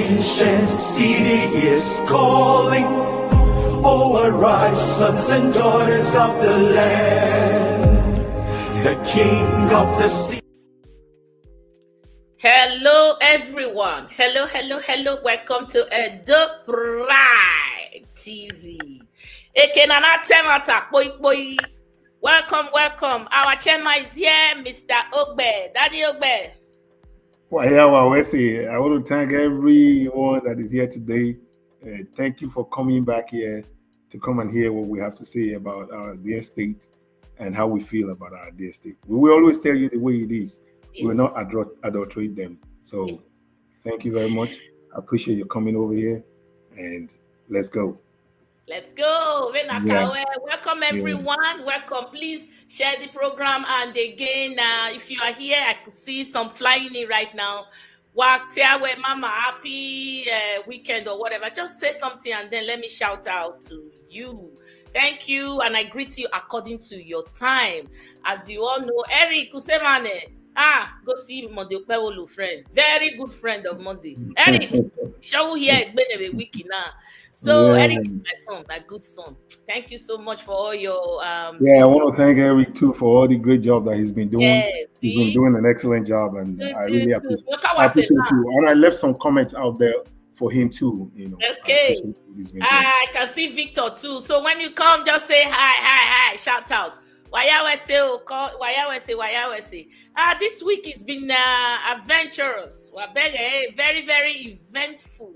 ancient city is calling. Oh, arise, sons and daughters of the land. The King of the sea. Hello, everyone. Hello. Welcome to Edo Pride TV. Welcome. Our chairman is here, Mr. Ogbe. Daddy Ogbe. Well, I want to thank everyone that is here today. Thank you for coming back here to come and hear what we have to say about our dear state and how we feel about our dear state. We will always tell you the way it is. Yes. We will not adulterate them. So thank you very much. I appreciate you coming over here, and let's go. Let's go. Yeah. Welcome, everyone. Yeah. Welcome. Please share the program. And again, if you are here, I can see some flying in right now. Mama, happy weekend or whatever. Just say something and then let me shout out to you. Thank you. And I greet you according to your time. As you all know, Eric Usemane. Go see Monday Pewolu friend. Very good friend of Monday. Eric, show here a wiki now. So yeah. Eric is my son, my good son. Thank you so much for all your I want to thank Eric too for all the great job that he's been doing. Yes, he's been doing an excellent job, and I really appreciate you. And I left some comments out there for him too. Okay. I can see Victor too. So when you come, just say hi, shout out. This week has been adventurous. Very, very eventful,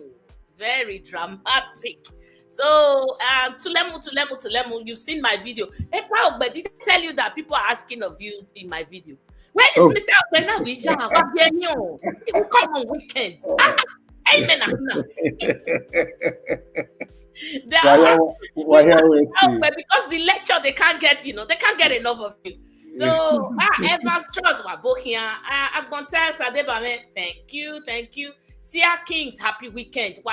very dramatic. So, Tulemu, you've seen my video. Hey, Paul, but did I tell you that people are asking of you in my video? Where is Mr. Albena Wisha? He will come on weekends. Amen. Because the lecture they can't get enough of you. So Evans Trust Wabokia, Agbontel Sadebame, thank you. Sia Kings, happy weekend.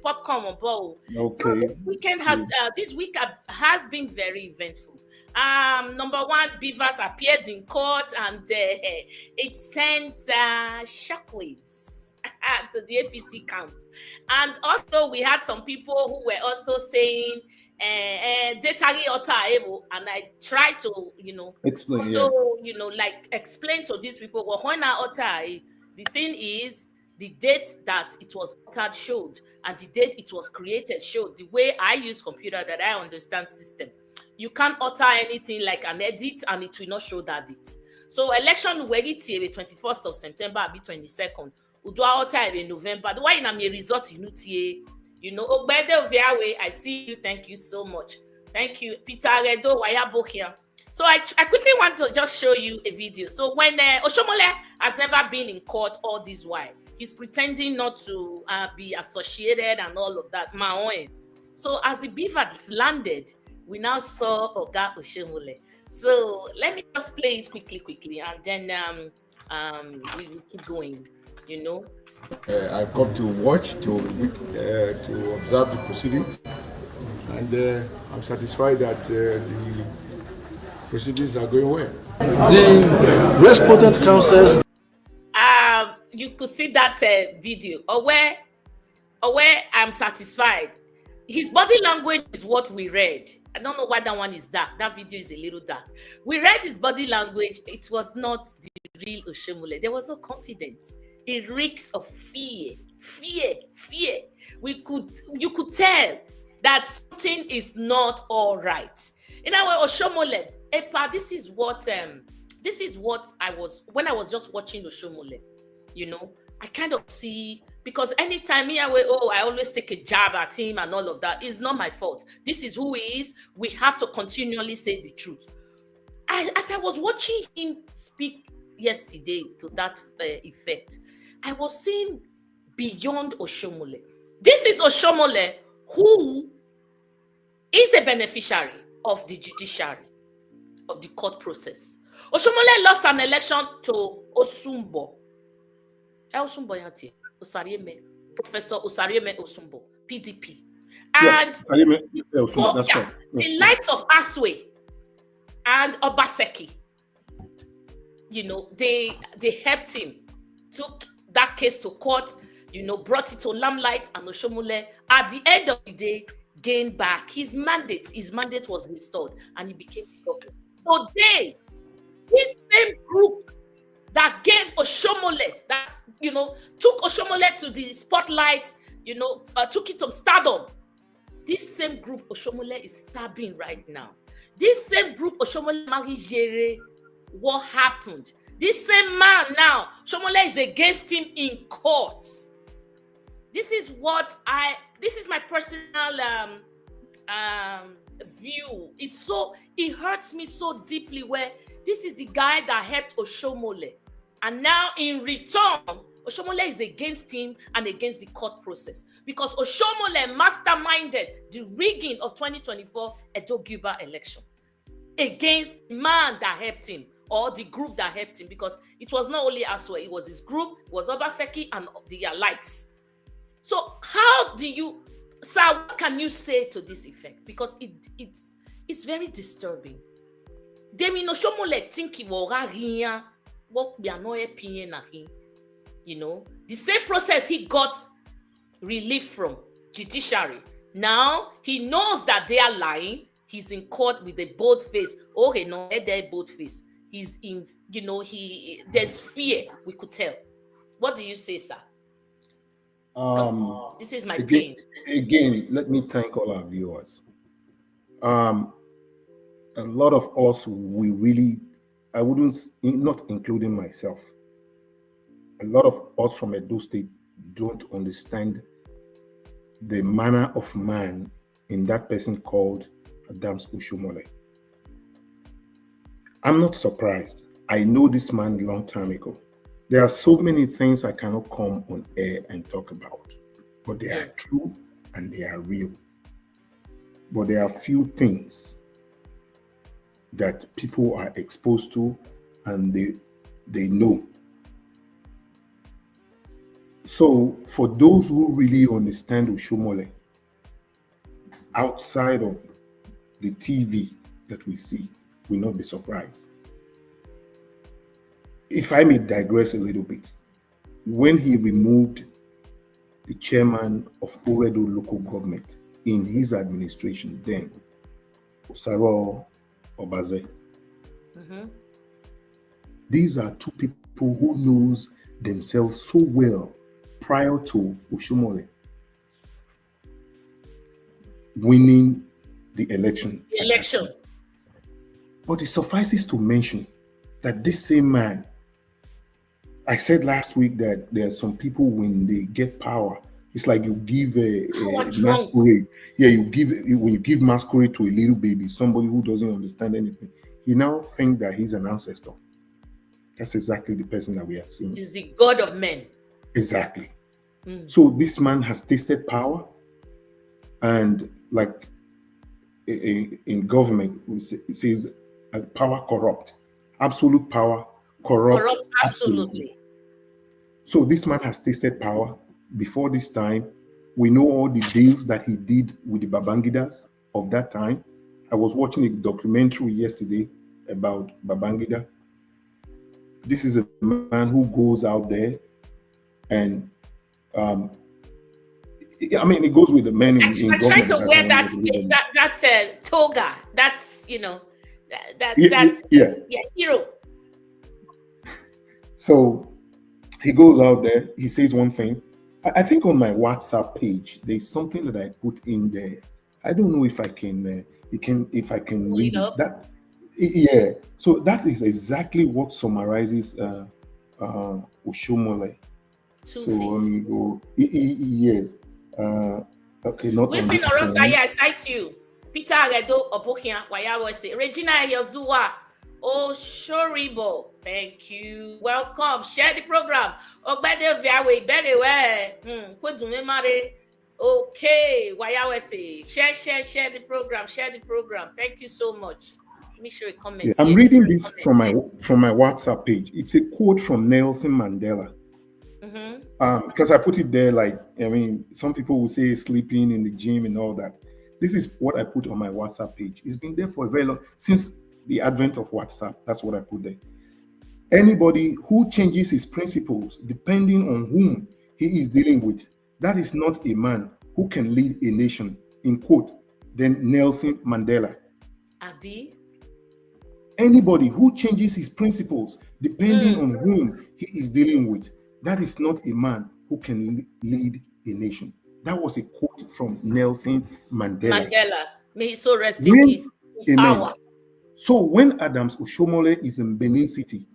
Popcorn on bowl. So this week has been very eventful. Number one, BIVAS appeared in court and it sent shockwaves to the APC camp. And also we had some people who were also saying Detari Ota Ebo, and I tried to, explain, explain to these people, the thing is, the date that it was altered showed, and the date it was created showed. The way I use computer, that I understand system, you can't alter anything like an edit and it will not show that date. So election will be the 21st of September, be 22nd. Udwa alter in November. The way in a result in I see you. Thank you so much. Thank you, Peter Redo Wayabo here. So I quickly want to just show you a video. So when Oshiomhole has never been in court all this while, he's pretending not to be associated and all of that. So as the BVAS landed, we now saw Oga Oshiomhole. So let me just play it quickly, and then we will keep going. I've come to watch, to observe the proceedings, and I'm satisfied that the proceedings are going well. The respondent counsels. You could see that video. Where I'm satisfied. His body language is what we read. I don't know why that one is dark. That video is a little dark. We read his body language. It was not the real Oshiomhole. There was no confidence. It reeks of fear. You could tell that something is not all right. In our Oshiomhole, this is what I was when I was just watching Oshiomhole. I kind of see, because anytime I always take a jab at him and all of that. It's not my fault. This is who he is. We have to continually say the truth. As I was watching him speak yesterday to that effect, I was seeing beyond Oshiomhole. This is Oshiomhole who is a beneficiary of the judiciary, of the court process. Oshiomhole lost an election to Osumbo. Professor Osarieme Osumbo, PDP. And the likes of Aswe and Obaseki they helped him, took that case to court, brought it to limelight, and Oshiomhole, at the end of the day, gained back his mandate. His mandate was restored, and he became the governor. Today, this same group that gave Oshiomhole, that took Oshiomhole to the spotlight, took it to stardom. This same group Oshiomhole is stabbing right now. This same group Oshiomhole Marijere, what happened? This same man now, Oshiomhole is against him in court. This is my personal view. It hurts me so deeply, where this is the guy that helped Oshiomhole, and now in return, Oshiomhole is against him and against the court process, because Oshiomhole masterminded the rigging of 2024 Edo-Guba election against the man that helped him, or the group that helped him, because it was not only Aswa, it was his group, it was Obaseki and the likes. So how do you, sir, what can you say to this effect? Because it's very disturbing. Demi Oshiomhole think he will what we are not opinion na him. The same process he got relief from judiciary. Now he knows that they are lying. He's in court with a bold face. Okay, no, they're bold face. He's in, there's fear, we could tell. What do you say, sir? This is my pain. Again, let me thank all our viewers. A lot of us, I wouldn't, not including myself, a lot of us from Edo State don't understand the manner of man in that person called Adams Oshiomhole. I'm not surprised. I know this man a long time ago. There are so many things I cannot come on air and talk about, but they are true and they are real. But there are few things that people are exposed to and they know. So for those who really understand Oshiomhole outside of the TV that we see, will not be surprised. If I may digress a little bit, when he removed the chairman of Oredo local government in his administration then, Osaro Obaze, these are two people who knows themselves so well prior to Oshiomhole winning the election. But it suffices to mention that this same man, I said last week that there are some people when they get power, it's like you give a masquerade. Yeah, when you give masquerade to a little baby, somebody who doesn't understand anything, he now thinks that he's an ancestor. That's exactly the person that we are seeing. He's the God of men. Exactly. So this man has tasted power, and like in government, it says power corrupt. Absolute power corrupt absolutely. So this man has tasted power. Before this time, we know all the deals that he did with the Babangidas of that time. I was watching a documentary yesterday about Babangida. This is a man who goes out there and he goes with the men in government. I try to wear that toga. That's hero. So he goes out there. He says one thing. I think on my WhatsApp page there's something that I put in there. I don't know if I can read it. That. Yeah. So that is exactly what summarizes Oshiomhole. So when we go, yes. Okay, not listen, or else I cite you. Peter Aredo Obokia, Wayawase, Regina Yozua, Oshoribo. Thank you. Welcome. Share the program. Ogbede Viawe, Bedewe. Okay, Wayawase. Share the program. Share the program. Thank you so much. Let me show a comment. Yeah, I'm reading this from my WhatsApp page. It's a quote from Nelson Mandela. Because I put it there, some people will say sleeping in the gym and all that. This is what I put on my WhatsApp page. It's been there for a very long, since the advent of WhatsApp. That's what I put there. Anybody who changes his principles depending on whom he is dealing with, that is not a man who can lead a nation, in quote, then Nelson Mandela. Abi? Anybody who changes his principles depending on whom he is dealing with, that is not a man who can lead a nation. That was a quote from Nelson Mandela. Mandela, may he so rest in peace. In power. So when Adams Oshiomhole is in Benin City,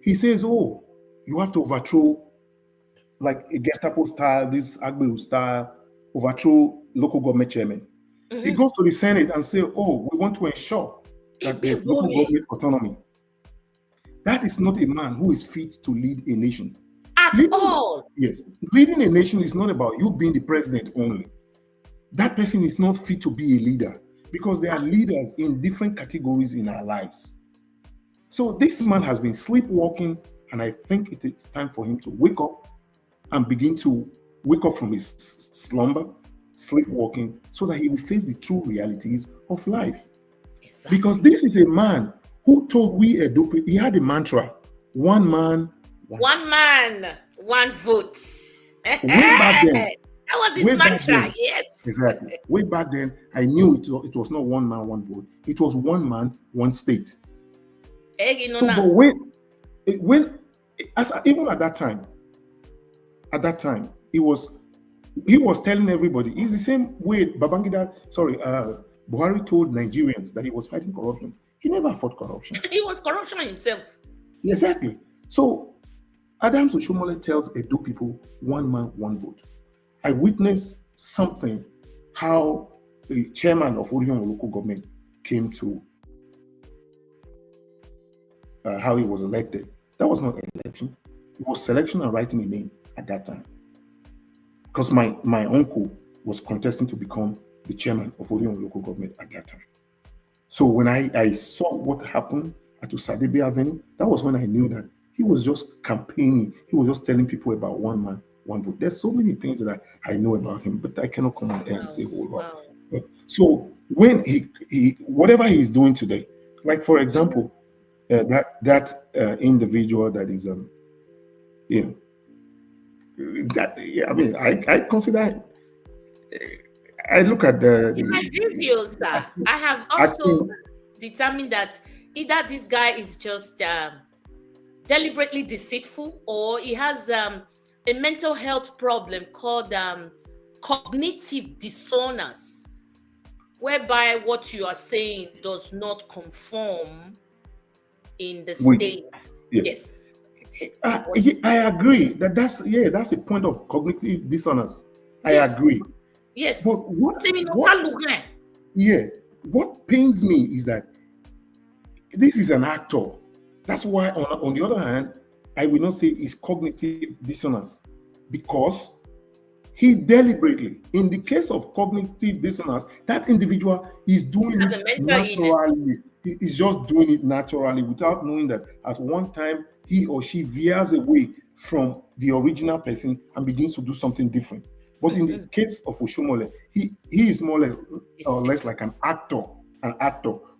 he says, oh, you have to overthrow, like a Gestapo style, this Agberu style, overthrow local government chairman. He goes to the Senate and says, oh, we want to ensure that there's local government autonomy. That is not a man who is fit to lead a nation. At all. Yes. Leading a nation is not about you being the president only. That person is not fit to be a leader, because there are leaders in different categories in our lives. So this man has been sleepwalking, and I think it is time for him to wake up and begin to wake up from his slumber, sleepwalking, so that he will face the true realities of life. Exactly. Because this is a man who told we Edo, he had a mantra: one man, one vote. Way back then, that was his mantra. Yes, exactly. Way back then, I knew it was not one man, one vote. It was one man, one state. So, but even at that time, he was telling everybody. It's the same way Buhari told Nigerians that he was fighting corruption. He never fought corruption. He was corruption himself. Exactly. So Adams Oshiomhole tells Edo people, one man, one vote. I witnessed something, how the chairman of Oshiomhole local government came to how he was elected. That was not an election. It was selection and writing a name at that time. Because my uncle was contesting to become the chairman of Oshiomhole local government at that time. So when I saw what happened at Usadebe Avenue, that was when I knew that he was just campaigning. He was just telling people about one man, one vote. There's so many things that I know about him, but I cannot come on air and say a whole lot. So when he whatever he is doing today, like for example, that individual that is I consider. I look at in my videos, I have also determined that either this guy is just deliberately deceitful, or he has a mental health problem called cognitive dissonance, whereby what you are saying does not conform in the state. Yes. I agree that's a point of cognitive dissonance. Yes. I agree. Yes. But what pains me is that this is an actor. That's why on the other hand, I will not say it's cognitive dissonance, because he deliberately, in the case of cognitive dissonance, that individual is doing it naturally. He is just doing it naturally without knowing that at one time he or she veers away from the original person and begins to do something different. But in the case of Oshiomhole, he is more or less like an actor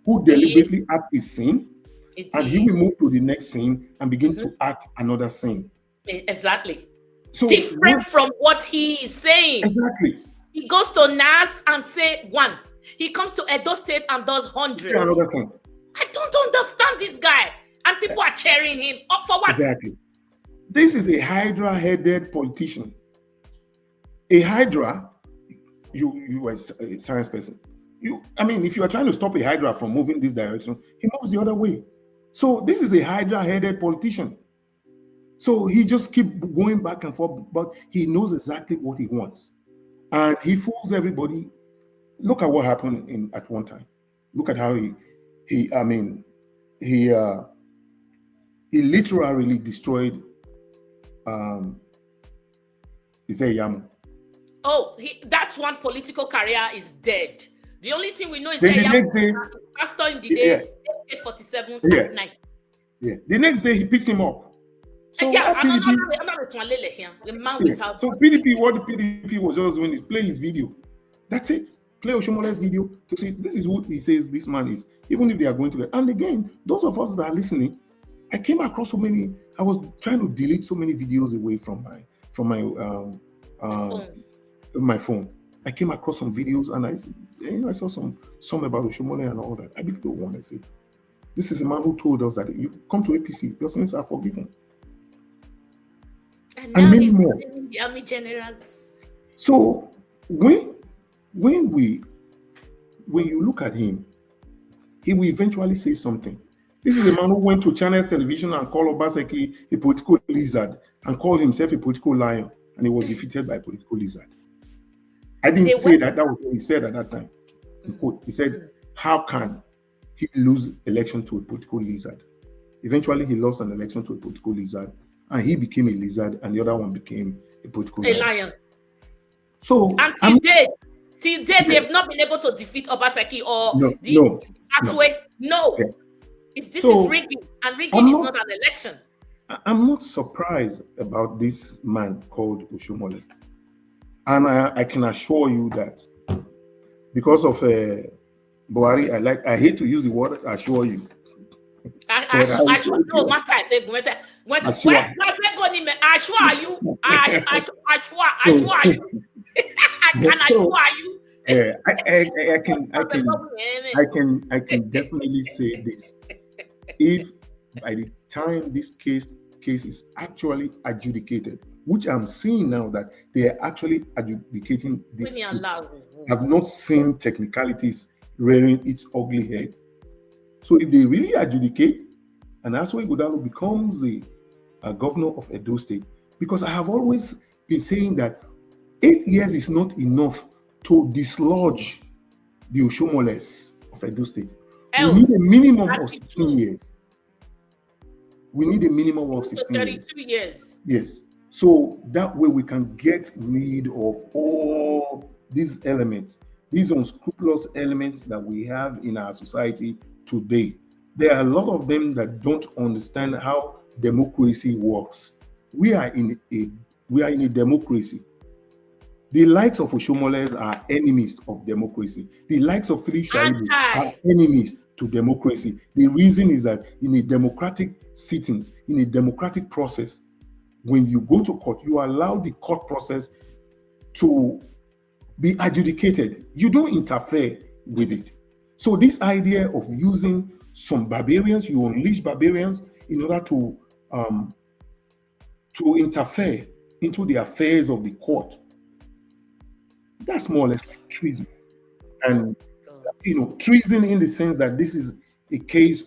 who deliberately acts a scene, and he will move to the next scene and begin to act another scene. Exactly. So different from what he is saying. Exactly. He goes to NAS and say one. He comes to Edo State and does hundreds. Another thing. I don't understand this guy. And people are cheering him up for what? Exactly. This is a Hydra-headed politician. A Hydra, you as a science person, if you are trying to stop a Hydra from moving this direction, he moves the other way. So this is a Hydra-headed politician. So he just keeps going back and forth, but he knows exactly what he wants. And he fools everybody. Look at what happened at one time. Look at how he literally destroyed Yamu. Oh, that's one political career is dead. The only thing we know is the next day, pastor in the day, 47 at night. Yeah. The next day he picks him up. So So PDP, what the PDP was just doing is play his video. That's it. Play Oshiomhole's video to see this is who he says this man is, even if they are going to get. And again, those of us that are listening, I came across so many. I was trying to delete so many videos away from my phone. I came across some videos and I saw some about Oshiomhole and all that. I began to want to say, this is a man who told us that you come to APC, your sins are forgiven. And now many he's more. the army generals. So when you look at him, he will eventually say something. This is a man who went to Channels Television and called Obaseki a political lizard and called himself a political lion, and he was defeated by a political lizard. I didn't say that. That was what he said at that time. He said, how can he lose election to a political lizard? Eventually, he lost an election to a political lizard, and he became a lizard, and the other one became a political lion. So, and till date, they have not been able to defeat Obaseki or Atwe. No. Yeah. This is rigging, and rigging is not an election. I'm not surprised about this man called Oshiomhole. And I can assure you that because of Buhari, I hate to use the word assure you. Assure you. I can definitely say this. If by the time this case is actually adjudicated, which I'm seeing now that they are actually adjudicating this case, have not seen technicalities rearing its ugly head. So if they really adjudicate, and Aswa Ighodalo becomes the governor of Edo State, because I have always been saying that 8 years is not enough to dislodge the Oshiomholes of Edo State. We need a minimum of 16 years. We need a minimum of 16 32 years. Yes. So that way we can get rid of all these elements, these unscrupulous elements that we have in our society today. There are a lot of them that don't understand how democracy works. We are in a democracy. The likes of Oshiomholes are enemies of democracy. The likes of Philip Shaibu are enemies to democracy. The reason is that in a democratic sittings, in a democratic process, when you go to court, you allow the court process to be adjudicated. You don't interfere with it. So this idea of using some barbarians, you unleash barbarians in order to interfere into the affairs of the court, that's more or less like treason. And treason in the sense that this is a case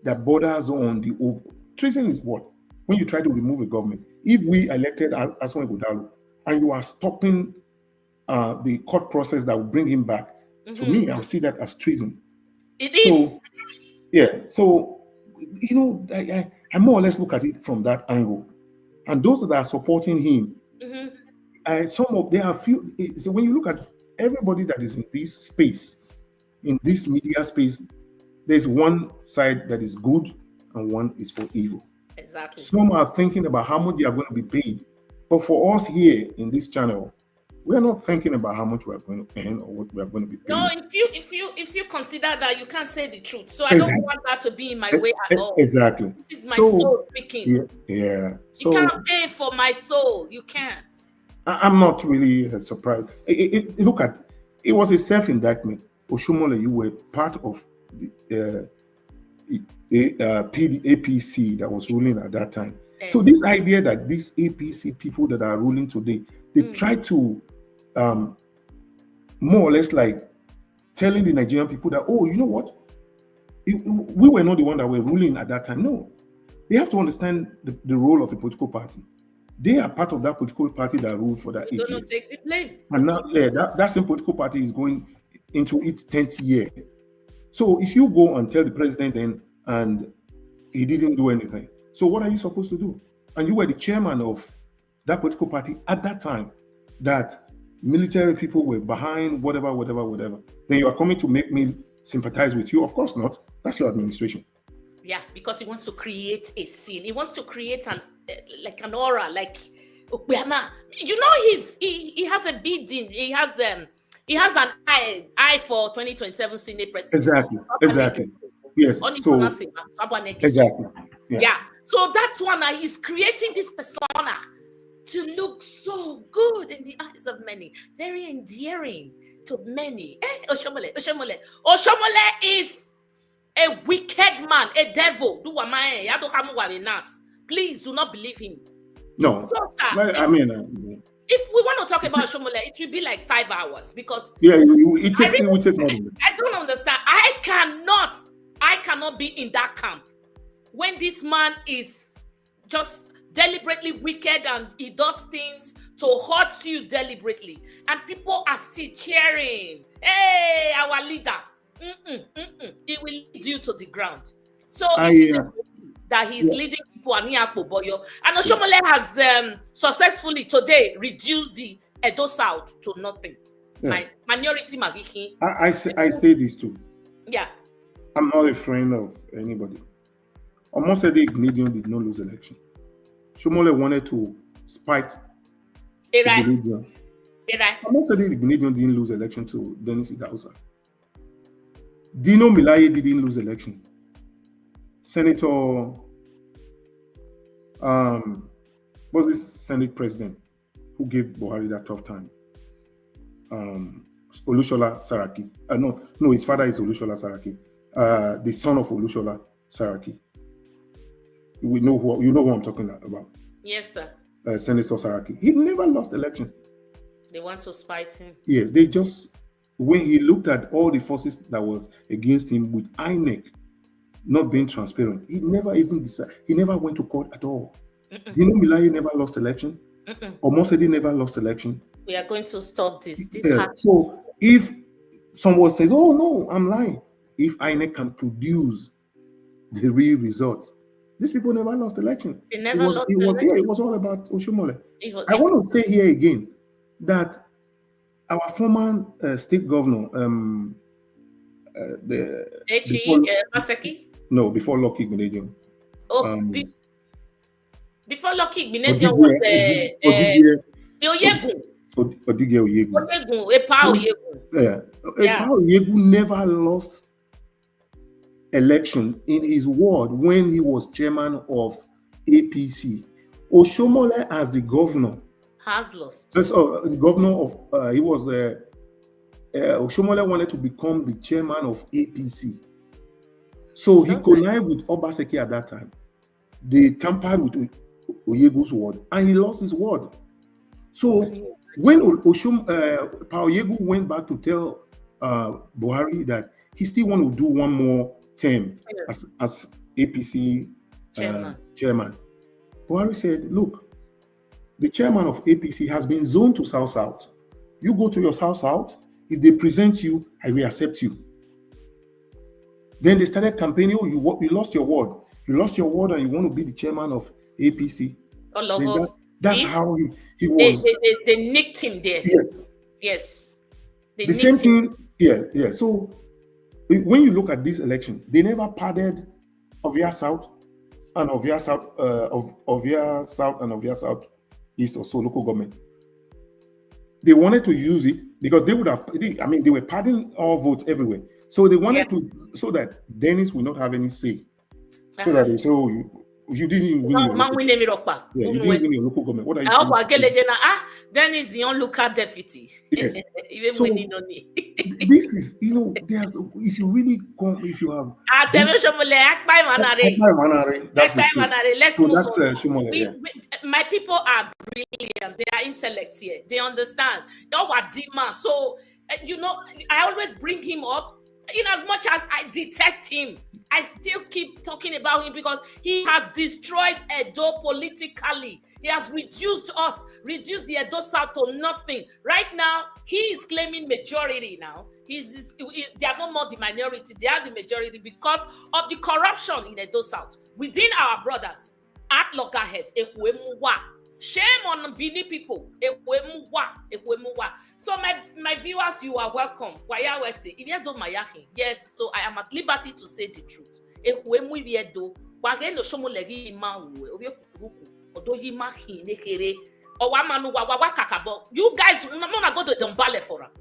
that borders on the over. Treason is what? When you try to remove a government. If we elected Aswa Ighodalo and you are stopping the court process that will bring him back, to me, I'll see that as treason. It is. So, I more or less look at it from that angle. And those that are supporting him, there are few. So when you look at everybody that is in this space, in this media space, there's one side that is good and one is for evil. Exactly. Some are thinking about how much they are going to be paid. But for us here in this channel, we are not thinking about how much we are going to earn or what we are going to be paid. No, if you consider that, you can't say the truth. So I don't want that to be in my way at all. Exactly. This is my soul speaking. Yeah. So, you can't pay for my soul. You can't. I'm not really surprised. Look at it was a self-indictment. Oshiomhole, you were part of the APC that was ruling at that time. So this idea that these APC people that are ruling today, they try to more or less like telling the Nigerian people that, oh, you know what? We were not the one that were ruling at that time. No. They have to understand the role of a political party. They are part of that political party that ruled for that 8 years. Don't take the blame. And now, that same political party is going into its 10th year. So if you go and tell the president then, and he didn't do anything, so what are you supposed to do? And you were the chairman of that political party at that time, that military people were behind whatever. Then you are coming to make me sympathize with you? Of course not. That's your administration. Yeah, because he wants to create a scene. He wants to create an aura, like he has a bidding. He has an eye for 2027 Senate president. Exactly. Yes. So exactly. Yeah. So that's one he's creating this persona to look so good in the eyes of many, very endearing to many. Oshiomhole is a wicked man, a devil. Please do not believe him. No. So, sir, if we want to talk about Oshiomhole, it will be like 5 hours because it will take more than that. I don't understand. I cannot be in that camp when this man is just deliberately wicked and he does things to hurt you deliberately, and people are still cheering. Hey, our leader. It will lead you to the ground. So it is that he's leading people and Oshiomhole has successfully today reduced the Edo South to nothing. My minority Magihi. I say this too. Yeah. I'm not a friend of anybody. Almost said the Canadian did not lose election. Oshiomhole wanted to spite the Canadian. Almost said the Canadian didn't lose election to Dennis Idausa. Dino Milaye didn't lose election. Senator, was this Senate president who gave Buhari that tough time? Olushola Saraki. No, his father is Olushola Saraki. The son of Olushola Saraki. You know who I'm talking about. Yes, sir. Senator Saraki. He never lost election. They want to spite him. Yes, they just, when he looked at all the forces that was against him with INEC not being transparent, he never even decided. He never went to court at all. Dino Milaye never lost election. Omosedi never lost election. We are going to stop this. So if someone says, "Oh no, I'm lying," if INEC can produce the real results, these people never lost election. They never lost election. It was all about Oshiomhole. I want to say here again that our former state governor, Maseki? No, before Lucky Gbenedion. Before Lucky Gbenedion was Oyegun. Odige Oyegun. Epa Oyegun. Epa Oyegun never lost election in his ward when he was chairman of APC. Oshiomhole as the governor has lost. The governor of he was Oshiomhole wanted to become the chairman of APC. So he connived with Obaseki at that time. They tampered with Oyegun's ward and he lost his ward. So when Oyegun went back to tell Buhari that he still want to do one more term as APC chairman, Buhari said, look, the chairman of APC has been zoned to South-South. You go to your South-South. If they present you, I will accept you. Then they started campaigning, oh, you lost your ward. You lost your ward and you want to be the chairman of APC. That's how he was. They nicked him there. Yes. The same thing, yeah. So when you look at this election, they never padded Ovia South and Ovia South, Ovia South and Ovia South East or so local government. They wanted to use it because they would have, they were padding all votes everywhere. So they wanted to, so that Dennis will not have any say. So that they say, oh, you didn't win. You didn't win your local government. What are you doing? Dennis the onlooker deputy. Yes. So, this is, there's, if you really come, if you have. Let's move on. My people are brilliant. They are intellect here. They understand. So, I always bring him up. In as much as I detest him, I still keep talking about him because he has destroyed Edo politically. He has reduced the Edo South to nothing. Right now, he is claiming majority now. They are no more the minority. They are the majority because of the corruption in Edo South. Within our brothers, at loggerheads, shame on Bini people. So my viewers, you are welcome. Yes, so I am at liberty to say the truth. You guys, I'm not going to Dombale for him.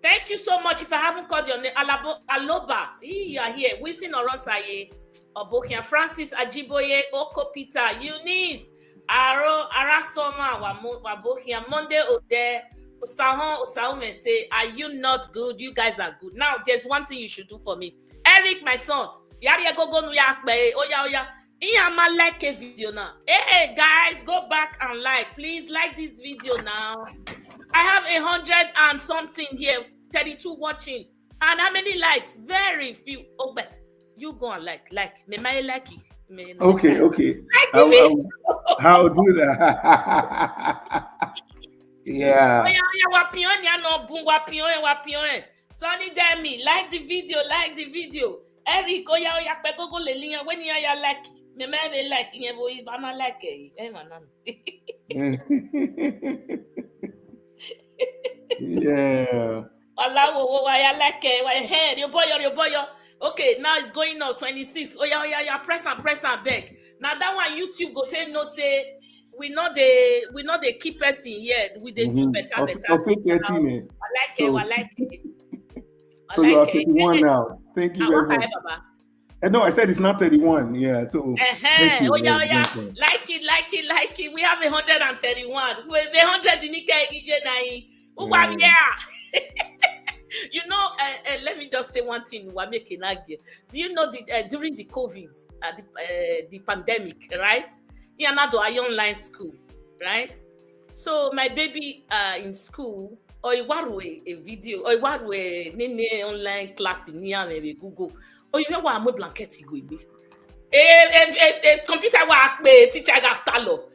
Thank you so much. If I haven't called your name, Aloba, you are here. Wilson Oronsaye, Obokian, Francis Ajiboye, Oko Peter, Eunice, Aro, Arasoma, Wabokian, Monday Ode, Osaume say, are you not good? You guys are good. Now, there's one thing you should do for me. Eric, my son, Yari go Nuyakbe, Oya. Iyama like a video now. Hey guys, go back and like. Please like this video now. I have 100 and something here, 32 watching. And how many likes? Very few. Oh, but you go and like. Me may like it. Okay. I'll do that. Yeah. Sonny Demi, like the video. Eric, oya, go lelian when you like. Me may like it. I'm not like it. Yeah. Okay, now it's going on 26. Oh yeah, press and beg. Now that one YouTube go tell no say we know the key person here. We they do better. I like it. So you are 31 now. Thank you very much. No, I said it's not 31. Yeah, so yeah. Like it. We have 131. With 100 yeah. You know, let me just say one thing. We're making argue. Do you know during the COVID, the pandemic, right? Yeah, now do online school, right? So my baby in school, or a video, or a online class in Google. Oh, you know what I'm blanket going be. Computer work teacher got talo.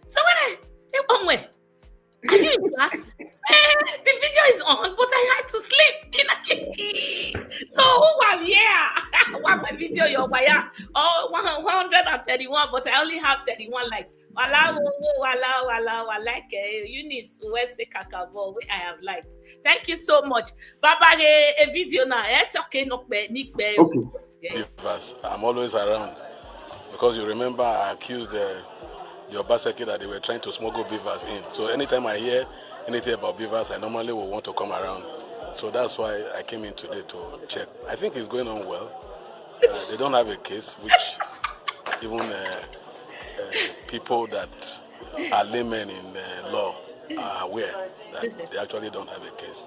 So when are you in class? The video is on, but I had to sleep. So what my video your wire? Oh, 131, but I only have 31 likes. Wala, like Eunice West Kakabo, I have liked. Thank you so much. Baba, a video now. It's okay, BIVAS, I'm always around because you remember I accused the Obaseki that they were trying to smuggle BIVAS in. So anytime I hear anything about BIVAS, I normally will want to come around. So that's why I came in today to check. I think it's going on well. They don't have a case, which even people that are laymen in law are aware that they actually don't have a case.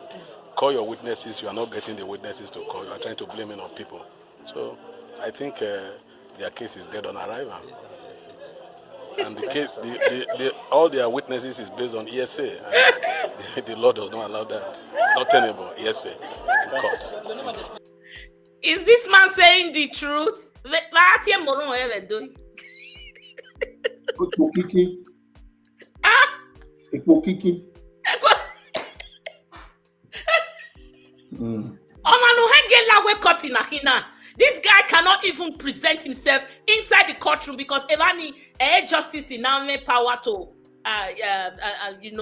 Call your witnesses, you are not getting the witnesses to call. You are trying to blame it on people. So I think their case is dead on arrival. And the case, all their witnesses is based on ESA. And the law does not allow that. It's not tenable, ESA, in court. Is this man saying the truth? This guy cannot even present himself inside the courtroom because Evani justice is now made power to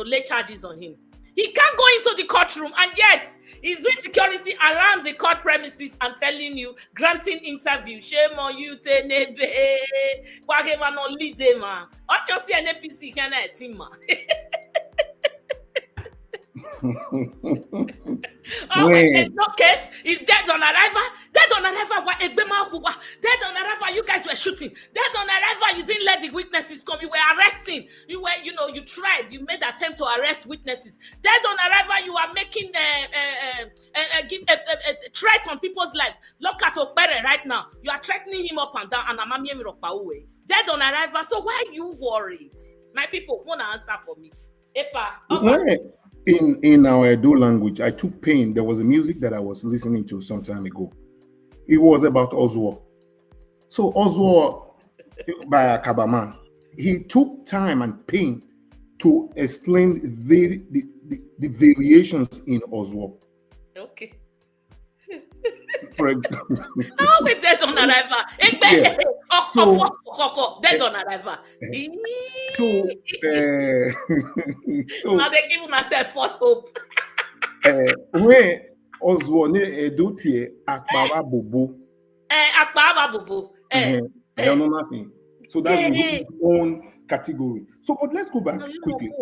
lay charges on him. He can't go into the courtroom, and yet he's doing security around the court premises and telling you, granting interview. Shame on you, Tenebe. Wagema no lead them, man. Obviously, an APC can team, man. There's no case. He's dead on arrival. Dead on arrival. Dead on arrival. You guys were shooting. Dead on arrival. You didn't let the witnesses come. You were arresting. You were, you tried. You made attempt to arrest witnesses. Dead on arrival. You are making a threat on people's lives. Look at Okpere right now. You are threatening him up and down. And Amami Miropawe. Dead on arrival. So why are you worried? My people, want to answer for me. Epa. In our Edo language, I took pain. There was a music that I was listening to some time ago. It was about Oswald. So Oswald by Akabaman, he took time and pain to explain the variations in Oswald. Okay. For example, how we dead on arrival? Yeah. Dead on arrival. So now they give myself false hope. When Oswald ne edutie akbaba bobo. Akbaba bobo. I don't know nothing. So that's his own category. So, but let's go back quickly.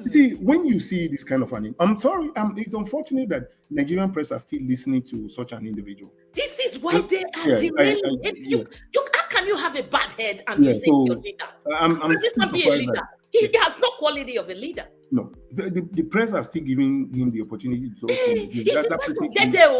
See, when you see this kind of an, I'm sorry, it's unfortunate that Nigerian press are still listening to such an individual. This is why they are derailing. How can you have a bad head and you say you're a leader? This can be a leader. He has no quality of a leader. No, the press are still giving him the opportunity to he's the first to get there.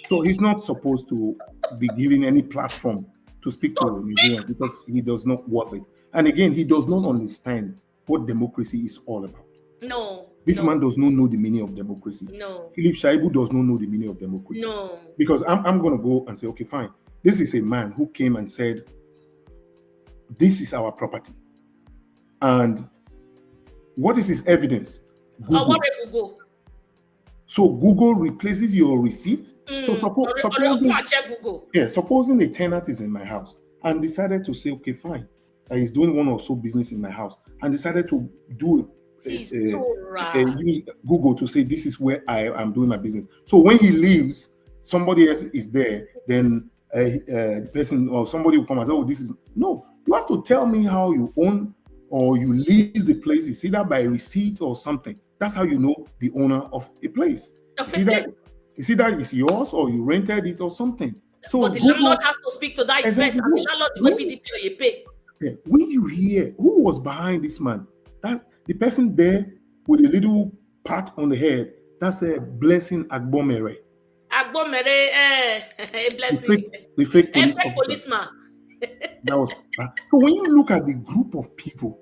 So he's not supposed to be given any platform to speak to Nigerians because he does not worth it. And again, he does not understand what democracy is all about. No. This man does not know the meaning of democracy. No. Philip Shaibu does not know the meaning of democracy. No. Because I'm going to go and say, okay, fine. This is a man who came and said, this is our property. And what is his evidence? Google. Google. So Google replaces your receipt. So supposing a tenant is in my house and decided to say, okay, fine, he's doing one or so business in my house and decided to do use Google to say this is where I am doing my business. So when he leaves, somebody else is there, then the person or somebody will come and say, oh, this is no. You have to tell me how you own or you lease the place. It's either by receipt or something. That's how you know the owner of a place. It's either it's yours or you rented it or something. So but the landlord has to speak to that event, and the landlord will PDP or you pay. When you hear who was behind this man, that's the person there with a little pat on the head. That's a Blessing Agbomere. Agbomere, a blessing. The fake policeman. That was so. When you look at the group of people,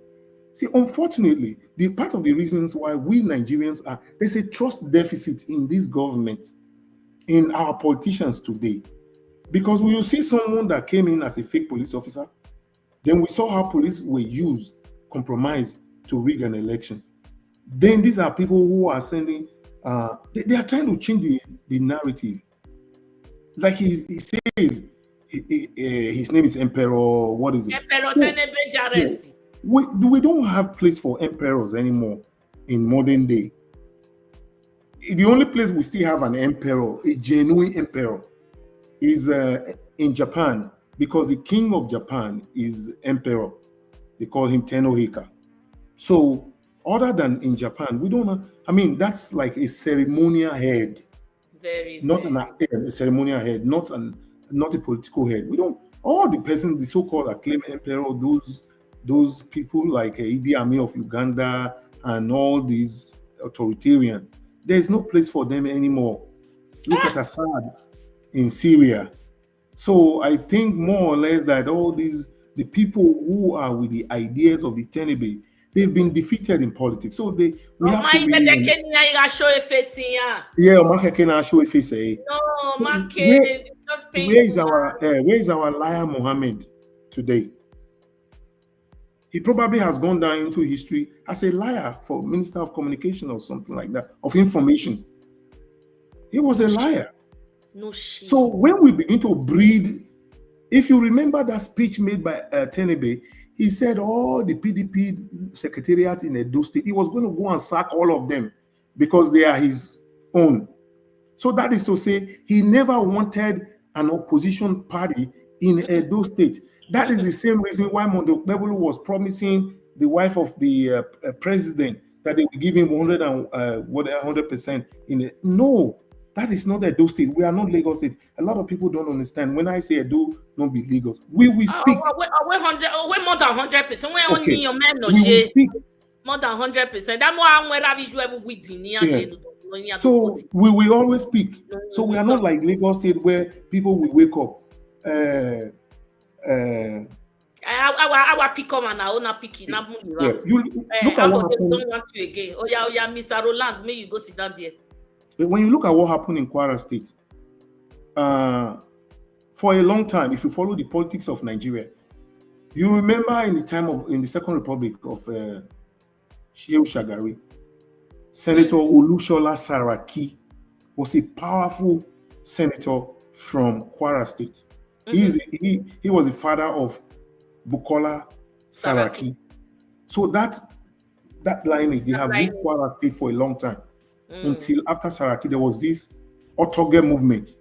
see, unfortunately, the part of the reasons why we Nigerians there's a trust deficit in this government, in our politicians today, because when you see someone that came in as a fake police officer, then we saw how police were used, compromised to rig an election. Then these are people who are sending. They are trying to change the narrative. Like he says. His name is Emperor. What is it? Emperor Tenebe Jarrett. We don't have place for emperors anymore in modern day. The only place we still have an emperor, a genuine emperor, is in Japan, because the king of Japan is emperor. They call him Tenohika. So other than in Japan, we don't have, I mean, that's like a ceremonial head. A ceremonial head, not a political head. We don't, all the persons, the so-called acclaimed emperor, those people like Idi Amin of Uganda and all these authoritarian, there's no place for them anymore. Look at Assad in Syria. So I think more or less that all these, the people who are with the ideas of the Tenebe, they've been defeated in politics. So we have to be... Where is our liar Mohammed today? He probably has gone down into history as a liar for Minister of Communication or something like that, of information. He was a liar. No shit. So when we begin to breed, if you remember that speech made by Tenebe, he said all the PDP secretariat in Edo State, he was going to go and sack all of them because they are his own. So that is to say, he never wanted an opposition party in Edo State. That is the same reason why Mondo Nebulu was promising the wife of the president that they will give him 100% in it. No, that is not Edo State. We are not Lagos State. A lot of people don't understand. When I say Edo, don't be Lagos. We speak. We're more than 100%. We're only your man. No shit. More than 100%. That's why I'm with yeah. So we will always speak. So we are not like Lagos State where people will wake up. Our pick up and our own pick. You look at what happened. Don't want you again. Oh yeah, Mr. Roland, may you go sit down there. When you look at what happened in Kwara State, for a long time, if you follow the politics of Nigeria, you remember in the Second Republic of Shehu Shagari, Senator Olushola Saraki was a powerful senator from Kwara State. Mm-hmm. He was the father of Bukola Saraki. So that lineage, they have ruled Kwara State for a long time. Until after Saraki, there was this Otoge movement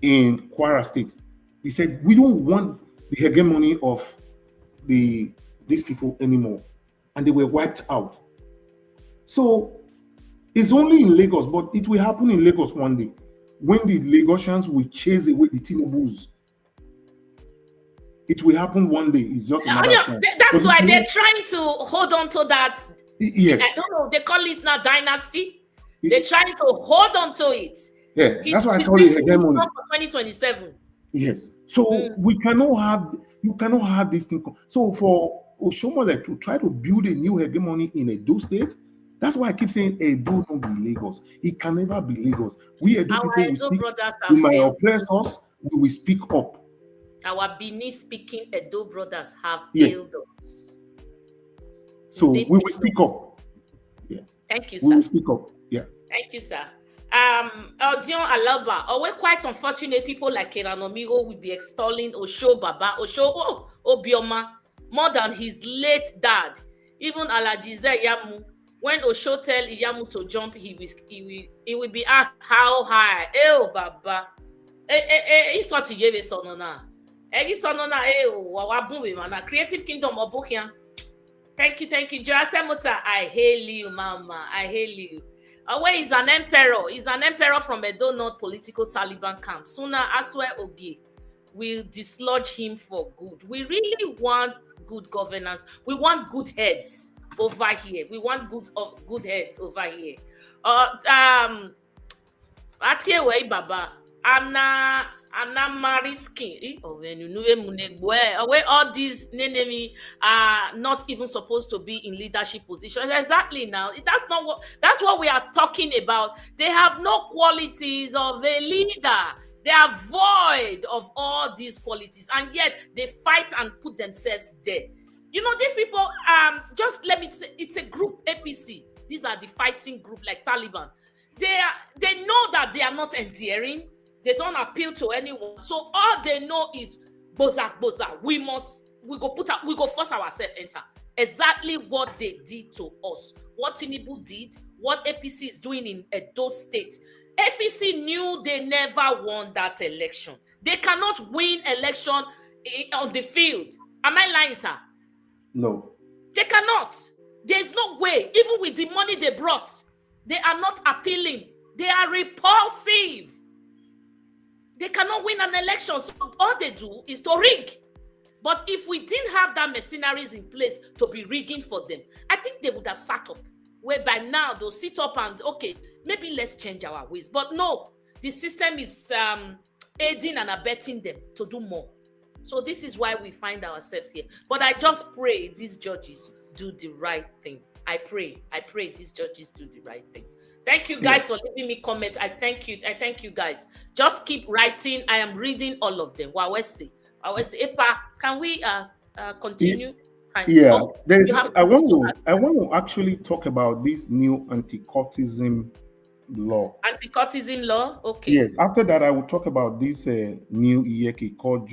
in Kwara State. He said, we don't want the hegemony of these people anymore. And they were wiped out. So it's only in Lagos, but it will happen in Lagos one day when the Lagosians will chase away the Tinubus. It will happen one day. It's just a matter of time. That's why they're trying to hold on to that. Yes. I don't know. They call it now dynasty. They're trying to hold on to it. Yeah, that's why I call it hegemony. For 2027. Yes. So you cannot have this thing. So for Oshiomhole to try to build a new hegemony in Edo State, that's why I keep saying Edo not be Lagos. It can never be Lagos. We Edo people will speak. We might oppress us. We will speak up. Our Benin-speaking Edo brothers have failed us. So we will speak up. Yeah. Thank you, sir. We will speak up. Yeah. Thank you, sir. Dion Alaba, we're quite unfortunate people like Keranomigo will be extolling Osho Baba, Obioma, more than his late dad. Even Alajize Yamu, when Osho tell Iyamu to jump, he will be asked how high. Baba. Isoti yebe sonona. Egi sonona wawabunwe mana. Creative Kingdom obukia. Thank you. Jurasemota, I hail you, mama. I hail you. Where is an emperor? He's an emperor from Edo North political Taliban camp. Sooner Aswe Ogi will dislodge him for good. We really want good governance. We want good heads over here. We want good heads over here. Atiewe Baba, Anna Mariski. Where all these nenemi are not even supposed to be in leadership positions. Exactly now. That's what we are talking about. They have no qualities of a leader. They are void of all these qualities, and yet they fight and put themselves there. You know, these people, just let me say, it's a group APC. These are the fighting group like Taliban. They know that they are not endearing. They don't appeal to anyone. So all they know is boza. We go force ourselves enter. Exactly what they did to us. What Tinubu did, what APC is doing in Edo State. APC knew they never won that election. They cannot win election on the field. Am I lying, sir? No. They cannot. There's no way. Even with the money they brought, they are not appealing. They are repulsive. They cannot win an election. So all they do is to rig. But if we didn't have that mercenaries in place to be rigging for them, I think they would have sat up. Whereby now they'll sit up and, okay, maybe let's change our ways. But no, the system is aiding and abetting them to do more. So this is why we find ourselves here. But I just pray these judges do the right thing. I pray these judges do the right thing. Thank you guys for leaving me comments. I thank you guys. Just keep writing. I am reading all of them. Wawesi. Epa, can we continue? Yeah, I want to actually talk about this new anti-cultism law. Anti-cultism law? Okay. Yes, after that I will talk about this new Iyeke called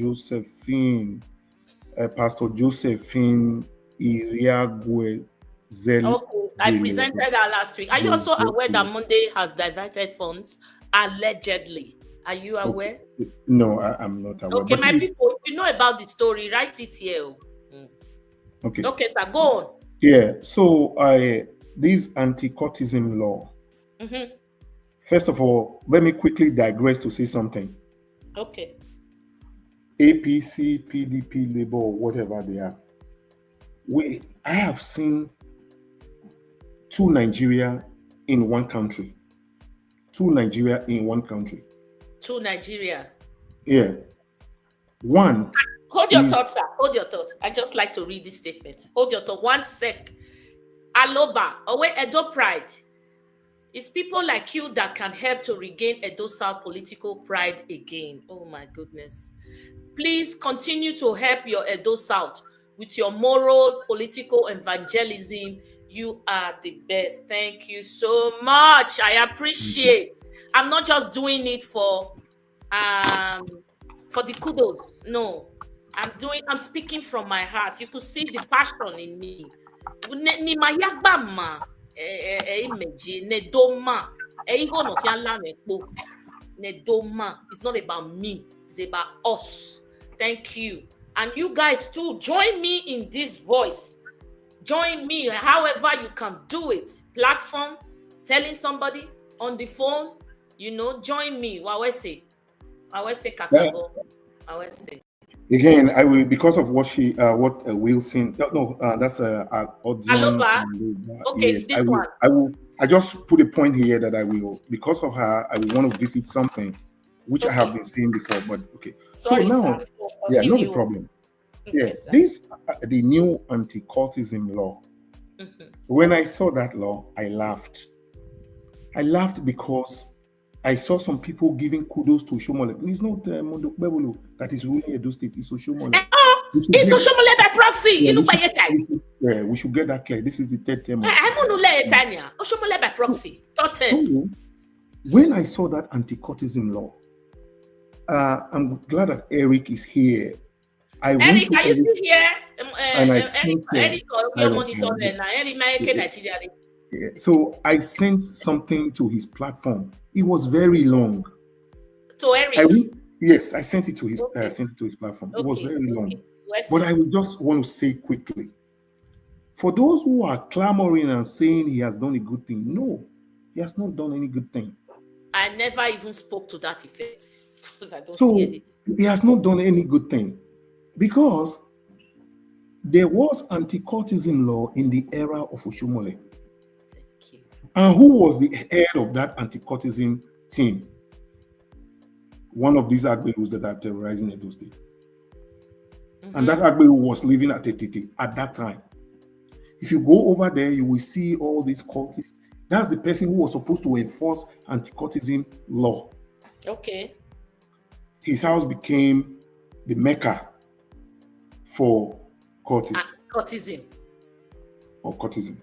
Pastor Josephine Iriagwe. Okay, I presented that last week. Are you also aware that Monday has diverted funds? Allegedly. Are you aware? Okay. No, I'm not aware. Okay, my people, if you know about the story, write it here. Okay. Okay, sir, go on. Yeah, so this anti-cultism law. Mm-hmm. First of all, let me quickly digress to say something. Okay. APC, PDP, Labour, or whatever they are. I have seen two Nigeria in one country. Two Nigeria in one country. Two Nigeria. Yeah. One. Hold your thoughts, sir. Hold your thoughts. I just like to read this statement. Hold your thought. 1 sec. Aloba, away Edo pride. It's people like you that can help to regain Edo South political pride again. Oh my goodness. Please continue to help your Edo South with your moral, political evangelism. You are the best. Thank you so much. I appreciate. I'm not just doing it for the kudos. No. I'm speaking from my heart. You could see the passion in me. It's not about me. It's It's about us. Thank you. And you guys too, join me in this voice. Join me however you can do it. Platform, telling somebody on the phone, join me. Wawese Kakago. Wawese. Again, I will, because of what Wilson. No, that's Aloba. Okay, yes, this one. I just put a point here that I will, because of her, I will want to visit something which I have been seeing before. But okay, sorry, so now, sir, not a problem. Yes, this the new anti-cultism law. When I saw that law, I laughed. I laughed because I saw some people giving kudos to Oshiomhole. It's not Mondo Bebolo that is ruling Edo State. It's Oshiomhole. It's Oshiomhole by proxy. We should get that clear. This is the third term. Oshiomhole by proxy. So, when I saw that anti-cultism law, I'm glad that Eric is here. Eric, are you still here? And I sent Eric, your monitor now. Eric, so I sent something to his platform. It was very long. To Eric? Yes, I sent it to his platform. It was very long. But I will just want to say quickly, for those who are clamoring and saying he has done a good thing, no, he has not done any good thing. I never even spoke to that effect because I don't see anything. He has not done any good thing because there was anti-cultism law in the era of Oshiomhole. And who was the head of that anti-cultism team? One of these Agberos that are terrorizing Edo State. And that Agbero was living at Etete at that time. If you go over there, you will see all these cultists. That's the person who was supposed to enforce anti-cultism law. Okay. His house became the Mecca for cultists. Cultism. Or cultism.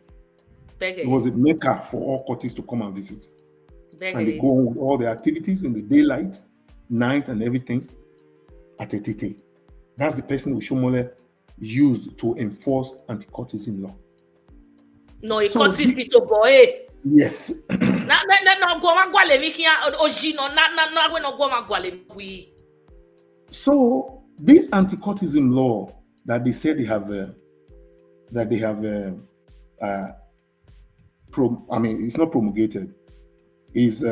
It was a Mecca for all cultists to come and visit. And they go on with all the activities in the daylight, night, and everything at Etete. That's the person Oshiomhole used to enforce anti-cultism law. No, a cultist to boy. Yes. So this anti-cultism law that they said they have, it's not promulgated. Is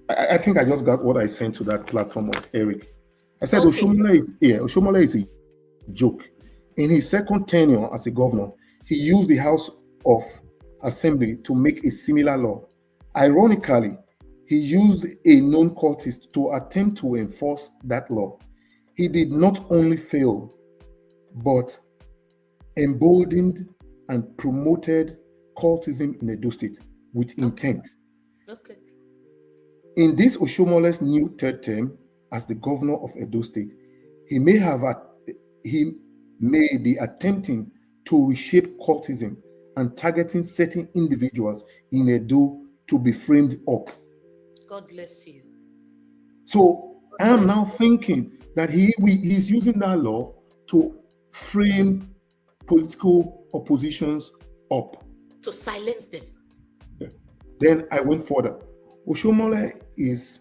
I think I just got what I sent to that platform of Eric. I said Oshiomhole is a joke. In his second tenure as a governor, he used the House of Assembly to make a similar law. Ironically, he used a known cultist to attempt to enforce that law. He did not only fail, but emboldened and promoted cultism in Edo State with intent. Okay. In this Oshiomhole's new third term as the governor of Edo State, he may be attempting to reshape cultism and targeting certain individuals in Edo to be framed up. God bless you. So I am now thinking that he's using that law to frame political oppositions up. To silence them. Yeah. Then I went further. Oshiomhole is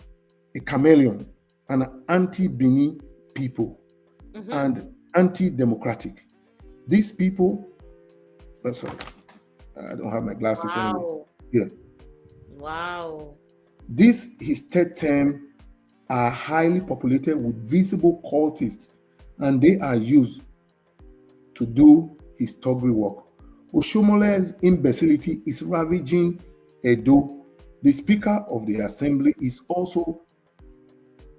a chameleon, an anti-Bini people, and anti-democratic. These people, that's all. I don't have my glasses anymore. Yeah. Wow. His third term are highly populated with visible cultists, and they are used to do his thuggery work. Oshiomhole's imbecility is ravaging Edo. The Speaker of the Assembly is also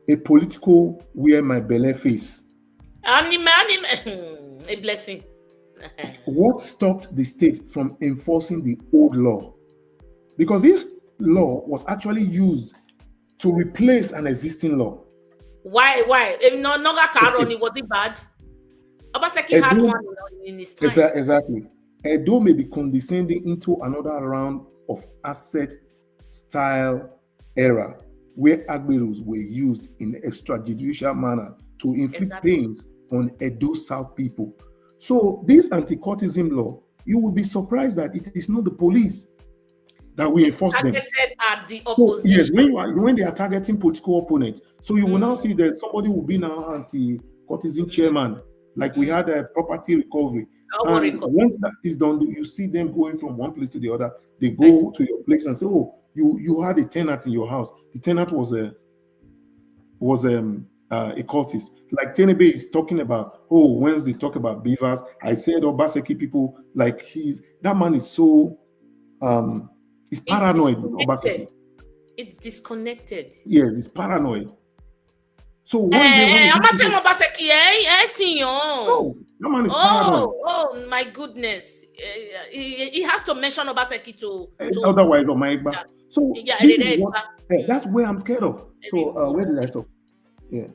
a political wear my belly face. A blessing. What stopped the state from enforcing the old law? Because this law was actually used to replace an existing law. Why? Was it bad? Obaseki had one in his time. Exactly. Edo may be condescending into another round of asset-style era where Agberos were used in an extrajudicial manner to inflict pains on Edo South people. So this anti-cultism law, you will be surprised that it is not the police. that we enforce them. Targeted at the opposition. So, yes, when they are targeting political opponents, so you will now see that somebody will be now anti-cultism chairman, like we had a property recovery. And once that is done, you see them going from one place to the other. They go to your place and say, "Oh, you had a tenant in your house. The tenant was a cultist." Like Tenebe is talking about. Oh, when they talk about BIVAS, I said Obaseki people, like that man is so he's paranoid. It's disconnected. Yes, it's paranoid. So when that man is paranoid. Oh my goodness! He has to mention Obaseki to otherwise, yeah. So this is what, that's where I'm scared of. So where did I stop? Yeah.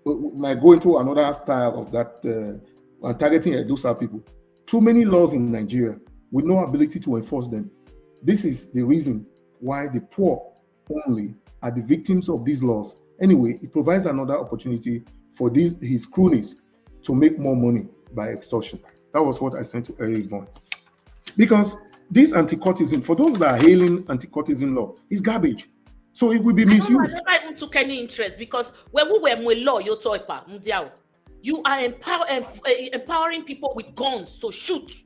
Might go into another style of that targeting Edusa people. Too many laws in Nigeria with no ability to enforce them. This is the reason why the poor only are the victims of these laws. Anyway, it provides another opportunity for his cronies to make more money by extortion. That was what I sent to Eric Vaughan. Because this anti-cultism, for those that are hailing anti-cultism law, is garbage. So it will be misused. I never even took any interest because when we were in law, you are empowering people with guns to shoot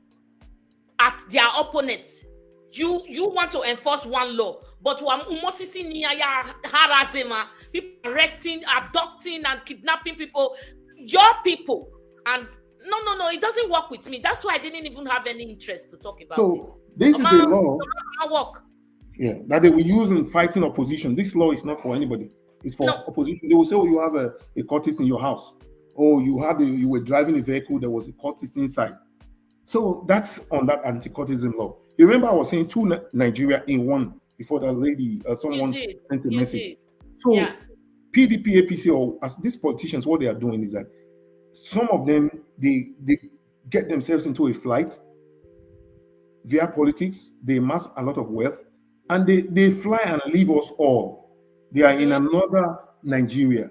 at their opponents. You want to enforce one law, but people arresting, abducting, and kidnapping people, your people, and no, it doesn't work with me. That's why I didn't even have any interest to talk about it. So this is a law. Yeah, that they will use in fighting opposition. This law is not for anybody. It's for opposition. They will say, "Oh, you have a cultist in your house. Oh, you were driving a vehicle, there was a cultist inside." So that's on that anti-cultism law. You remember I was saying two Nigeria in one before that lady, someone sent a message. So PDP, APC, or as these politicians, what they are doing is that some of them, they get themselves into a flight via politics. They amass a lot of wealth and they fly and leave us all. They are in another Nigeria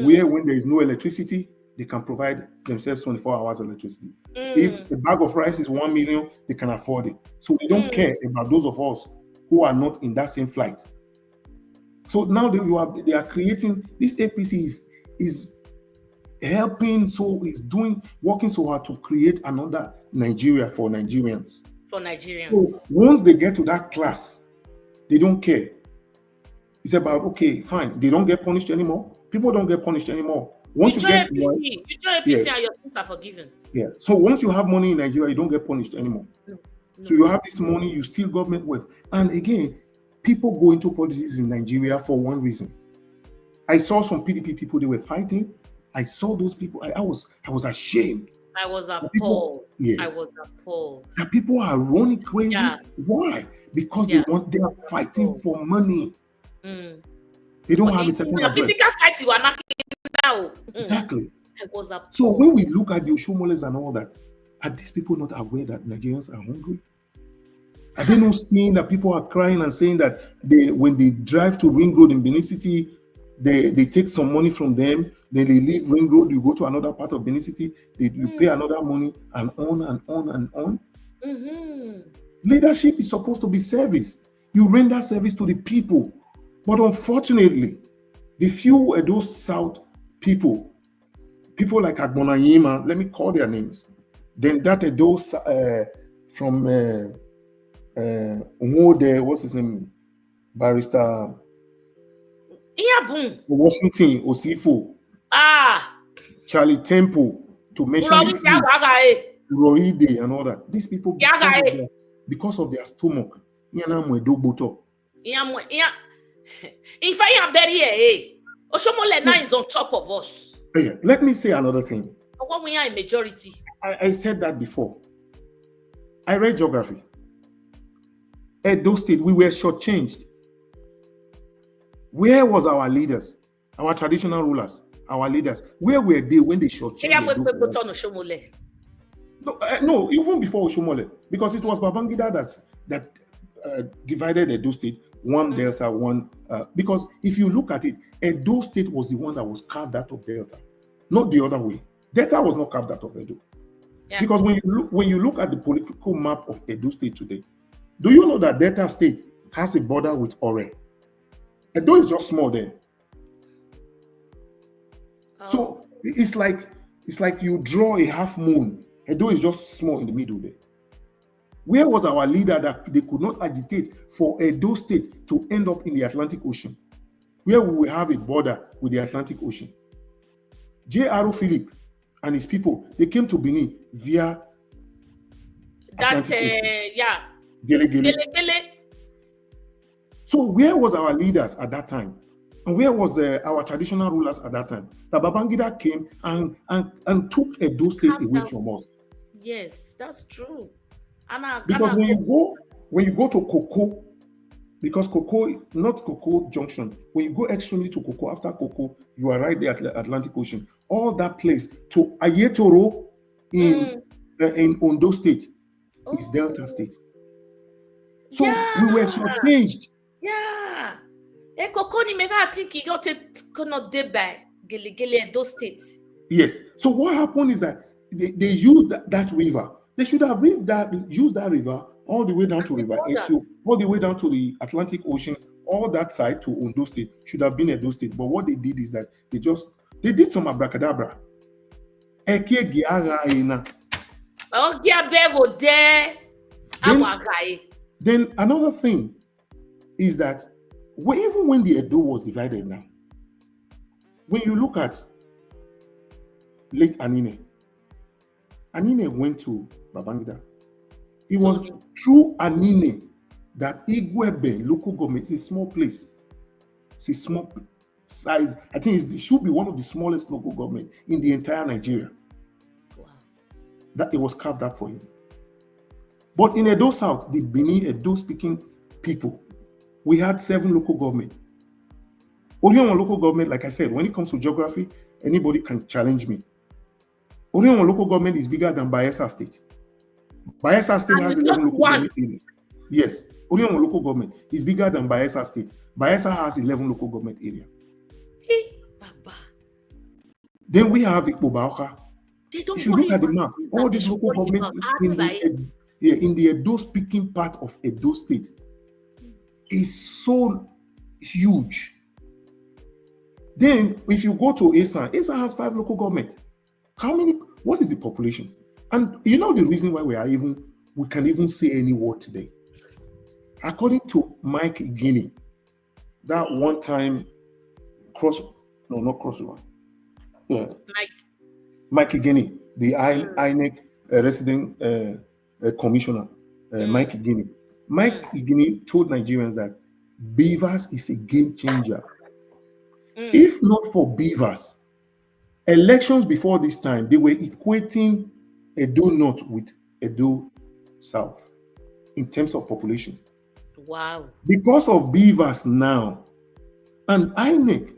where when there is no electricity, they can provide themselves 24 hours electricity. If a bag of rice is 1 million, they can afford it. So they don't care about those of us who are not in that same flight. So now they are creating, this APC is helping, so is working so hard to create another Nigeria for Nigerians. So once they get to that class, they don't care. It's about, okay, fine, they don't get punished anymore. People don't get punished anymore. Once you join APC and your sins are forgiven. Yeah. So once you have money in Nigeria, you don't get punished anymore. No. So you have this money, you steal government wealth. And again, people go into politics in Nigeria for one reason. I saw some PDP people, they were fighting. I saw those people. I was ashamed. I was appalled. I was appalled. The people are running crazy. Yeah. Why? Because they are fighting for money. They don't have a second address. Physical fight you are not now. Exactly. I was appalled. So when we look at the Oshiomoles and all that, are these people not aware that Nigerians are hungry? Are they not seeing that people are crying and saying that when they drive to Ring Road in Benin City, they take some money from them, then they leave Ring Road, you go to another part of Benin City, you pay another money, and on and on and on. Leadership is supposed to be service. You render service to the people. But unfortunately, the few Edo South people like Agbonayima, let me call their names, then that Edo from Umode, what's his name? Barrister Washington, Osifo, Charlie Temple, to mention Roride and all that. These people, because of their stomach, in fact, Oshiomhole is on top of us. Let me say another thing. When we are a majority. I said that before. I read geography. Edo State, we were shortchanged. Where was our leaders, our traditional rulers, our leaders? Where were they when they shortchanged? No, even before Oshiomhole, because it was Babangida that divided Edo State, one Delta, one. Because if you look at it, Edo State was the one that was carved out of Delta, not the other way. Delta was not carved out of Edo. Yeah. Because when you look at the political map of Edo State today, Do you know that Delta State has a border with Ore? Edo is just small there. So it's like you draw a half moon. Edo is just small in the middle there. Where was our leader that they could not agitate for Edo State to end up in the Atlantic Ocean, where we will have a border with the Atlantic Ocean? J.R.O. Philip and his people, they came to Benin via that, Gele Gele. So where was our leaders at that time? And where was our traditional rulers at that time? The Babangida came and took Edo State away from us. Yes, that's true. Because when you go to Koko, because Koko, not Koko Junction, when you go extremely to Koko, after Koko, you are right there at the Atlantic Ocean. All that place to Ayetoro in Ondo State is Delta State. So we were shortchanged. Yeah. Koko ni mega think you got it cannot de by Gele those states. Yes. So what happened is that they used that river. They should have used that river all the way down to River Etio, all the way down to the Atlantic Ocean, all that side to Ondo State should have been Edo State. But what they did is that they did some abracadabra. Then another thing is that even when the Edo was divided now, when you look at late Anine went to Babangida. It was through Anine that Igwebe local government, it's a small place. It's a small size. I think it should be one of the smallest local government in the entire Nigeria. Wow. That it was carved out for him. But in Edo South, the Benin Edo speaking people, we had 7 local government. Oshiomhole local government, like I said, when it comes to geography, anybody can challenge me. Oshiomhole local government is bigger than Bayelsa State. Bayelsa State has 11 local government areas. Yes, Oshiomhole local government is bigger than Bayelsa State. Bayelsa has 11 local government areas. Then we have Ikpobaoka. If you look at the map, all these local government in the Edo speaking part of Edo State is so huge. Then if you go to Esan has 5 local government. What is the population? And you know the reason why we can even say any word today. According to Mike Guinea, that one time Mike Guinea, the INEC resident commissioner, Mike Guinea. Mike Guinea told Nigerians that BIVAS is a game changer. If not for BIVAS, elections before this time, they were equating Edo North with Edo South in terms of population. Wow. Because of BIVAS now, and INEC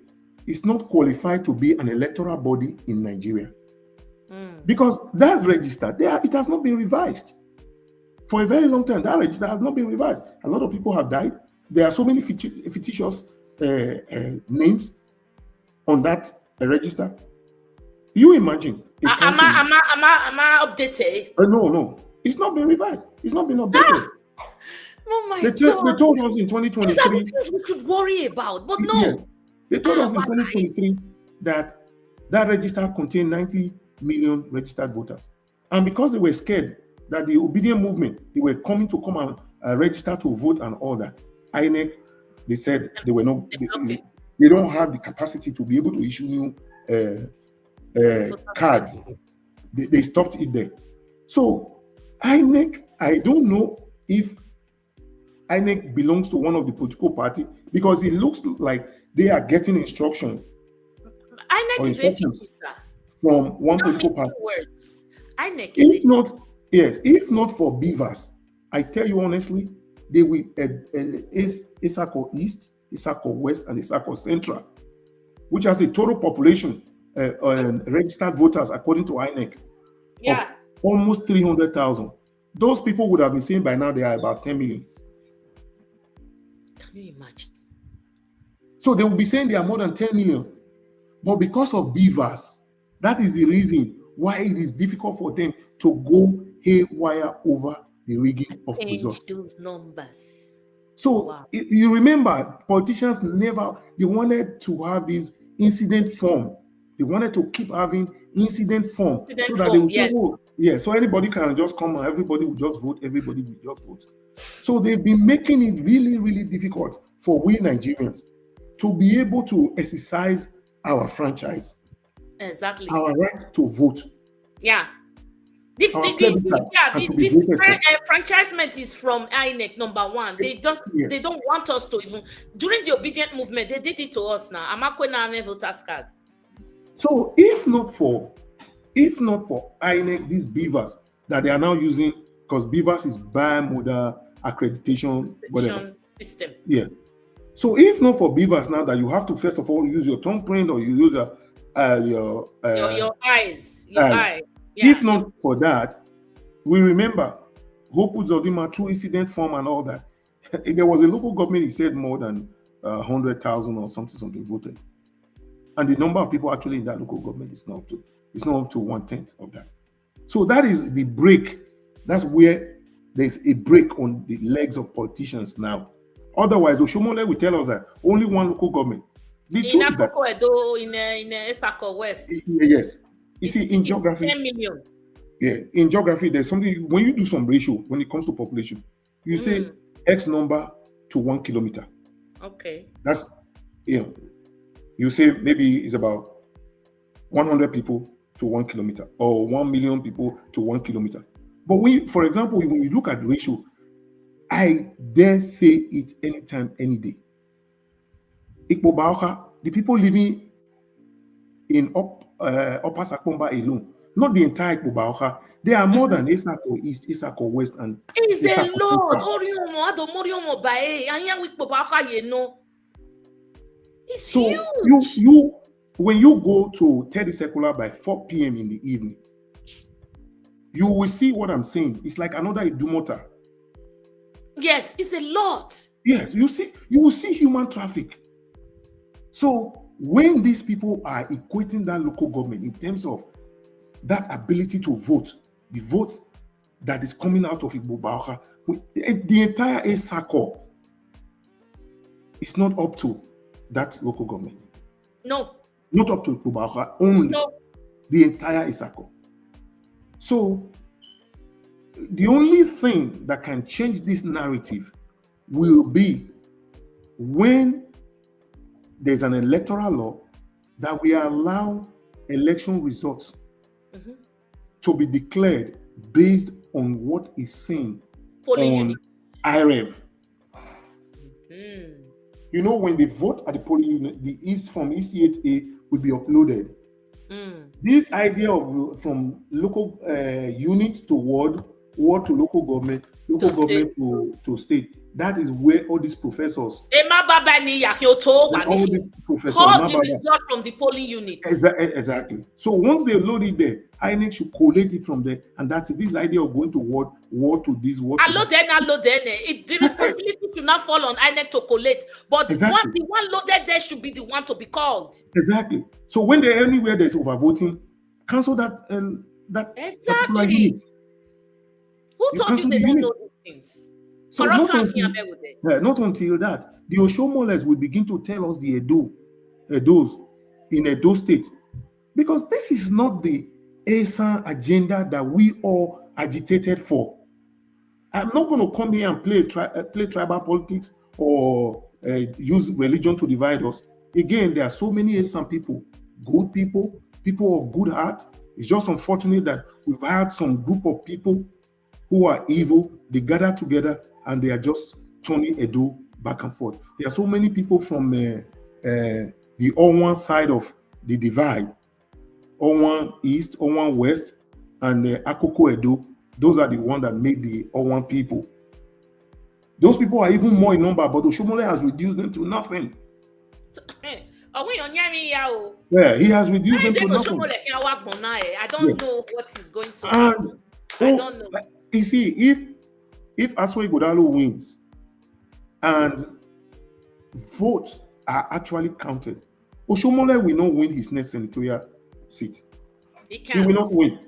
is not qualified to be an electoral body in Nigeria. Because that register, it has not been revised. For a very long time, that register has not been revised. A lot of people have died. There are so many fictitious names on that register. You imagine. Am I updated? No. It's not been revised. It's not been updated. Oh my God. They told us in 2023. These are the things we should worry about, but no. Yes. They told us in 2023 that register contained 90 million registered voters. And because they were scared that the obedient movement, they were coming to come and register to vote and all that, INEC, they said they were not, they don't have the capacity to be able to issue new cards. They stopped it there. So INEC, I don't know if INEC belongs to one of the political party, because it looks like they are getting instruction. INEC is APC, from one political party. Words. INEC is if not for BIVAS, I tell you honestly, they will Isako East, Isako West, and Isako Central, which has a total population registered voters according to INEC of almost 300,000. Those people would have been saying by now they are about 10 million. Can you imagine? So they will be saying they are more than 10 million. But because of BVAS, that is the reason why it is difficult for them to go haywire over the rigging of Change results. those numbers. So Wow. you remember, politicians they wanted to have this incident form. They wanted to keep having incident form Incident so that they form, would say, yes. oh, yeah, so anybody can just come and everybody will just vote, everybody will just vote. So they've been making it really, really difficult for we Nigerians to be able to exercise our franchise, Exactly. our right to vote. Yeah. This franchisement is from INEC, number one. They just they don't want us to even during the obedient movement, they did it to us now. I'm voters card. So if not for INEC, this BIVAS that they are now using, because BIVAS is bimodal accreditation whatever system. Yeah. So if not for BIVAS now that you have to first of all use your thumbprint or you use your eyes. Yeah. If not for that, we remember Hope Uzodinma through incident form and all that. There was a local government, he said more than 100,000 or something voted. And the number of people actually in that local government is not up to 1/10 of that. So that is the break. That's where there's a break on the legs of politicians now. Otherwise, Oshiomhole will tell us that only one local government. In Akoko Edo, in Esako West. Yes. You see, in geography, 10 million. Yeah, in geography, there's something when you do some ratio when it comes to population, you say X number to 1 kilometer. Okay. That's you say maybe it's about 100 people to 1 kilometer or 1 million people to 1 kilometer. But for example, when you look at the ratio, I dare say it anytime, any day. The people living in Upper Sakomba alone, not the entire Ikpo-Bauchi, there are more than Isako East, Isako West, and it's a lot. It's huge. When you go to Teddy Circular by 4 p.m. in the evening, you will see what I'm saying. It's like another Idumota. Yes, it's a lot. Yes, you will see human traffic. So when these people are equating that local government in terms of that ability to vote, the votes that is coming out of Ikpo-Bauchi, the entire Esako is not up to that local government. No. Not up to Ikpo-Bauchi, only the entire Esako. So the only thing that can change this narrative will be when there's an electoral law that we allow election results to be declared based on what is seen on IREV. You know, when they vote at the polling unit, the East from EC8A will be uploaded. This idea of from local unit to ward to local government, to state, that is where all these professors, call the result from the polling unit. Exactly. So once they load it there, INEC should collate it from there, and that's this idea of going to ward to this ward. The responsibility should not fall on INEC to collate, but the one loaded there should be the one to be called. Exactly. So when anywhere there's overvoting, cancel that particular unit. Who told you they don't know these things? So not until that, the Oshiomholes will begin to tell us the Edos in Edo State, because this is not the ASAN agenda that we all agitated for. I'm not going to come here and play tribal politics or use religion to divide us. Again, there are so many ASAN people, good people of good heart. It's just unfortunate that we've had some group of people who are evil. They gather together and they are just turning Edo back and forth. There are so many people from the Owan side of the divide, Owan East, Owan West, and Akoko Edo. Those are the ones that make the Owan people. Those people are even more in number, but Oshiomhole has reduced them to nothing. Yeah, he has reduced them to nothing. I don't know what is going to happen. I don't know. You see, if Asoi Godalo wins and votes are actually counted, Oshiomhole will not win his next senatorial seat. He can't. He will not win.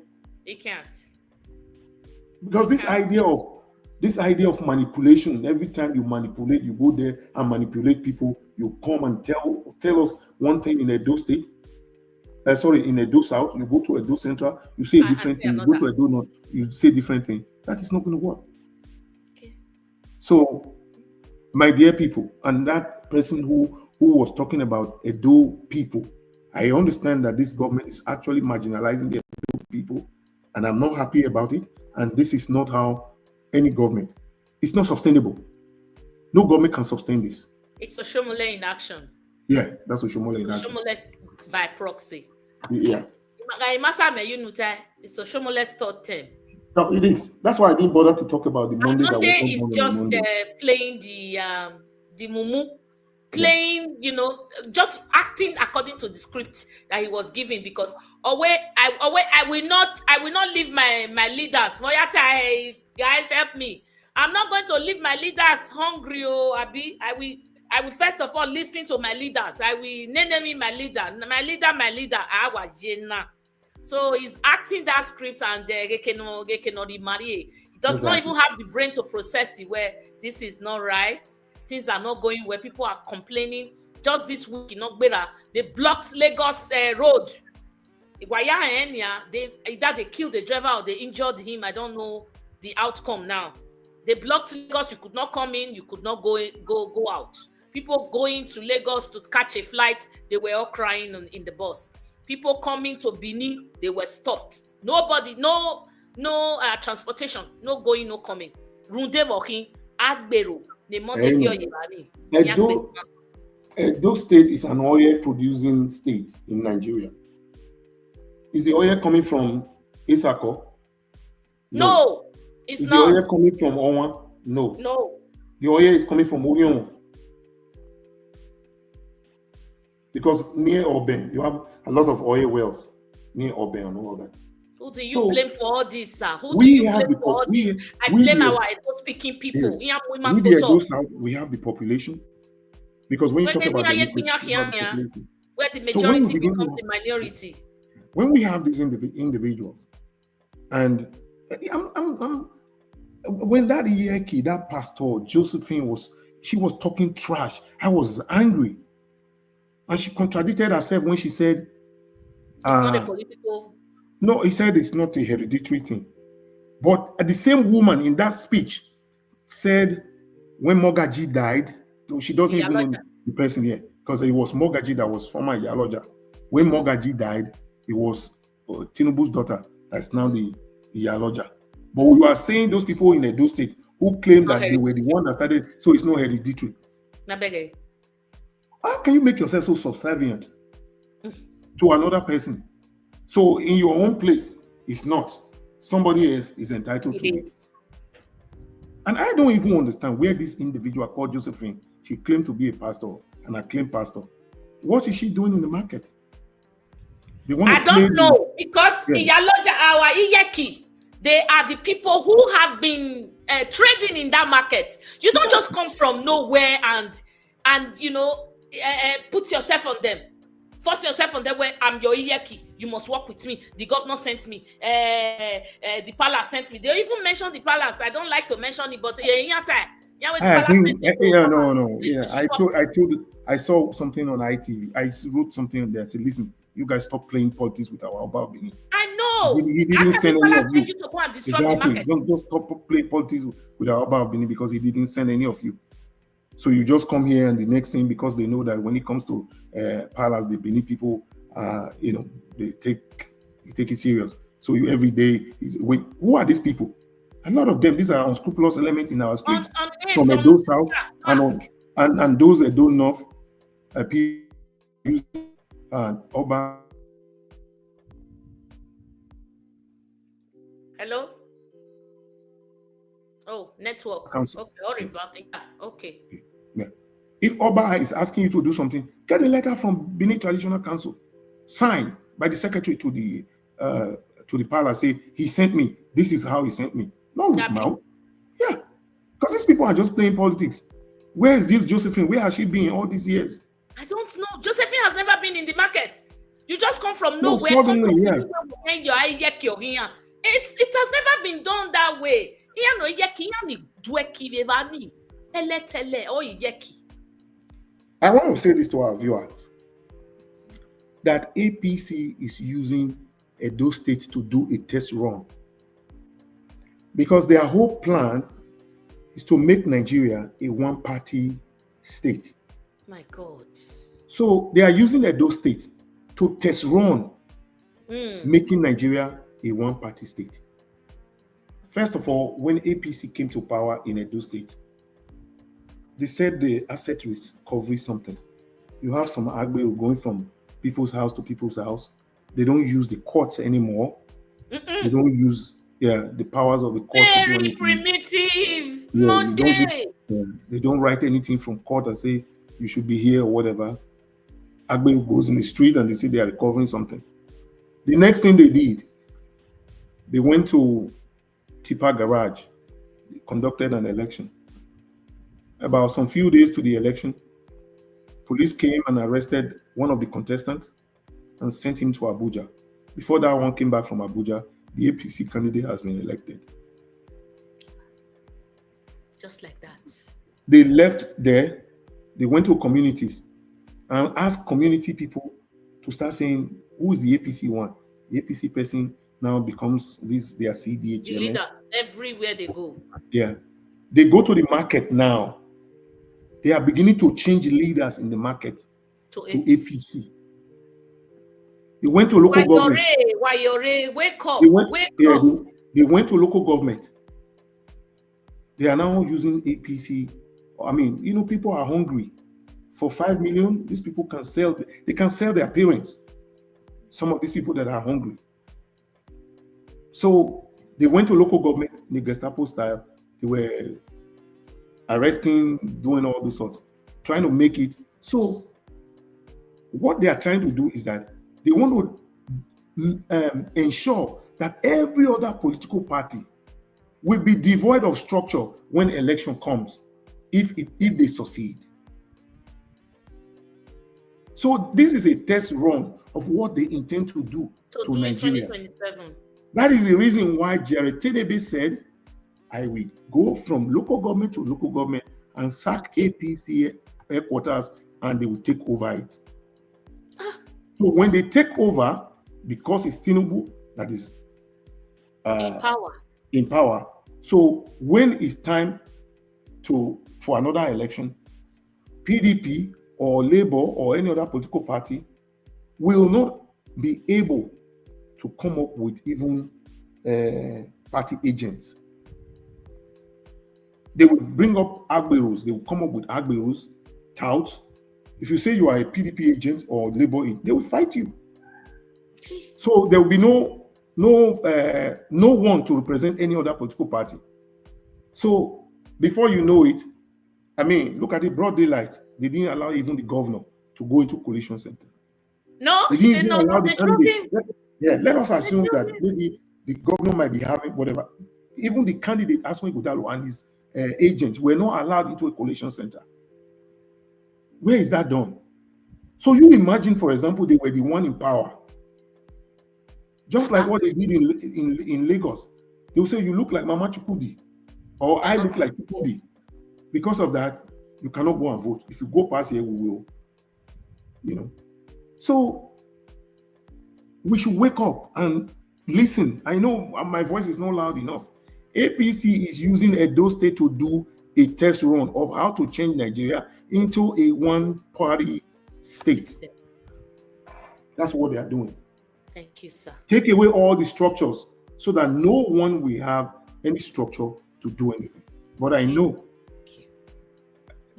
He can't. Because this idea of This idea of manipulation, every time you manipulate, you go there and manipulate people, you come and tell us one thing in Edo State, in Edo South, you go to Edo Central, you say a different thing, you go to Edo North, you say different thing. That is not going to work. Okay. So, my dear people, and that person who was talking about Edo people, I understand that this government is actually marginalizing the Edo people, and I'm not happy about it. And this is not how any government, it's not sustainable. No government can sustain this. It's Oshiomhole in action. Yeah, that's Oshiomhole in action. Oshiomhole by proxy. Yeah. It's Oshiomhole's third term. No, it is. That's why I didn't bother to talk about the Monday. Monday is just playing the mumu, playing, just acting according to the script that he was given. Because I will not leave my leaders. Guys, help me. I'm not going to leave my leaders hungry. I will first of all listen to my leaders. I will name my leader. My leader. So he's acting that script and they cannot remarry. He does not even have the brain to process it, where this is not right. Things are not going where people are complaining. Just this week in Ogbera, they blocked Lagos road. Either they killed the driver or they injured him. I don't know the outcome now. They blocked Lagos. You could not come in. You could not go out. People going to Lagos to catch a flight, they were all crying in the bus. People coming to Benin, they were stopped. Nobody, no transportation, no going, no coming. Runde walking, Agbero, the Monte. Edo State is an oil-producing state in Nigeria. Is the oil coming from Isako? No, it's is not. Is the oil coming from Owan? No. No. The oil is coming from Orion. Because near Oben, you have a lot of oil wells near Oben and all that. Who do you blame for all this, sir? Who do you blame for all this? I blame our Edo-speaking people. Yes. We have the population. Because when you talk about the population, where the majority becomes the minority. When we have these individuals, and when that Iyeki, that pastor, Josephine, she was talking trash, I was angry. And she contradicted herself when she said, it's not a political. No, he said it's not a hereditary thing. But the same woman in that speech said when Mogaji died, she doesn't even know the person here, because it was Mogaji that was former Iyaloja. When Mogaji died, it was Tinubu's daughter that's now the Iyaloja. But we were saying those people in Edo State who claimed that they were the one that started, so it's not hereditary. How can you make yourself so subservient to another person? So in your own place, it's not. Somebody else is entitled to it. And I don't even understand where this individual called Josephine, she claimed to be a pastor, an acclaimed pastor. What is she doing in the market? I don't know, because Iyaloja, our Iyeki, they are the people who have been trading in that market. You don't just come from nowhere and put yourself on them. Force yourself on them where I'm your Iyeki. You must work with me. The governor sent me. The palace sent me. They even mentioned the palace. I don't like to mention it, but I saw something on ITV. I wrote something on there. I said, listen, you guys stop playing politics with our Oba Benin. I know. He didn't send any of you. To go and destroy the market. Don't just stop playing politics with our Oba Benin because he didn't send any of you. So you just come here, and the next thing, because they know that when it comes to palace, the Benin people, they take it serious. So you every day wait, who are these people? A lot of them, these are unscrupulous elements in our streets from Edo South and those Edo North people and Oba. Hello. Oh, network. Council. Okay. Yeah. If Oba is asking you to do something, get a letter from Benin Traditional Council, signed by the secretary to the palace. Say he sent me. This is how he sent me. Not with mouth. Yeah, because these people are just playing politics. Where is this Josephine? Where has she been all these years? I don't know. Josephine has never been in the market. You just come from nowhere. Suddenly, it has never been done that way. I want to say this to our viewers, that APC is using Edo State to do a test run, because their whole plan is to make Nigeria a one-party state. My God. So they are using Edo State to test run, making Nigeria a one-party state. First of all, when APC came to power in Edo State, they said the asset recovery something. You have some Agbe going from people's house to people's house. They don't use the courts anymore. They don't use the powers of the court. Very primitive. Monday. They don't write anything from court and say you should be here or whatever. Agbe goes in the street and they say they are recovering something. The next thing they did, they went to Tipa Garage, they conducted an election. About some few days to the election, police came and arrested one of the contestants and sent him to Abuja. Before that one came back from Abuja, the APC candidate has been elected. Just like that. They left there, they went to communities and asked community people to start saying, who is the APC one? The APC person now becomes their CDA chairman. Leader everywhere they go. Yeah. They go to the market now. They are beginning to change leaders in the market to APC. They went to local government. Wake up. They went to local government. They are now using APC. I mean, people are hungry. For 5 million, these people can sell. They can sell their parents. Some of these people that are hungry. So they went to local government in the Gestapo style. They were arresting, doing all those sorts, trying to make it. So what they are trying to do is that they want to ensure that every other political party will be devoid of structure when election comes, if they succeed. So this is a test run of what they intend to do to Nigeria. 2027. That is the reason why Jared Tenebe said, I will go from local government to local government and sack APC headquarters and they will take over it. So when they take over, because it's Tinubu that is in power. So when it's time for another election, PDP or Labour or any other political party will not be able to come up with even party agents. They will bring up Agberos. They will come up with Agberos, touts. If you say you are a PDP agent or Labour agent, they will fight you. So there will be no one to represent any other political party. So before you know it, I mean, look at it, broad daylight. They didn't allow even the governor to go into coalition center. No, they didn't allow the candidate. Let us assume that maybe the governor might be having whatever. Even the candidate, Asmi Godalo, and his agents were not allowed into a coalition center. Where is that done? So you imagine, for example, they were the one in power. Just like what they did in Lagos. They will say, you look like Mama Chukudi, or I look like Chukudi. Because of that, you cannot go and vote. If you go past here, we will. So we should wake up and listen. I know my voice is not loud enough. APC is using Edo State to do a test run of how to change Nigeria into a one-party state. That's what they are doing. Thank you, sir. Take away all the structures so that no one will have any structure to do anything. But I know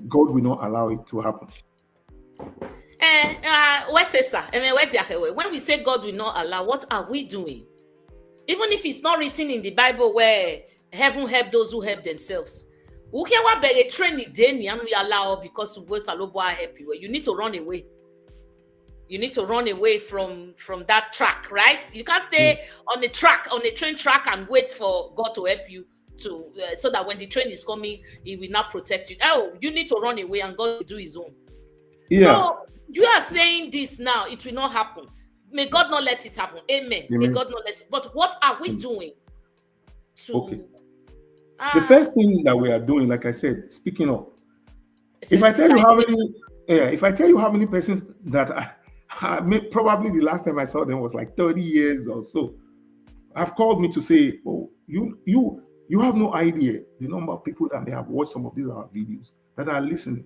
God will not allow it to happen. When we say God will not allow, what are we doing? Even if it's not written in the Bible where heaven help those who help themselves. We can't train and we allow because help you. You need to run away. You need to run away from that track, right? You can't stay on the train track and wait for God to help you so that when the train is coming, He will not protect you. Oh, you need to run away and God will do His own. Yeah. So you are saying this now, it will not happen. May God not let it happen. Amen. May God not let it. But what are we doing to The first thing that we are doing, like I said, speaking up. If I tell you how many persons that probably the last time I saw them was like 30 years or so, have called me to say, oh, you have no idea the number of people that may have watched some of these our videos that are listening.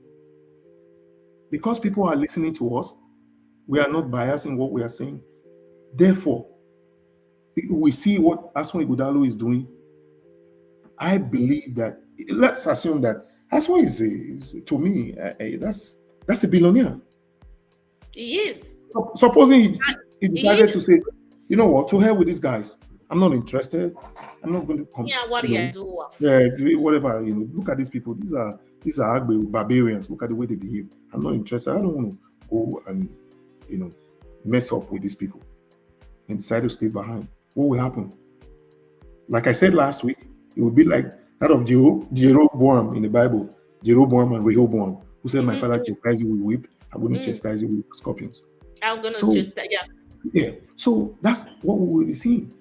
Because people are listening to us, we are not biased in what we are saying. Therefore, we see what Aswan Ighodalo is doing. I believe that, let's assume that Aswan is to me, that's a billionaire. He is. Supposing he decided to say, you know what, to hell with these guys. I'm not interested. I'm not going to come. Yeah, what do you do? Yeah, whatever. Look at these people. These are barbarians. Look at the way they behave. I'm not interested. I don't want to go and mess up with these people. And decide to stay behind. What will happen? Like I said last week, it would be like that of Jeroboam in the Bible. Jeroboam and Rehoboam, who said, "My father chastised you with whip. I'm going to chastise you with scorpions." I'm going to chastise. Yeah. So that's what we will be seeing.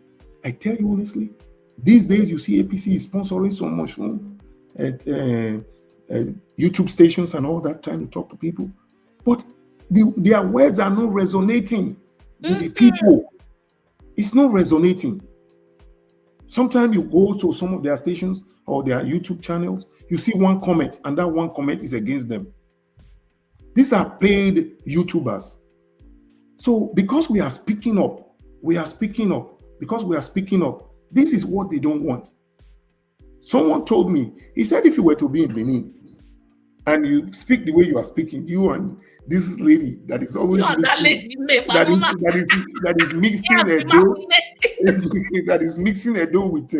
I tell you honestly, these days you see APC is sponsoring so much at YouTube stations and all that, trying to talk to people, but their words are not resonating with the people. It's not resonating. Sometimes you go to some of their stations or their YouTube channels, you see one comment, and that one comment is against them. These are paid YouTubers. So because we are speaking up, this is what they don't want. Someone told me, he said, if you were to be in Benin and you speak the way you are speaking, you and this lady that is always that is mixing a dough, that is mixing a dough with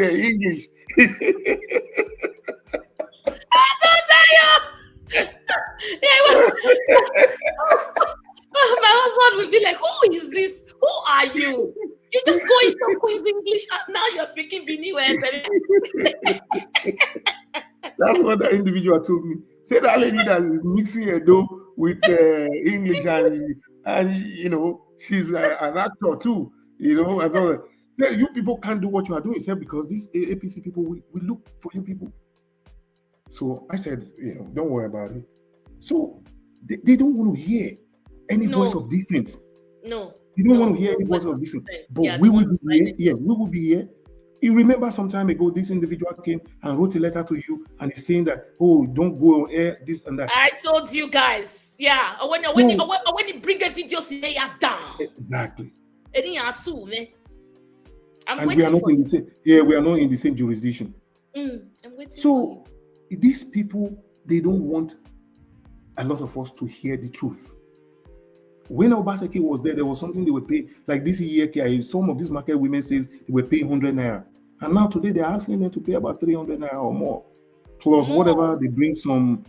English. My husband will be like, who is this? Who are you? You just go into Queen's English and now you're speaking Benin. That's what that individual told me. Say that lady that is mixing a dough with English and she's an actor too. I thought, say, you people can't do what you are doing, except because these APC people, we look for you people. So I said, don't worry about it. So they don't want to hear any voice of dissent. No. They don't want to hear any voice of dissent. But we will be here. Yes, we will be here. You remember some time ago, this individual came and wrote a letter to you and he's saying that, oh, don't go on air, this and that. I told you guys. Yeah. When you bring a video, say you're down. Exactly. And we are not in the same. Yeah, we are not in the same jurisdiction. I'm waiting. So these people, they don't want a lot of us to hear the truth. When Obaseki was there was something they were paying, like this year, some of these market women says they were paying 100 naira. And now today they're asking them to pay about 300 naira or more. Plus whatever, they bring some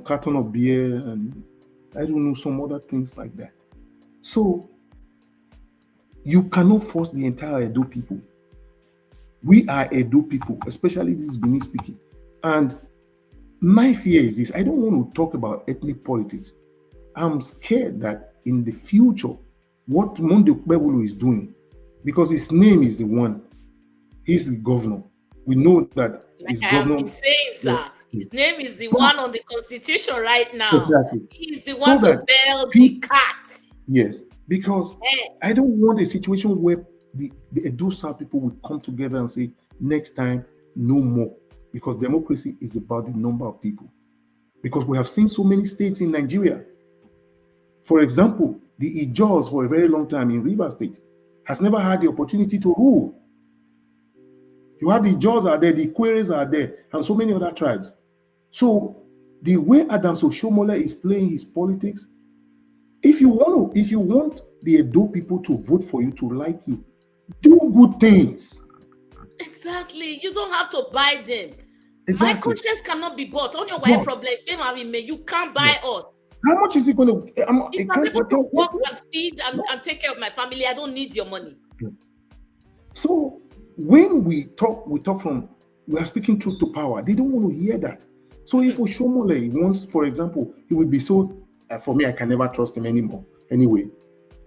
carton of beer and I don't know, some other things like that. So you cannot force the entire Edo people. We are Edo people, especially this Benin speaking. And my fear is this: I don't want to talk about ethnic politics. I'm scared that in the future, what Monde Okpebholo is doing, because his name is the one, he's the governor. We know that his governor. I've been saying, sir, his name is the one on the constitution right now. Exactly. He's the one to bail the cat. Yes, because I don't want a situation where the Edo South people will come together and say, next time, no more. Because democracy is about the number of people. Because we have seen so many states in Nigeria. For example, the Ijaws for a very long time in Rivers State has never had the opportunity to rule. You have the Ijaws are there, the Ikweres are there, and so many other tribes. So the way Adams Oshiomhole is playing his politics, if you want the Edo people to vote for you, to like you, do good things. Exactly. You don't have to buy them. Exactly. My conscience cannot be bought. On your way problem, you can't buy us. How much is it going to? If I'm able to work and feed and take care of my family, I don't need your money. So when we talk from, we are speaking truth to power. They don't want to hear that. So if Oshiomhole wants, for example, he will be so, for me, I can never trust him anymore. Anyway,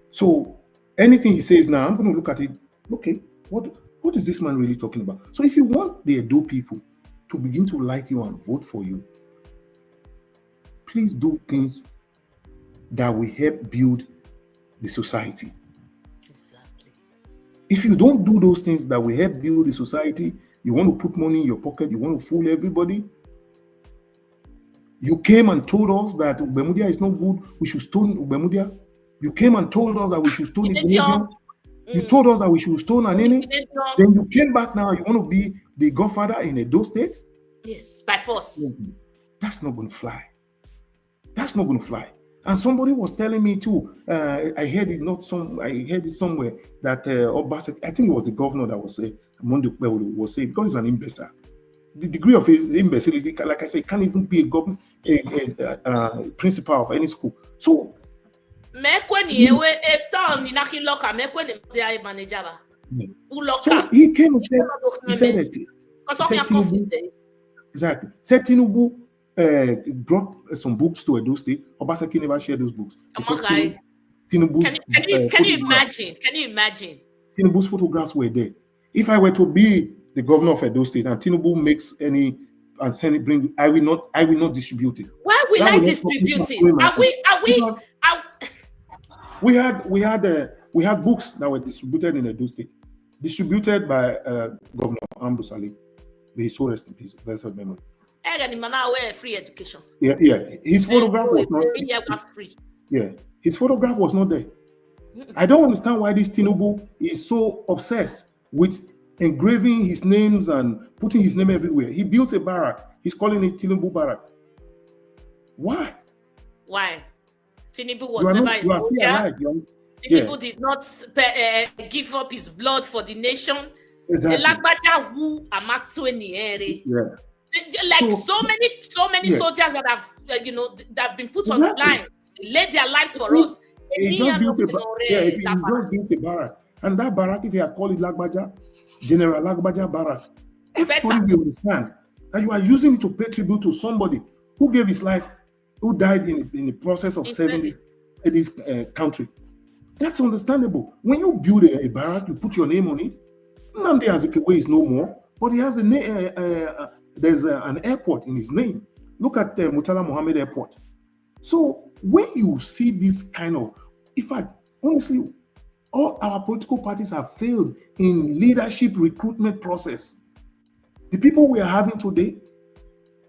so anything he says now, I'm going to look at it. Okay, What is this man really talking about? So if you want the Edo people to begin to like you and vote for you, please do things that will help build the society. Exactly. If you don't do those things that will help build the society, you want to put money in your pocket, you want to fool everybody. You came and told us that Ubemudia is not good, we should stone Ubemudia. You came and told us that we should stone Igbenedion. You told us that we should stone Anene. Then you came back now, you want to be the godfather in Edo State? Yes, by force. That's not going to fly. That's not going to fly. And somebody was telling me too, I heard it somewhere that Obaseki, I think it was the governor that was saying, was saying, because he's an imbecile. The degree of his imbecility, like I say, can't even be a principal of any school. So he came and said exactly. Said Tinubu brought some books to Edo State. Obaseki never shared those books. Tinubu, can you imagine? Can you imagine? Tinubu's photographs were there. If I were to be the governor of Edo State and Tinubu makes any and send it, bring, I will not distribute it. Why will I distribute it? We had books that were distributed in Edo State, distributed by Governor Ambrose Ali. May his soul rest in peace. Blessed memory. Free education. Yeah. His photograph was not free. Yeah, his photograph was not there. I don't understand why this Tinubu is so obsessed with engraving his names and putting his name everywhere. He built a barrack. He's calling it Tinubu Barrack. Why? Tinubu was never a soldier. Tinubu did not give up his blood for the nation. Exactly. Like so many soldiers that have been put on the line, laid their lives for us. He just built a barrack. And that barrack, if you had called it Lagbaja, General Lagbaja Barrack, everybody will understand that you are using it to pay tribute to somebody who gave his life, who died in the process of serving this country. That's understandable. When you build a barrack, you put your name on it. Nnamdi Azikiwe is no more, but he has a name. There's an airport in his name. Look at Murtala Mohammed Airport. So when you see this kind of, in fact, honestly, all our political parties have failed in leadership recruitment process. The people we are having today,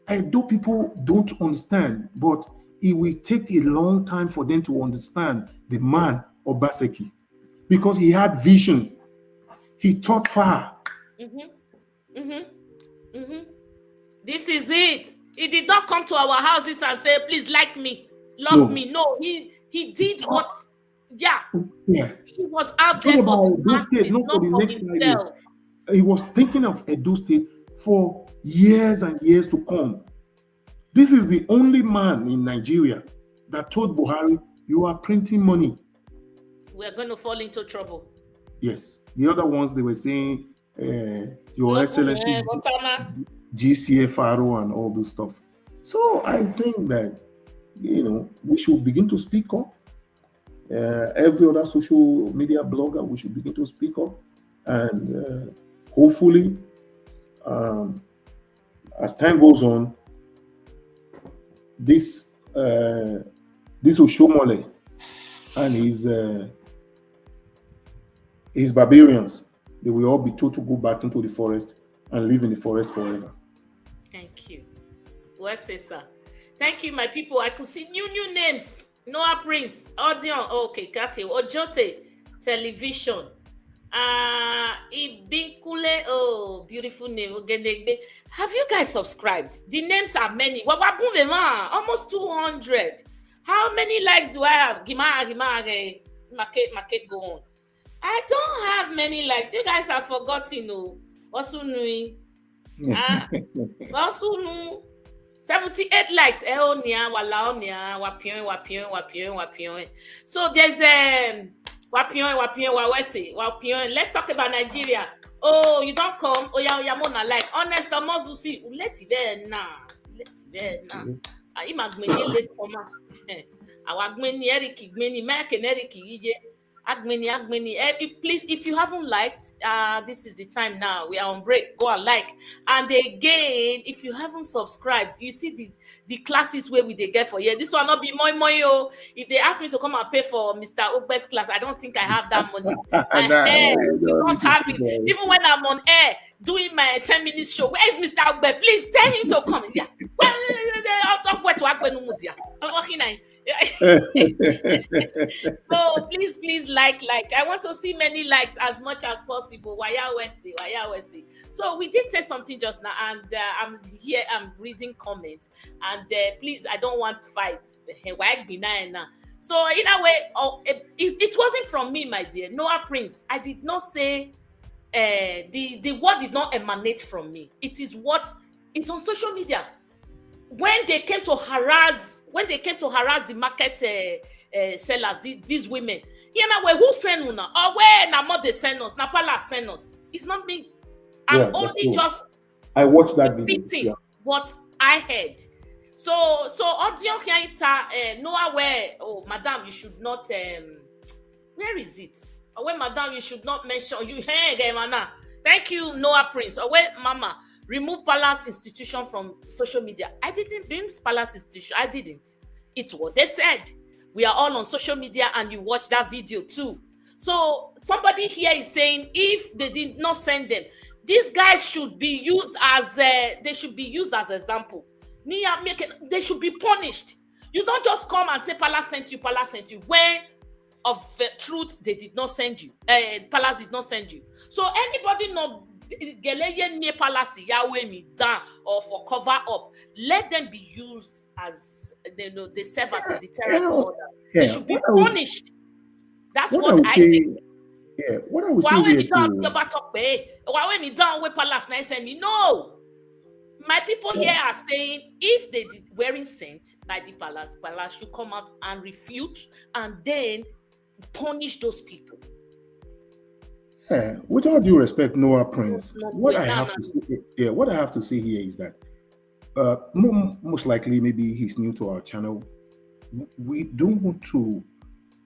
I know people don't understand, but it will take a long time for them to understand the man Obaseki, because he had vision. He thought far. This is it. He did not come to our houses and say, please like me, love me. No, he did what, he was out there for the masses, not for himself. He was thinking of Edo State for years and years to come. This is the only man in Nigeria that told Buhari, you are printing money. We're going to fall into trouble. Yes. The other ones, they were saying, Your Excellency, GCFRO and all this stuff. So I think that, we should begin to speak up. Every other social media blogger, we should begin to speak up. And hopefully, as time goes on, this Oshiomhole and his barbarians, they will all be told to go back into the forest and live in the forest forever. Thank you. Well said, sir. Thank you, my people. I could see new names. Noah Prince, Audion, okay, Kate, Ojote, Television. Ibinkule, oh, beautiful name. Have you guys subscribed? The names are many. Almost 200. How many likes do I have? Market go on. I don't have many likes. You guys have forgotten. Osunui. 78 likes. Wapion. So there's Wapion. Let's talk about Nigeria. Oh, you don't come. Oh, yeah, mona like. Honest, Mozusi. Let it there now. I'm a late comer. I want many Eric, many Mac and Eric. Agmeni. Please, if you haven't liked, this is the time now. We are on break. Go and like. And again, if you haven't subscribed, you see the classes where we they get for here. This will not be moi. If they ask me to come and pay for Mr. Ogbe's class, I don't think I have that money. We don't have it. Even when I'm on air doing my 10 minutes show, where is Mr. Ogbe? Please tell him to come. Yeah. So please like. I want to see many likes as much as possible. Waya Wesi. So we did say something just now, and I'm reading comments, and please, I don't want fights. So in a way, it wasn't from me, my dear Noah Prince. I did not say the word did not emanate from me. It is what is on social media. When they came to harass the market sellers, these women, who send una? Or where na more they send us? Na palace send us. It's not me. I'm only just. I watched that video. What I heard. So audio here Noah where madam, you should not. Where is it? Or where madam, you should not mention you. Hey, mana. Thank you, Noah Prince. Or where mama. Remove Palace Institution from social media. I didn't bring Palace Institution. I didn't. It's what they said. We are all on social media, and you watch that video too. So somebody here is saying if they did not send them, these guys should be used as example. They should be punished. You don't just come and say Palace sent you. When of truth they did not send you. Palace did not send you. So anybody know. Or for cover up, let them be used as they serve as a deterrent for others. They should be punished. That's what I think. Yeah, what I would say here too. No, my people here are saying if they did wearing scent by the palace should come out and refute and then punish those people. With all due respect, Noah Prince, what I have to say here is that most likely maybe he's new to our channel. We don't want to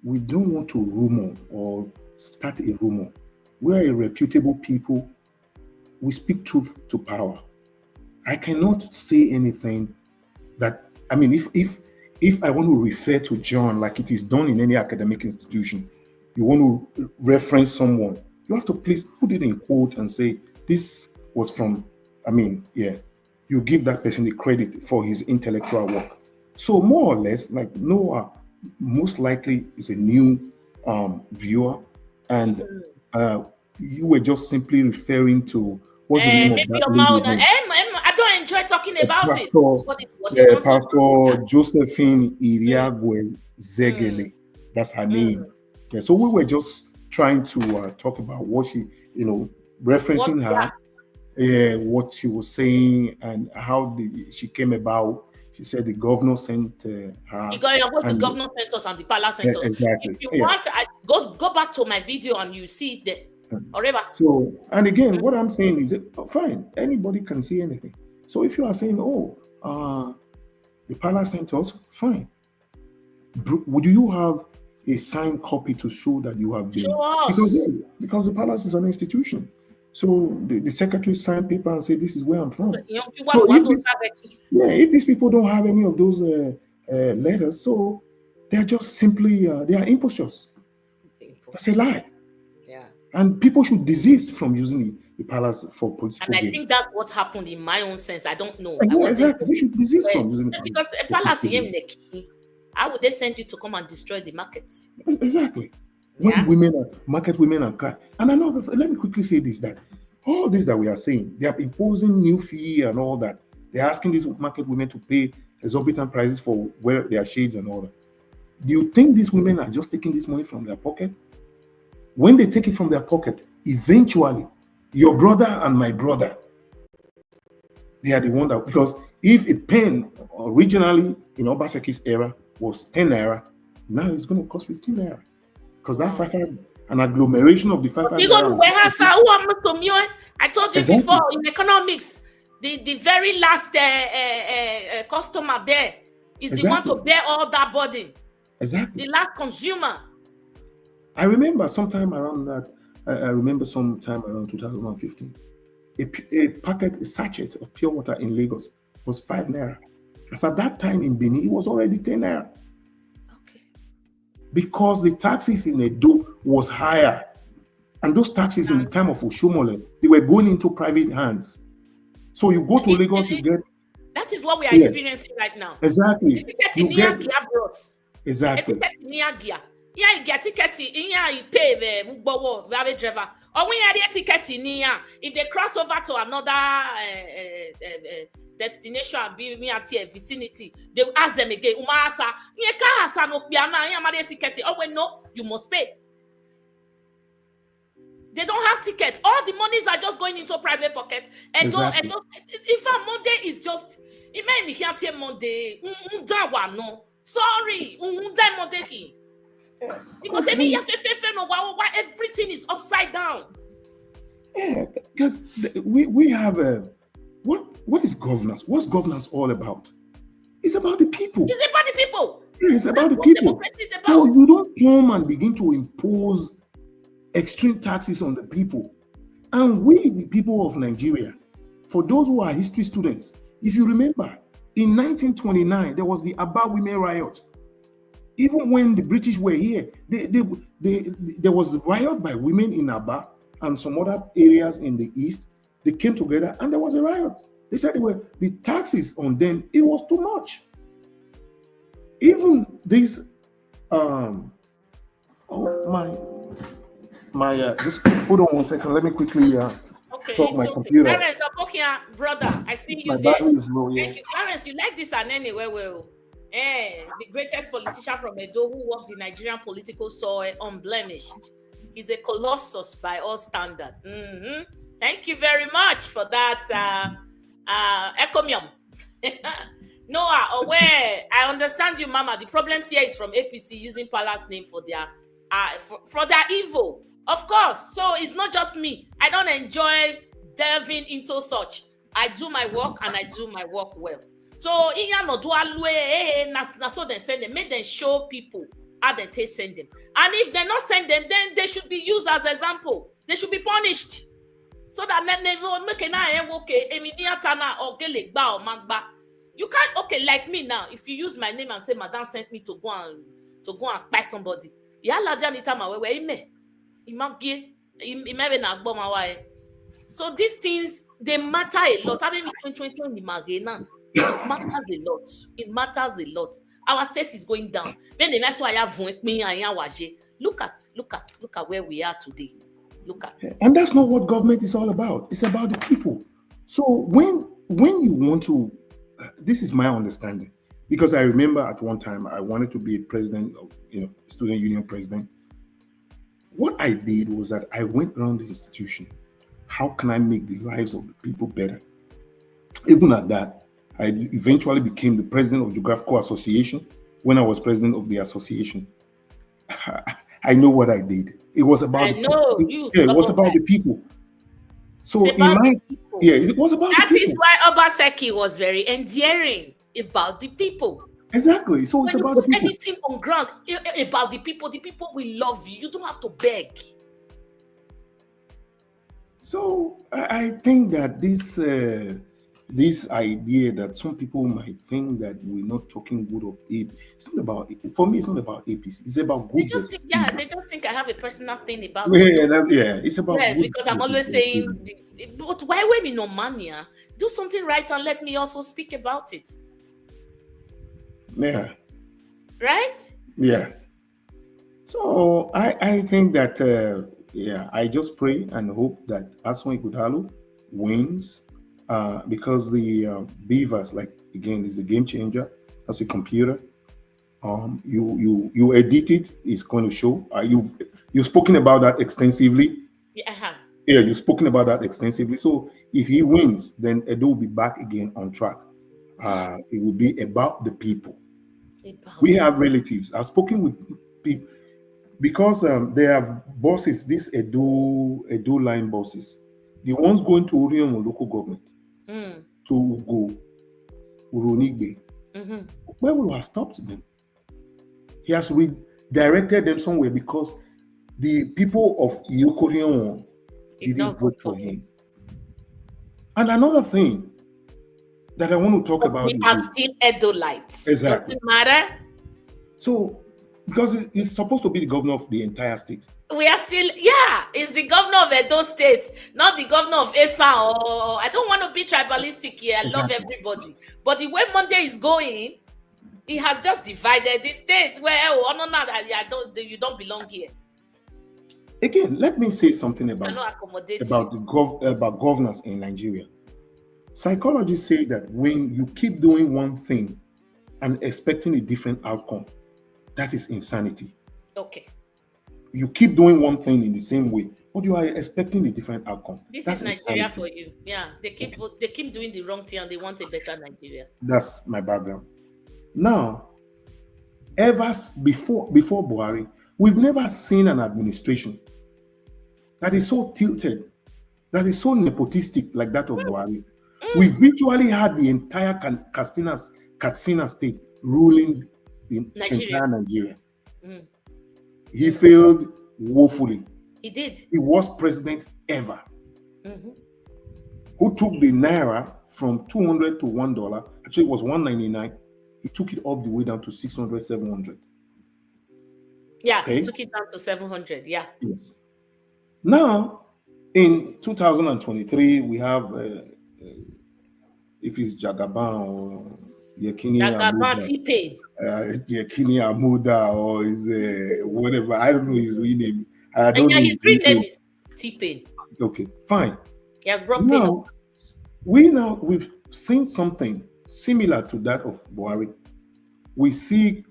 rumor or start a rumor. We are a reputable people. We speak truth to power. I cannot say anything that, I mean, if I want to refer to John like it is done in any academic institution, you want to reference someone, you have to please put it in quote and say, this was from, you give that person the credit for his intellectual work. So more or less, like Noah most likely is a new viewer, and you were just simply referring to what's the name of that I don't enjoy talking about it. Pastor Josephine Iriagwe Zegele. That's her name. Okay, so we were just trying to talk about what she, referencing what she was saying and how she came about. She said the governor sent her. The governor sent us and the palace sent us. Exactly. If you want, go back to my video and you see it there. So, and again, what I'm saying is, fine, anybody can see anything. So if you are saying, the palace sent us, fine. Would you have a signed copy to show that you have been? Because the palace is an institution. So the secretary signed paper and said, this is where I'm from. So if these people don't have any of those letters, so they're just simply, they are impostors. That's a lie. Yeah. And people should desist from using the palace for political gains. And I think that's what happened in my own sense. I don't know. Exactly. They should desist from using it. Because a palace, how would they send you to come and destroy the market? Exactly. When market women are crying. And another, let me quickly say this, that all this that we are saying, they are imposing new fee and all that. They're asking these market women to pay exorbitant prices for wear their shades and all that. Do you think these women are just taking this money from their pocket? When they take it from their pocket, eventually, your brother and my brother, they are the one that, because if a pen originally in Obaseki's era was 10 naira, now it's going to cost 15 naira. Because that 5 an agglomeration of the 5 naira. I told you before, in economics, the very last customer there is the one to bear all that burden. Exactly. The last consumer. I remember sometime around that. I remember sometime around 2015. A packet, a sachet of pure water in Lagos was 5 naira. As at that time in Benin, it was already 10 naira. Okay. Because the taxes in Edo was higher. And those taxes in the time of Oshiomhole, they were going into private hands. So you go to Lagos, you get... That is what we are experiencing right now. Exactly. You get exactly. Yeah, you get ticket you pay the driver. Or when you get ticket if they cross over to another destination and be me at a vicinity, they will ask them again, Umasa, oh, no, you must pay. They don't have tickets. All the monies are just going into private pocket. And Exactly. in fact, Monday is just, it made me hear Monday. Sorry, Monday. Because everything is upside down. Yeah, because we have a what is governance? What's governance all about? It's about the people. It's about the people. Yeah, it's about the people. Democracy is about. So you don't come and begin to impose extreme taxes on the people. And we, the people of Nigeria, for those who are history students, if you remember, in 1929, there was the Aba Women Riot. Even when the British were here, there was a riot by women in Aba and some other areas in the east. They came together and there was a riot. They said the taxes on them, it was too much. Even this, just hold on one second. Let me quickly talk my computer. Clarence, brother, I see you my there. battery is low, yeah. Thank you, Clarence. You like this and anyway, well. The greatest politician from Edo who walked the Nigerian political soil unblemished. He's a colossus by all standards. Thank you very much for that, encomium. Noah, aware. I understand you, Mama. The problems here is from APC using Palace name for their evil. Of course. So it's not just me. I don't enjoy delving into such. I do my work and I do my work well. So so they send them, make them show people how they send them. And if they not send them, then they should be used as example. They should be punished. So that you can't, okay, like me now, if you use my name and say Madam sent me to go and buy somebody. So these things, they matter a lot. It matters a lot. It matters a lot. Our state is going down. Look at where we are today. Look at. And that's not what government is all about. It's about the people. So when you want to, this is my understanding, because I remember at one time I wanted to be a president of, student union president. What I did was that I went around the institution. How can I make the lives of the people better? Even at that, I eventually became the president of the Geographical Association. When I was president of the association, I know what I did. It was about it was about the people. So it was about that the people. Is why Obaseki was very endearing about the people. Exactly. So it's when about you put the people. anything on ground about the people will love you. You don't have to beg. So I think that this idea that some people might think that we're not talking good of APC, it's not about, for me, it's not about APC. It's about good. They just think I have a personal thing about it's about good because I'm always saying, but why when we no mania? Do something right and let me also speak about it. Yeah. Right? Yeah. So I think that I just pray and hope that Aswan Ighodalo wins. Because the BIVAS, like again, is a game changer. That's a computer. You edit it, it's going to show. You've spoken about that extensively. Yeah, I have. Yeah, you've spoken about that extensively. So if he wins, then Edo will be back again on track. It will be about the people. We have relatives. I've spoken with people because they have bosses. These Edo line bosses, the ones going to Orion local government. To go Uronigbe. Where will have stopped them? He has redirected them somewhere because the people of Iyokorion didn't vote for him. And another thing that I want to talk about we are still Edolites. Exactly. Doesn't matter. So, because it's supposed to be the governor of the entire state. We are still, it's the governor of Edo State, not the governor of Esa. Or I don't want to be tribalistic here. I love everybody. But the way Monday is going, he has just divided the state where you don't belong here. Again, let me say something about governors in Nigeria. Psychologists say that when you keep doing one thing and expecting a different outcome, that is insanity. Okay. You keep doing one thing in the same way, but you are expecting a different outcome. That's is Nigeria insanity. For you. Yeah, they keep doing the wrong thing and they want a better Nigeria. That's my background. Now, ever before Buhari, we've never seen an administration that is so tilted, that is so nepotistic like that of Buhari. We virtually had the entire Katsina state ruling the entire Nigeria. He failed woefully. He did. He was president ever. Who took the naira from $200 to $1. Actually, it was $1.99. He took it all the way down to 600, 700. Yeah, okay. He took it down to 700. Yeah. Yes. Now, in 2023, we have, if it's Jagaban or Yekini T-Pain. Yekini Amuda or is whatever. I don't know his real name. I don't know his real name is T-Pain. Okay, fine. He has brought pain. We've seen something similar to that of Buhari. We see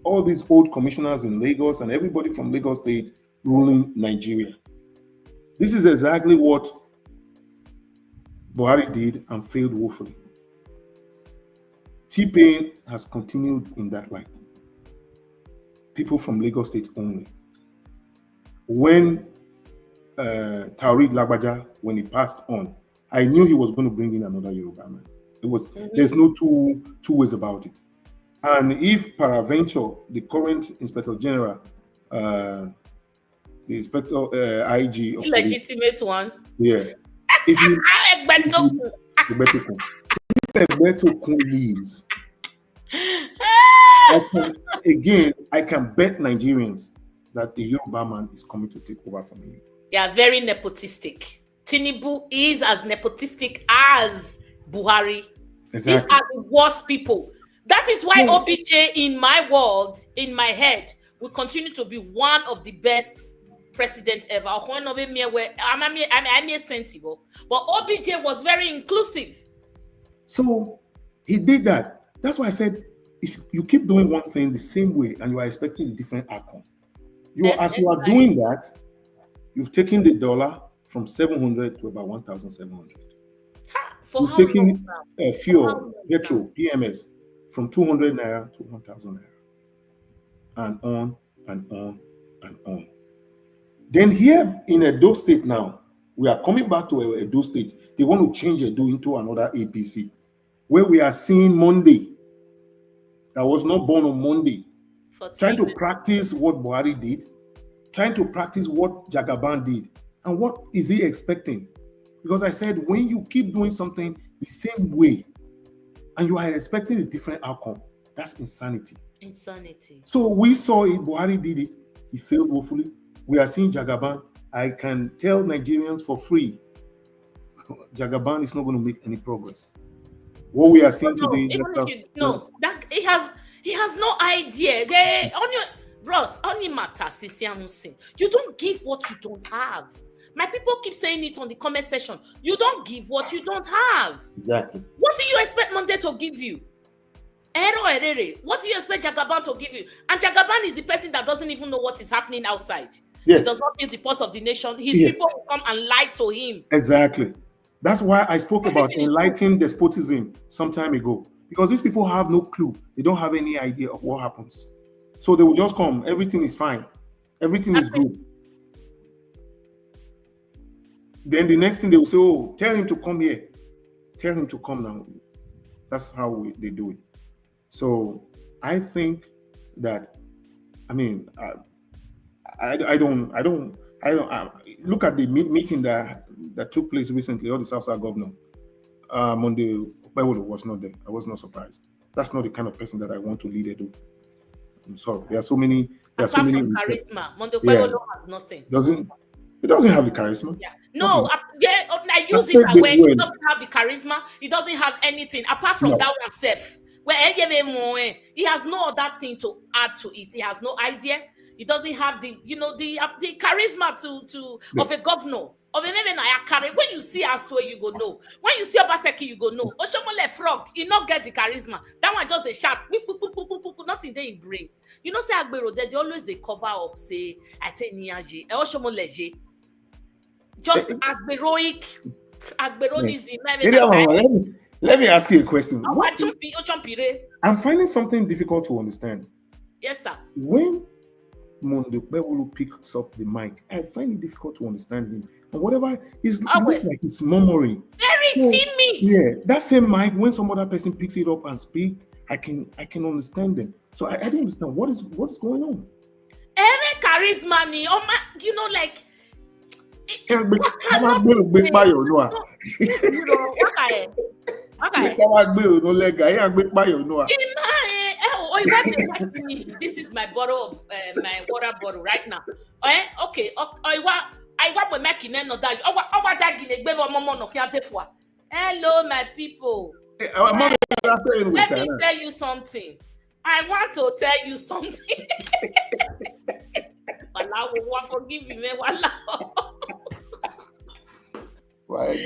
all these old commissioners in Lagos and everybody from Lagos State ruling Nigeria. This is exactly what Buhari did and failed woefully. T-Pain has continued in that light. People from Lagos State only. When Taoreed Lagbaja, when he passed on, I knew he was going to bring in another Yoruba man. It was there's no two ways about it. And if peradventure the current Inspector General, the Inspector IG of illegitimate one, if Egbeto leaves, I can bet Nigerians that the Yoruba man is coming to take over from him. They are very nepotistic. Tinubu is as nepotistic as Buhari. Exactly. These are the worst people. That is why OBJ, in my world, in my head, will continue to be one of the best presidents ever. I'm sensible, but OBJ was very inclusive. So he did that. That's why I said, if you keep doing one thing the same way and you are expecting a different outcome, as you are doing that, you've taken the dollar from 700 to about 1,700. You've taken fuel, petrol, PMS from 200 naira to 1,000 naira, and on and on and on. Then here in Edo State now, we are coming back to Edo State. They want to change Edo into another APC, where we are seeing Monday, that was not born on Monday, trying to practice what Buhari did, trying to practice what Jagaban did. And what is he expecting? Because I said, when you keep doing something the same way and you are expecting a different outcome, that's insanity. Insanity. So we saw it, Buhari did it, he failed woefully. We are seeing Jagaban. I can tell Nigerians for free, Jagaban is not going to make any progress. What we are seeing today, that he has no idea. You don't give what you don't have. My people keep saying it on the comment section. You don't give what you don't have. Exactly. What do you expect Monday to give you? What do you expect Jagaban to give you? And Jagaban is the person that doesn't even know what is happening outside. Yes. He does not feel the pulse of the nation. His people will come and lie to him. Exactly. That's why I spoke about enlightening despotism some time ago. Because these people have no clue. They don't have any idea of what happens. So they will just come. Everything is fine. Everything is good. Then the next thing they will say, oh, tell him to come here. Tell him to come now. That's how they do it. So I think that, I don't look at the meeting that took place recently. All the South governor, Monday, Okpebholo was not there. I was not surprised. That's not the kind of person that I want to lead Edo. I'm sorry. There are so many. Apart from charisma, Monday Okpebholo has nothing. It doesn't have the charisma. Yeah. No, I use it away. It doesn't have the charisma. It doesn't have anything apart from that one self. Where he has no other thing to add to it. He has no idea. He doesn't have the charisma to of a governor. Of a when you see Aswe, you go know. When you see Obaseki, you go know. Oshiomhole frog, he not get the charisma. That one just a shout. Nothing there in brain. You know, say Agbero, they always they cover up. Say I say Niaje, Oshiomhole. Just Agberoic, Agberonism. Let me ask you a question. I'm finding something difficult to understand. Yes, sir. When Monday Okpebholo picks up the mic, I find it difficult to understand him. And whatever it looks like he's murmuring. Very timid. Yeah, that same mic, when some other person picks it up and speak, I can understand them. So I don't understand what is going on. Every charisma, you know, like. This is my bottle of my water bottle right now. Okay. I want my making that. Hello, my people. Let me tell you something. I want to tell you something. Allah will forgive me. My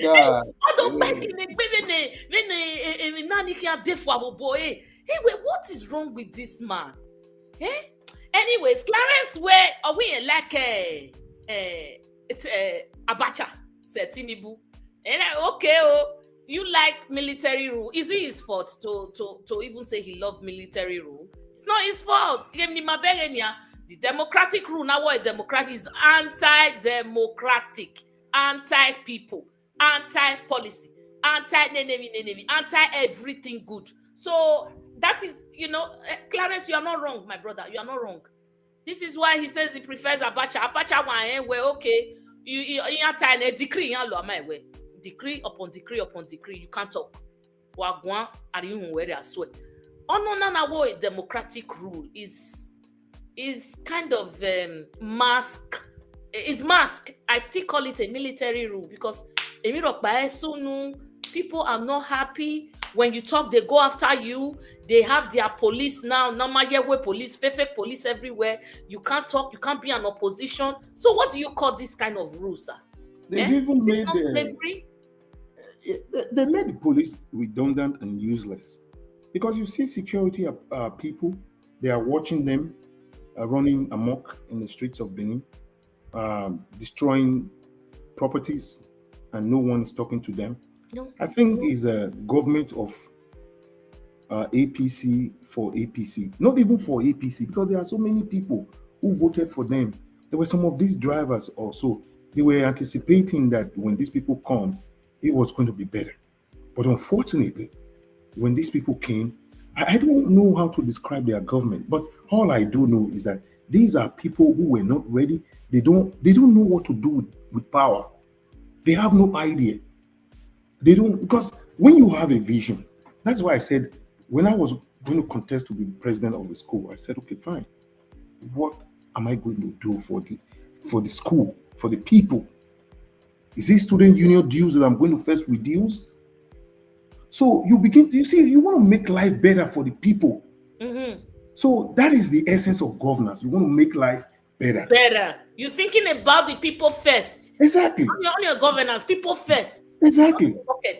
God. What is wrong with this man? Anyways, Clarence, where are we like Abacha said Tinubu? Okay, you like military rule. Is it his fault to even say he loved military rule? It's not his fault. The democratic rule, now what a democrat is, anti-democratic, anti-people, anti-policy, anti-everything good. So that is, Clarence, you are not wrong, my brother. You are not wrong. This is why he says he prefers Abacha. Abacha, well, okay, you a decree, decree upon decree upon decree. You can't talk. Wagwan, are you where I swear? Oh, no, democratic rule is kind of mask. It's mask. I still call it a military rule because people are not happy. When you talk, they go after you. They have their police now. Normal police, fake police everywhere. You can't talk. You can't be an opposition. So what do you call this kind of rule, sir? They even made slavery. They made the police redundant and useless because you see security people. They are watching them running amok in the streets of Benin, destroying properties, and no one is talking to them. No. I think it's a government of APC for APC, not even for APC, because there are so many people who voted for them. There were some of these drivers also. They were anticipating that when these people come, it was going to be better. But unfortunately, when these people came, I don't know how to describe their government, but all I do know is that these are people who were not ready. They don't know what to do with power. They have no idea. They don't, because when you have a vision, that's why I said, when I was going to contest to be president of the school, I said, okay, fine. What am I going to do for the school, for the people? Is it student union dues that I'm going to first reduce? So you want to make life better for the people. Mm-hmm. So that is the essence of governance. You want to make life better. You're thinking about the people first. Exactly. On your governance, people first. Exactly.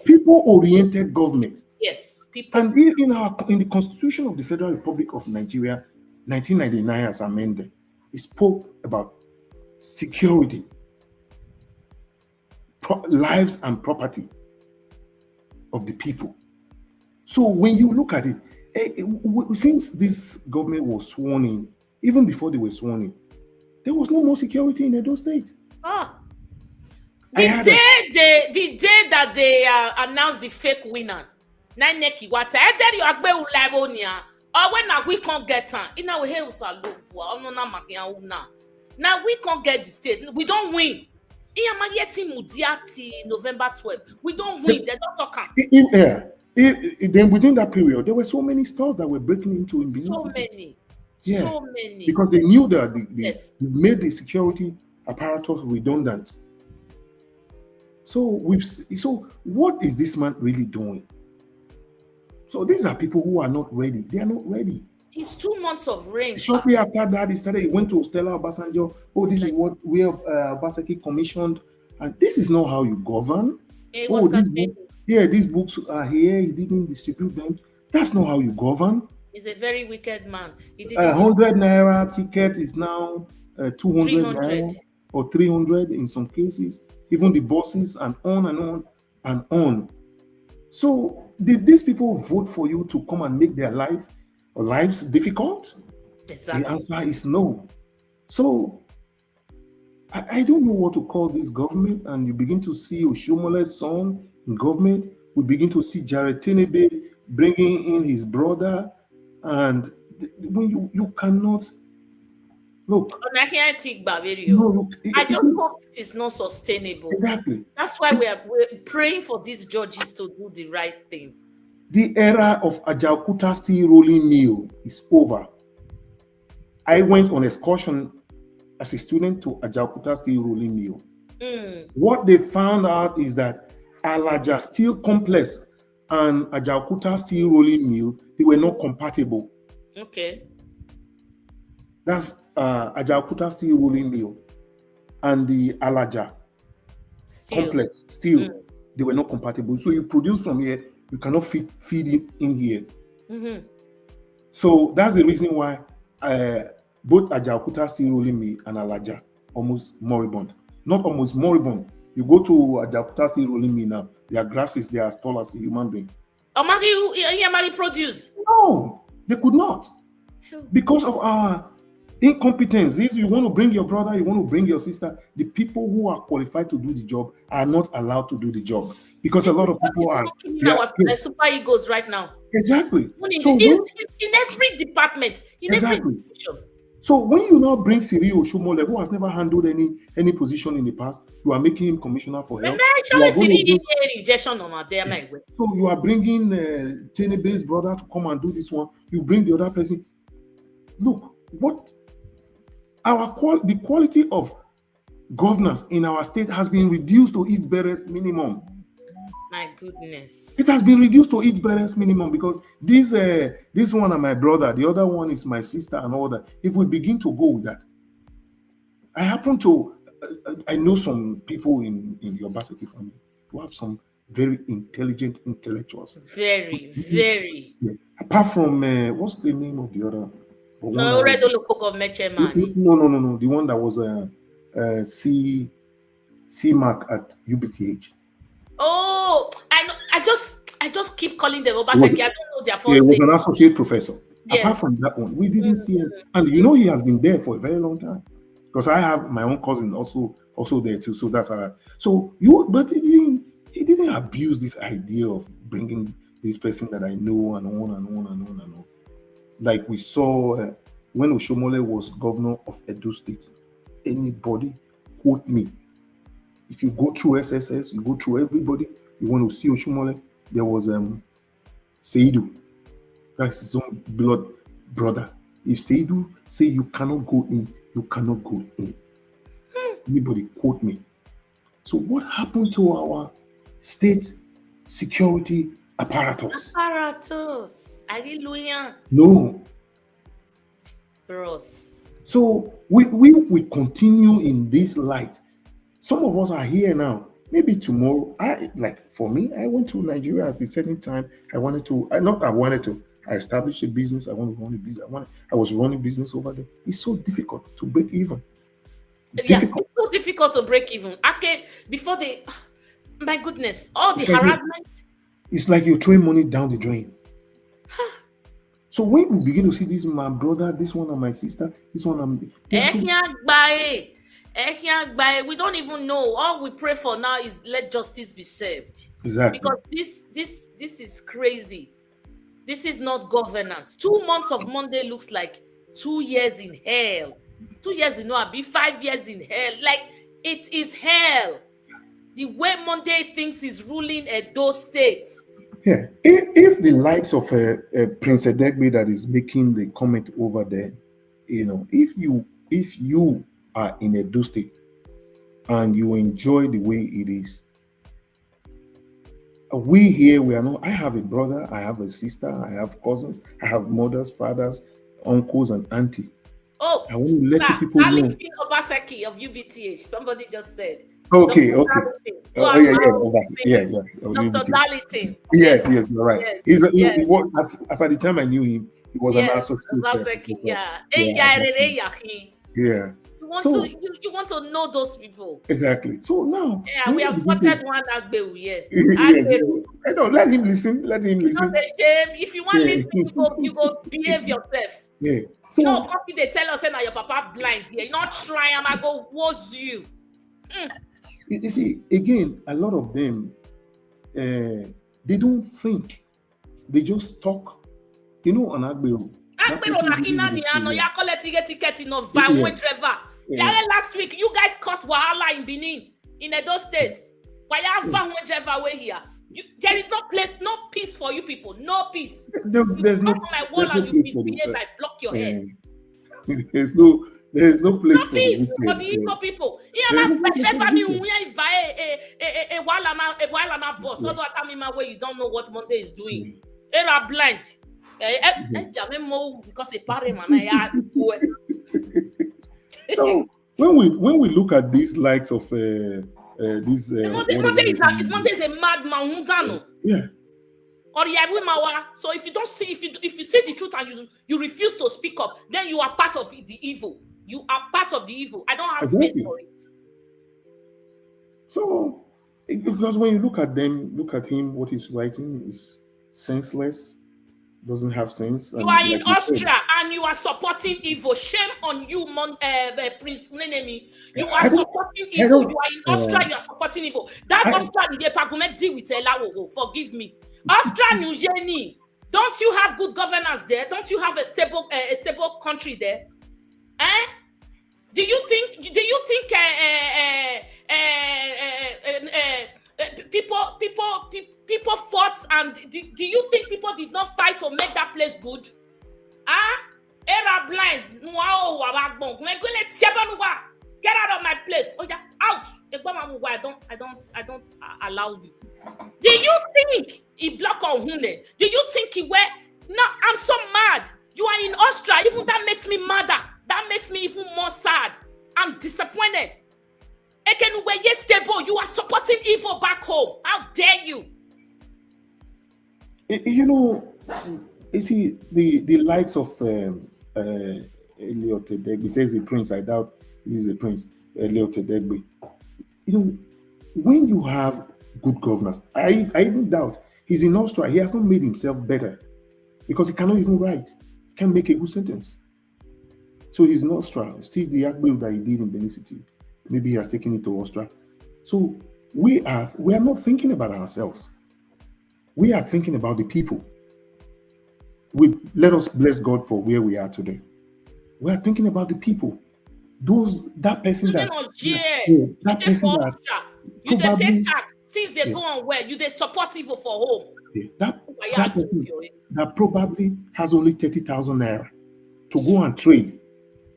People-oriented government. Yes. People. And in the Constitution of the Federal Republic of Nigeria, 1999 as amended, it spoke about security, lives and property of the people. So when you look at it, since this government was sworn in, even before they were sworn in, there was no more security in Edo State. The day that they announced the fake winner, when we can't get on, Now we can't get the state. We don't win. November 12th. We don't win. They don't talk. Then within that period, there were so many stores that were breaking into in Benin So City. many. Yeah. So many. Because they knew that they Yes. made the security apparatus redundant. So what is this man really doing? So these are people who are not ready. They are not ready. It's 2 months of rain. Shortly after that, he went to Stella Obasanjo. Oh, this is what we have Obaseki commissioned. And this is not how you govern. It was these books are here. He didn't distribute them. That's not how you govern. He's a very wicked man. 100 naira ticket is now 200 naira or 300 in some cases. Even the buses and on and on and on. So did these people vote for you to come and make their lives difficult? Exactly. The answer is no. So I don't know what to call this government, and you begin to see Oshiomole's son in government. We begin to see Jared Tenebe bringing in his brother, and when you cannot look. I just hope this is not sustainable. Exactly. That's why we're praying for these judges to do the right thing. The era of Ajaokuta steel rolling mill is over. I went on excursion as a student to Ajaokuta steel rolling mill. What they found out is that Alaja Steel Complex and Ajaokuta steel rolling mill, they were not compatible. Okay. That's Ajaokuta steel rolling mill and the Alaja complex steel, they were not compatible. So you produce from here, you cannot feed it in here. Mm-hmm. So that's the reason why both Ajaokuta steel rolling mill and Alaja almost moribund. Not almost moribund. You go to Ajaokuta steel rolling mill now, their grasses, they are as tall as a human being. Amagi produce? No, they could not. Because of our incompetence. You want to bring your brother, you want to bring your sister. The people who are qualified to do the job are not allowed to do the job. Because a lot of people are super egos right now. Exactly. In every department, every institution. So when you now bring Siri Oshomole, who has never handled any position in the past, you are making him commissioner for health. So you are bringing Tenebe's brother to come and do this one. You bring the other person. Look, the quality of governance in our state has been reduced to its barest minimum. My goodness. It has been reduced to its barest minimum because this one and my brother, the other one is my sister and all that. If we begin to go with that, I know some people in the Obaseki family who have some very intelligent intellectuals. Very, very. Yeah. Apart from, what's the name of the other? No. The one that was C-Mark at UBTH. Oh, I know. I just keep calling them Obaseki. I don't know their first name. He was an associate professor. Yes. Apart from that one, we didn't see him. And he has been there for a very long time. Because I have my own cousin also there too. So that's how. But he didn't abuse this idea of bringing this person that I know and on and on and on and on. Like we saw when Oshomole was governor of Edo State. Anybody quote me. If you go through SSS, you go through everybody, you want to see Oshomole, there was Seidu. That's his own blood brother. If Seidu say you cannot go in, you cannot go in. Anybody quote me. So what happened to our state security apparatus? Hallelujah. No. Gross. So we continue in this light. Some of us are here now. Maybe tomorrow, for me, I went to Nigeria at a certain time. I established a business. I want to run a business. I was running business over there. It's so difficult to break even. It's so difficult to break even. My goodness, all the harassment. It's like you're throwing money down the drain. So when we begin to see this, my brother, this one and my sister, this one we don't even know. All we pray for now is let justice be served. Exactly. Because this is crazy. This is not governance. 2 months of Monday looks like 2 years in hell. 2 years in Noabi, 5 years in hell. Like, it is hell. The way Monday thinks is ruling Edo State. Yeah, if the likes of Prince Edegbe that is making the comment over there, if you are in Edo State and you enjoy the way it is, we here, we are not. I have a brother, I have a sister, I have cousins, I have mothers, fathers, uncles, and auntie. Oh, I want to let you people know. Obaseki of UBTH. Somebody just said. Okay. Yeah. Dr. Darlington. Yes, you're right. Yes. He was, as at the time I knew him, he was an associate. Yeah. You want to know those people. Exactly. So now, we have spotted one Agbewu here. I don't let him listen. Let him listen. Not a shame. If you want to listen, you go behave yourself. Yeah. So, copy they tell us that your papa blind here. You not try and I go woes you. You see, again, a lot of them, they don't think. They just talk. On Agbewu. Last week, you guys caused wahala in Benin, in Edo State. Driver way here. There is no peace for you people. No peace. There's no my wall and you misbehave, I block your head. There's no place for peace for the Igbo people. You don't know what Monday is doing. Era blind. Because so when we look at these likes of these Monday is a madman. Yeah. So if you don't see, if you say the truth and you refuse to speak up, then you are part of the evil. You are part of the evil. I don't have space for it. So because when you look at him, what he's writing is senseless, doesn't have sense. You are in Austria and you are supporting evil. Shame on you, Prince Nenemi. You are supporting evil. You are in Austria, you are supporting evil. That Austria, deal with Elawo. Forgive me. Austria, New Guinea. Don't you have good governance there? Don't you have a stable country there? Do you think people fought, and do you think people did not fight to make that place good? Era blind. Get out of my place. Oh yeah, out. I don't allow you. Do you think he blocked on Hune? Do you think he went? No, I'm so mad. You are in Austria. Even that makes me madder. That makes me even more sad. I'm disappointed. You are supporting evil back home. How dare you? You see, the likes of Elliot Edegbe says a prince. I doubt he's a prince. Elliot Edegbe. When you have good governance, I even doubt he's in Austria. He has not made himself better because he cannot even write. Can't make a good sentence. So he's in Austria. Still the Agbewu that he did in Benin City. Maybe he has taken it to Austria. So we are not thinking about ourselves. We are thinking about the people. Let us bless God for where we are today. We are thinking about the people. That person that you pay tax, things they go on well, you they support evil for home. Yeah, that person that probably has only 30,000 naira to go and trade.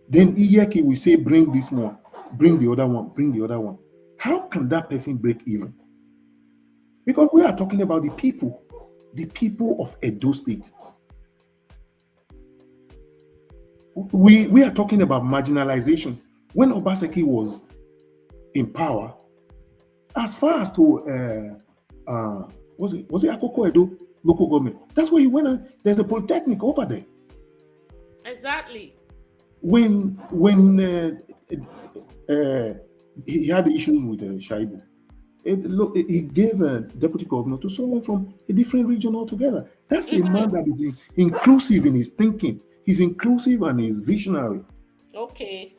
Then Iyeki will say, bring this one, bring the other one, bring the other one. How can that person break even? Because we are talking about the people of Edo State. We are talking about marginalization. When Obaseki was in power, as far as to was it Akoko Edo local government? That's where he went. There's a polytechnic over there. Exactly. When he had issues with Shaibu, he gave a deputy governor to someone from a different region altogether. That's a man that is inclusive in his thinking. He's inclusive and he's visionary. Okay.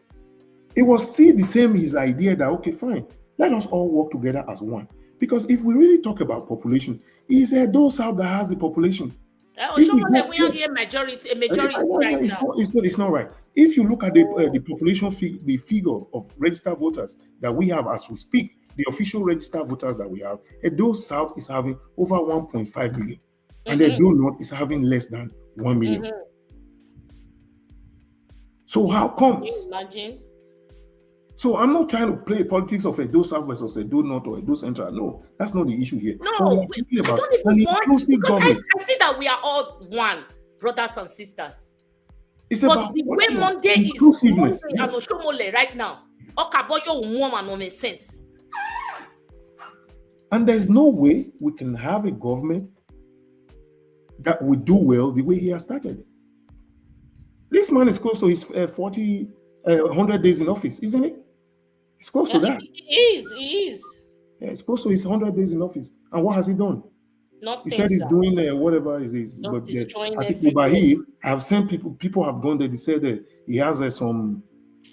It was still the same, his idea that, okay, fine, let us all work together as one. Because if we really talk about population, it's Edo South that has the population. Oshiomhole, we are here majority right now. It's not right. If you look at the population the figure of registered voters that we have as we speak, the official registered voters that we have, Edo South is having over 1.5 million, and Edo North is having less than 1 million. So how comes? Can you imagine? So I'm not trying to play politics of Edo South versus Edo North or Edo Central. No, that's not the issue here. No, I don't even want, because I see that we are all one, brothers and sisters. It's but about the way Monday is Monday and Oshiomhole right now, Okaboyo won't make sense. And there's no way we can have a government that will do well the way he has started. This man is close to his 100 days in office, isn't it? It's close to that. He is. Yeah, it's close to his 100 days in office. And what has he done? Nothing. He said he's doing whatever it is. Not but destroying I think I have seen people have gone there. They said that he has some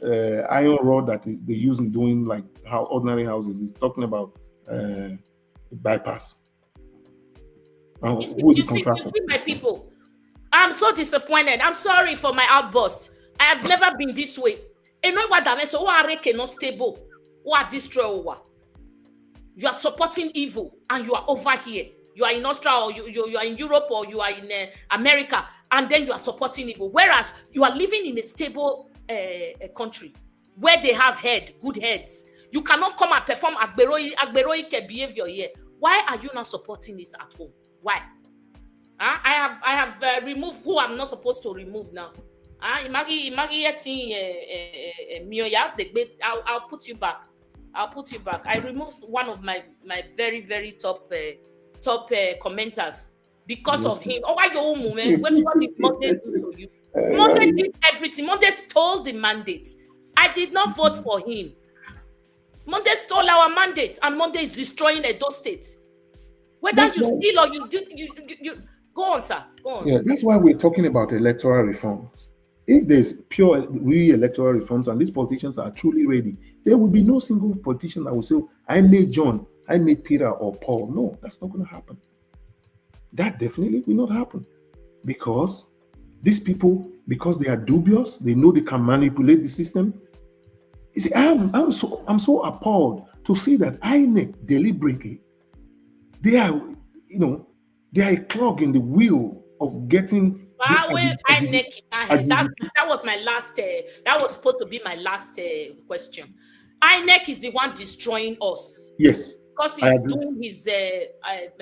iron rod that they use in doing like how ordinary houses. He's talking about bypass. You see my people. I'm so disappointed. I'm sorry for my outburst. I have never been this way. And know what that so not stable. What destroy. You are supporting evil and you are over here. You are in Australia, or you are in Europe, or you are in America, and then you are supporting evil. Whereas you are living in a stable country where they have good heads. You cannot come and perform agberoic behavior here. Why are you not supporting it at home? Why? I have removed who I'm not supposed to remove now. I'll put you back. I removed one of my very, very top commenters because of him. Oh, why your movement? What did Monday do to you? Monday did everything. Monday stole the mandate. I did not vote for him. Monday stole our mandate, and Monday is destroying Edo State. Whether you steal or you do, you go on, sir. Go on. Yeah, that's why we're talking about electoral reforms. If there's pure, real electoral reforms and these politicians are truly ready, there will be no single politician that will say, I made John, I made Peter or Paul. No, that's not going to happen. That definitely will not happen. Because these people, because they are dubious, they know they can manipulate the system. You see, I'm so appalled to see that INEC deliberately, they are a clog in the wheel of getting. That was my last. That was supposed to be my last question. INEC is the one destroying us. Yes, because he's doing his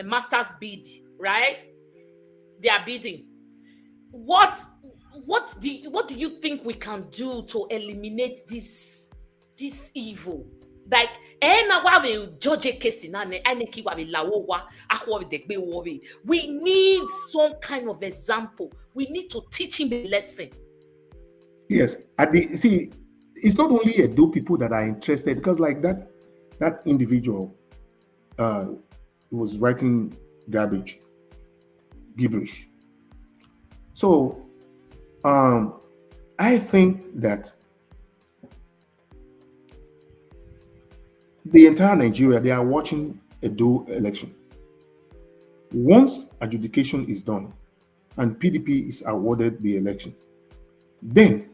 master's bid, right? They are bidding. What do you think we can do to eliminate this evil? Like, we need some kind of example. We need to teach him a lesson. Yes, it's not only Edo people that are interested, because like that individual was writing gibberish. So I think that the entire Nigeria, they are watching Edo election. Once adjudication is done and PDP is awarded the election, then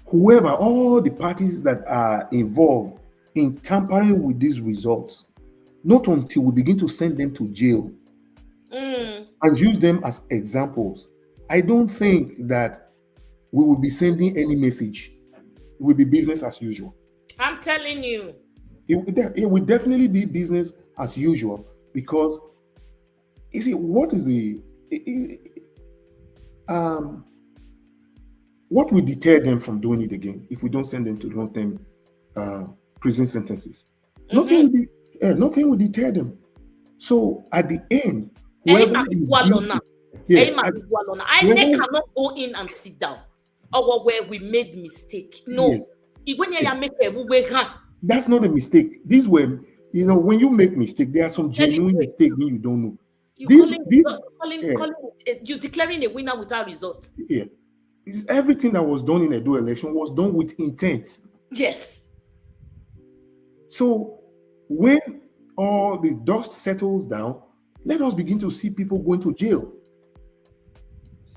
all the parties that are involved in tampering with these results, not until we begin to send them to jail and use them as examples, I don't think that we will be sending any message. It will be business as usual. I'm telling you. It will definitely be business as usual, because you see, what will deter them from doing it again if we don't send them to long-term prison sentences? Nothing will deter them. So at the end, INEC cannot go in and sit down where we made mistake. No. Yes. That's not a mistake. These were, when you make mistake, there are some genuine mistakes when you don't know. You're declaring a winner without results. Yeah. Everything that was done in Edo election was done with intent. Yes. So when all the dust settles down, let us begin to see people going to jail.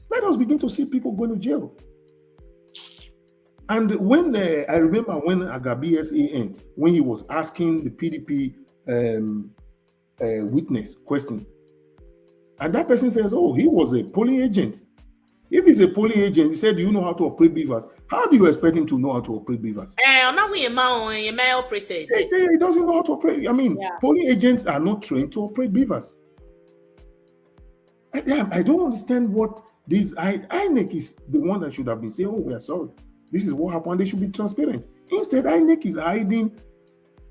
let us begin to see people going to jail. And when I remember when Agabi SAN, when he was asking the PDP witness question, and that person says, oh, he was a polling agent. If he's a polling agent, he said, do you know how to operate BVAS? How do you expect him to know how to operate BVAS? He doesn't know how to operate. I mean, polling agents are not trained to operate BVAS. I don't understand what this INEC is the one that should have been saying, oh, we are sorry. This is what happened. They should be transparent. Instead, INEC is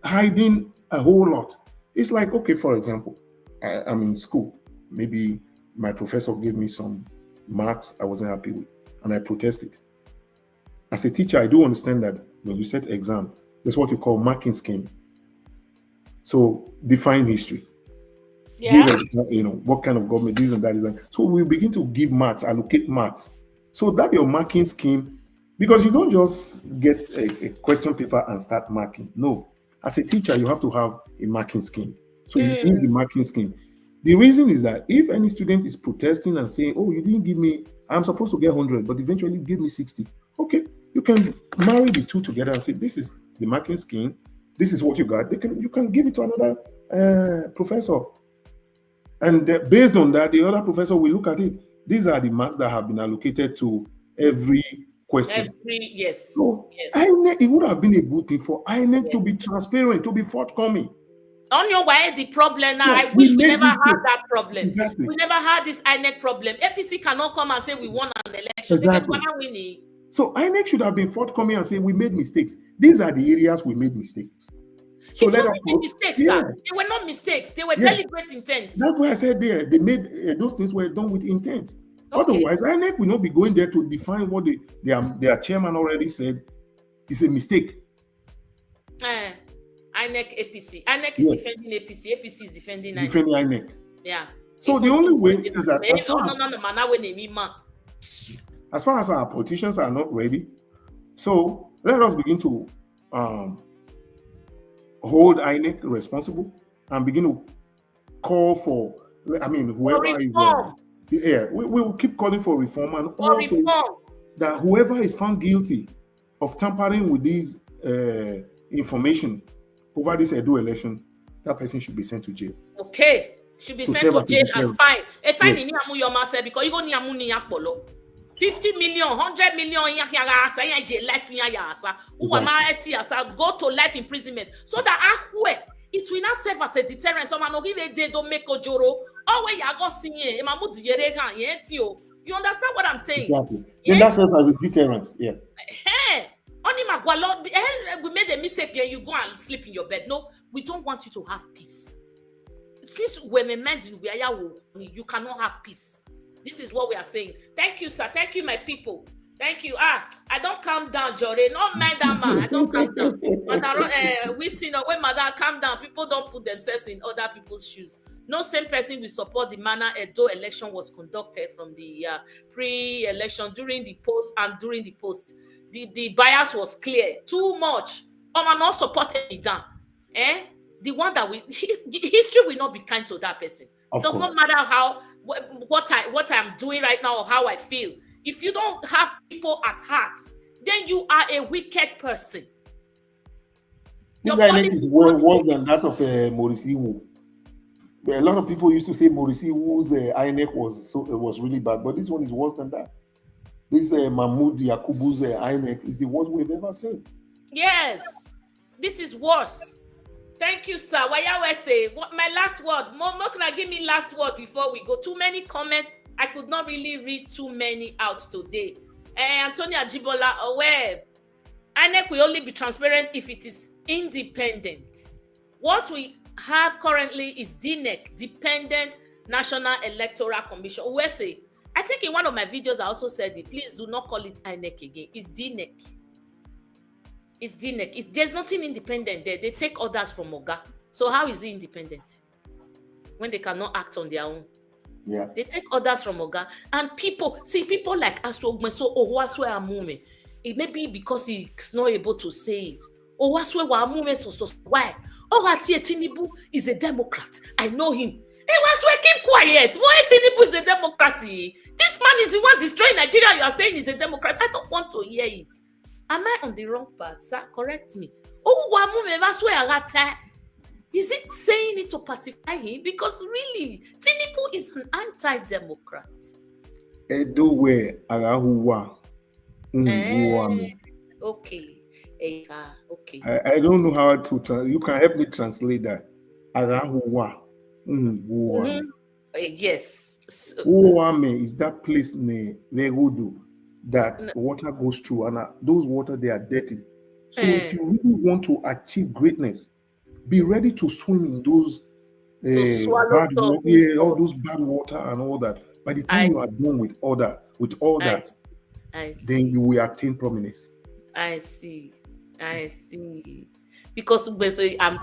hiding a whole lot. It's like, okay, for example, I'm in school. Maybe my professor gave me some marks I wasn't happy with, and I protested. As a teacher, I do understand that when you set exam, there's what you call marking scheme. So define history. Yeah. Give us, what kind of government this and that is. So we begin to give marks, allocate marks. So that your marking scheme, because you don't just get a question paper and start marking. No. As a teacher, you have to have a marking scheme. So you use the marking scheme. The reason is that if any student is protesting and saying, oh, you didn't give me, I'm supposed to get 100, but eventually you give me 60. Okay, you can marry the two together and say, this is the marking scheme. This is what you got. You can give it to another professor. And based on that, the other professor will look at it. These are the marks that have been allocated to every question. Yes. So INEC, it would have been a good thing for INEC to be transparent, to be forthcoming. On your way, the problem now, I wish we never had that problem. Exactly. We never had this INEC problem. APC cannot come and say we won an election. Exactly. So INEC should have been forthcoming and say we made mistakes. These are the areas we made mistakes. So it wasn't mistakes, sir. They were not mistakes. They were deliberate intent. That's why I said they made those things were done with intent. Okay. Otherwise, INEC will not be going there to define what their chairman already said is a mistake. INEC APC. INEC is defending APC. APC is defending INEC. Defending INEC. Yeah. So the only way is that as far as our politicians are not ready, so let us begin to hold INEC responsible and begin to call for, whoever is we will keep calling for reform, and also that whoever is found guilty of tampering with these information over this Edo election, that person should be sent to jail. Okay, should be sent to jail and fine. If I need to because you go 50 million, 100 million, go to life imprisonment, so that it will not serve as a deterrent. They don't make a joro. You understand what I'm saying? Exactly. Yeah? That serves as a deterrent. Yeah. We made a mistake here. You go and sleep in your bed. No, we don't want you to have peace. Since we're meant you cannot have peace. This is what we are saying. Thank you, sir. Thank you, my people. Thank you. I don't calm down, Jore. Not mind that man. I don't calm down. We see that when mother calm down, people don't put themselves in other people's shoes. No same person will support the manner Edo election was conducted from the pre-election, during the post and during the post. The bias was clear. Too much. I'm not supporting it down. The one that history will not be kind to that person. It does not matter how what I'm doing right now or how I feel. If you don't have people at heart, then you are a wicked person. This INEC is worse than that of Maurice Iwu. A lot of people used to say Maurice Iwu's INEC was really bad, but this one is worse than that. This Mahmoud Yakubu's INEC is the worst we've ever seen. Yes, this is worse. Thank you, sir. My last word. Mo can I give me last word before we go? Too many comments. I could not really read too many out today. Antonia Jibola, aware. INEC will only be transparent if it is independent. What we have currently is DNEC, Dependent National Electoral Commission. I think in one of my videos I also said it. Please do not call it INEC again. It's DNEC. It's DNEC. There's nothing independent there. They take orders from Oga. So how is it independent when they cannot act on their own? Yeah. They take orders from Oga. And people like Aswogme, so Owaswe Amume. It may be because he's not able to say it. Owaswe Amume, so why? Oratie Tinubu is a Democrat. I know him. was we keep quiet. Why Tinubu is a Democrat? This man is the one destroying Nigeria. You are saying he's a Democrat. I don't want to hear it. Am I on the wrong path, sir? Correct me. Is it saying it to pacify him? Because really, Tinubu is an anti-democrat. Okay. Okay. I don't know how to you can help me translate that. Yes. Uwame is that place that water goes through, and those water, they are dirty. So if you really want to achieve greatness, be ready to swim in those bad water, all those bad water and all that. By the time you are done with all that, then you will attain prominence. I see. Because I'm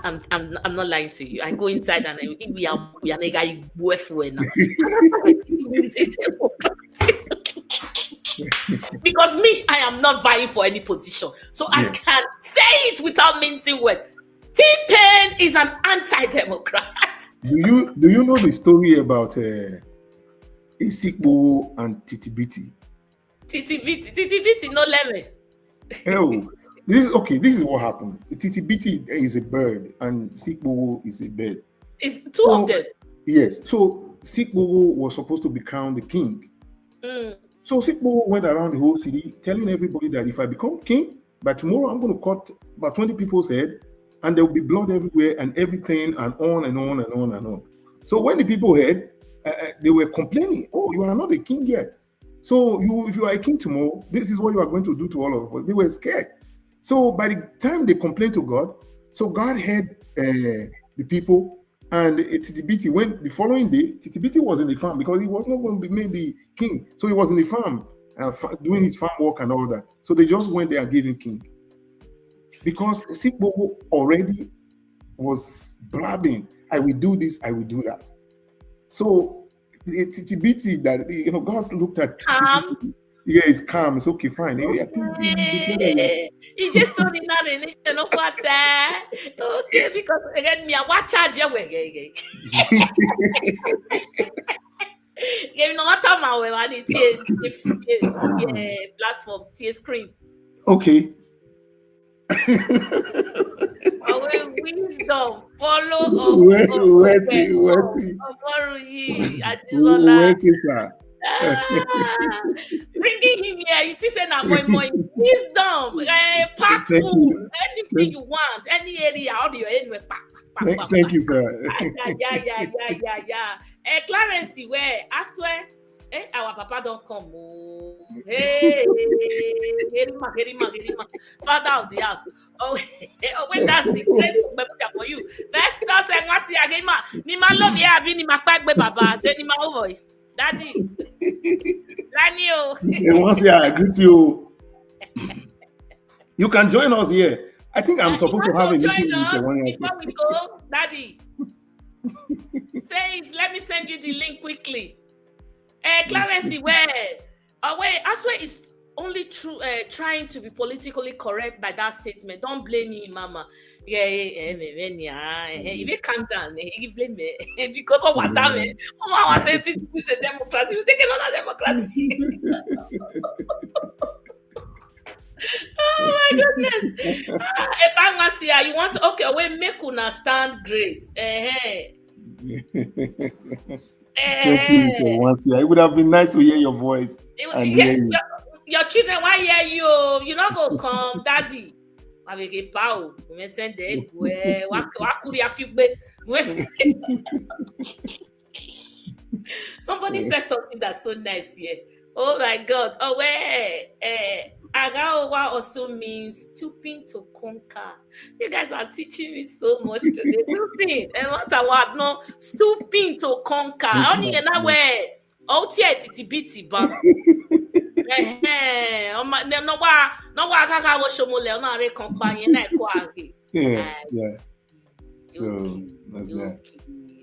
not lying to you. I go inside and we are a boyfriend. Because me, I am not vying for any position, so I can't say it without mincing words. T-Pain is an anti-democrat. Do you know the story about Isikbo and Titibiti? Titibiti, no lemon. Oh, this is what happened. Titibiti is a bird and Isikbo is a bird. It's two of them. Yes. So Isikbo was supposed to be crowned the king. So Isikbo went around the whole city telling everybody that if I become king, by tomorrow I'm going to cut about 20 people's head, and there will be blood everywhere and everything, and on and on and on and on. So when the people heard, they were complaining, "Oh, you are not a king yet. So if you are a king tomorrow, this is what you are going to do to all of us." They were scared. So by the time they complained to God, so God heard the people, and Titibiti went the following day. Titibiti was in the farm because he was not going to be made the king. So he was in the farm doing his farm work and all that. So they just went there and gave him king. Because Sikbo already was blabbing, "I will do this, I will do that." So the Titibiti that God looked at Titibiti, it's calm, it's okay, fine. He just told him that okay, because again, me I watch charge you again. You know what I'm about the platform, screen. Okay. Wisdom, follow bringing him here, you say now more wisdom, pack food, anything you want, any area, audio anyway, pack. Thank you, sir. Clarence, where I swear, our papa don't come. Hey, Gerima, father of the house. Oh, when that's the place for you. First, us and what's the again, ni ma love ya, ni ma pack baba, then ni ma over. Daddy, Lanio. Once I agree to you, you can join us here. I think I'm supposed to have a meeting with you before we go, Daddy. Say it. Let me send you the link quickly. Clarence, where I swear it's only true trying to be politically correct by that statement. Don't blame me, Mama. If you calm down, you blame me because of what I mean. I wanted to use a democracy. You take another democracy. Oh my goodness. If I want to see you want to, okay, we make una stand great. Thank you, Mr. Wansia. It would have been nice to hear your voice. Your children, why hear you? You're not going to come, Daddy. Somebody said something that's so nice here. Oh my God. Oh, Agawa also means stooping to conquer. You guys are teaching me so much today. Listen, and what I want, no, stooping to conquer. Only in that way. Oh, Titibiti, but So that's that.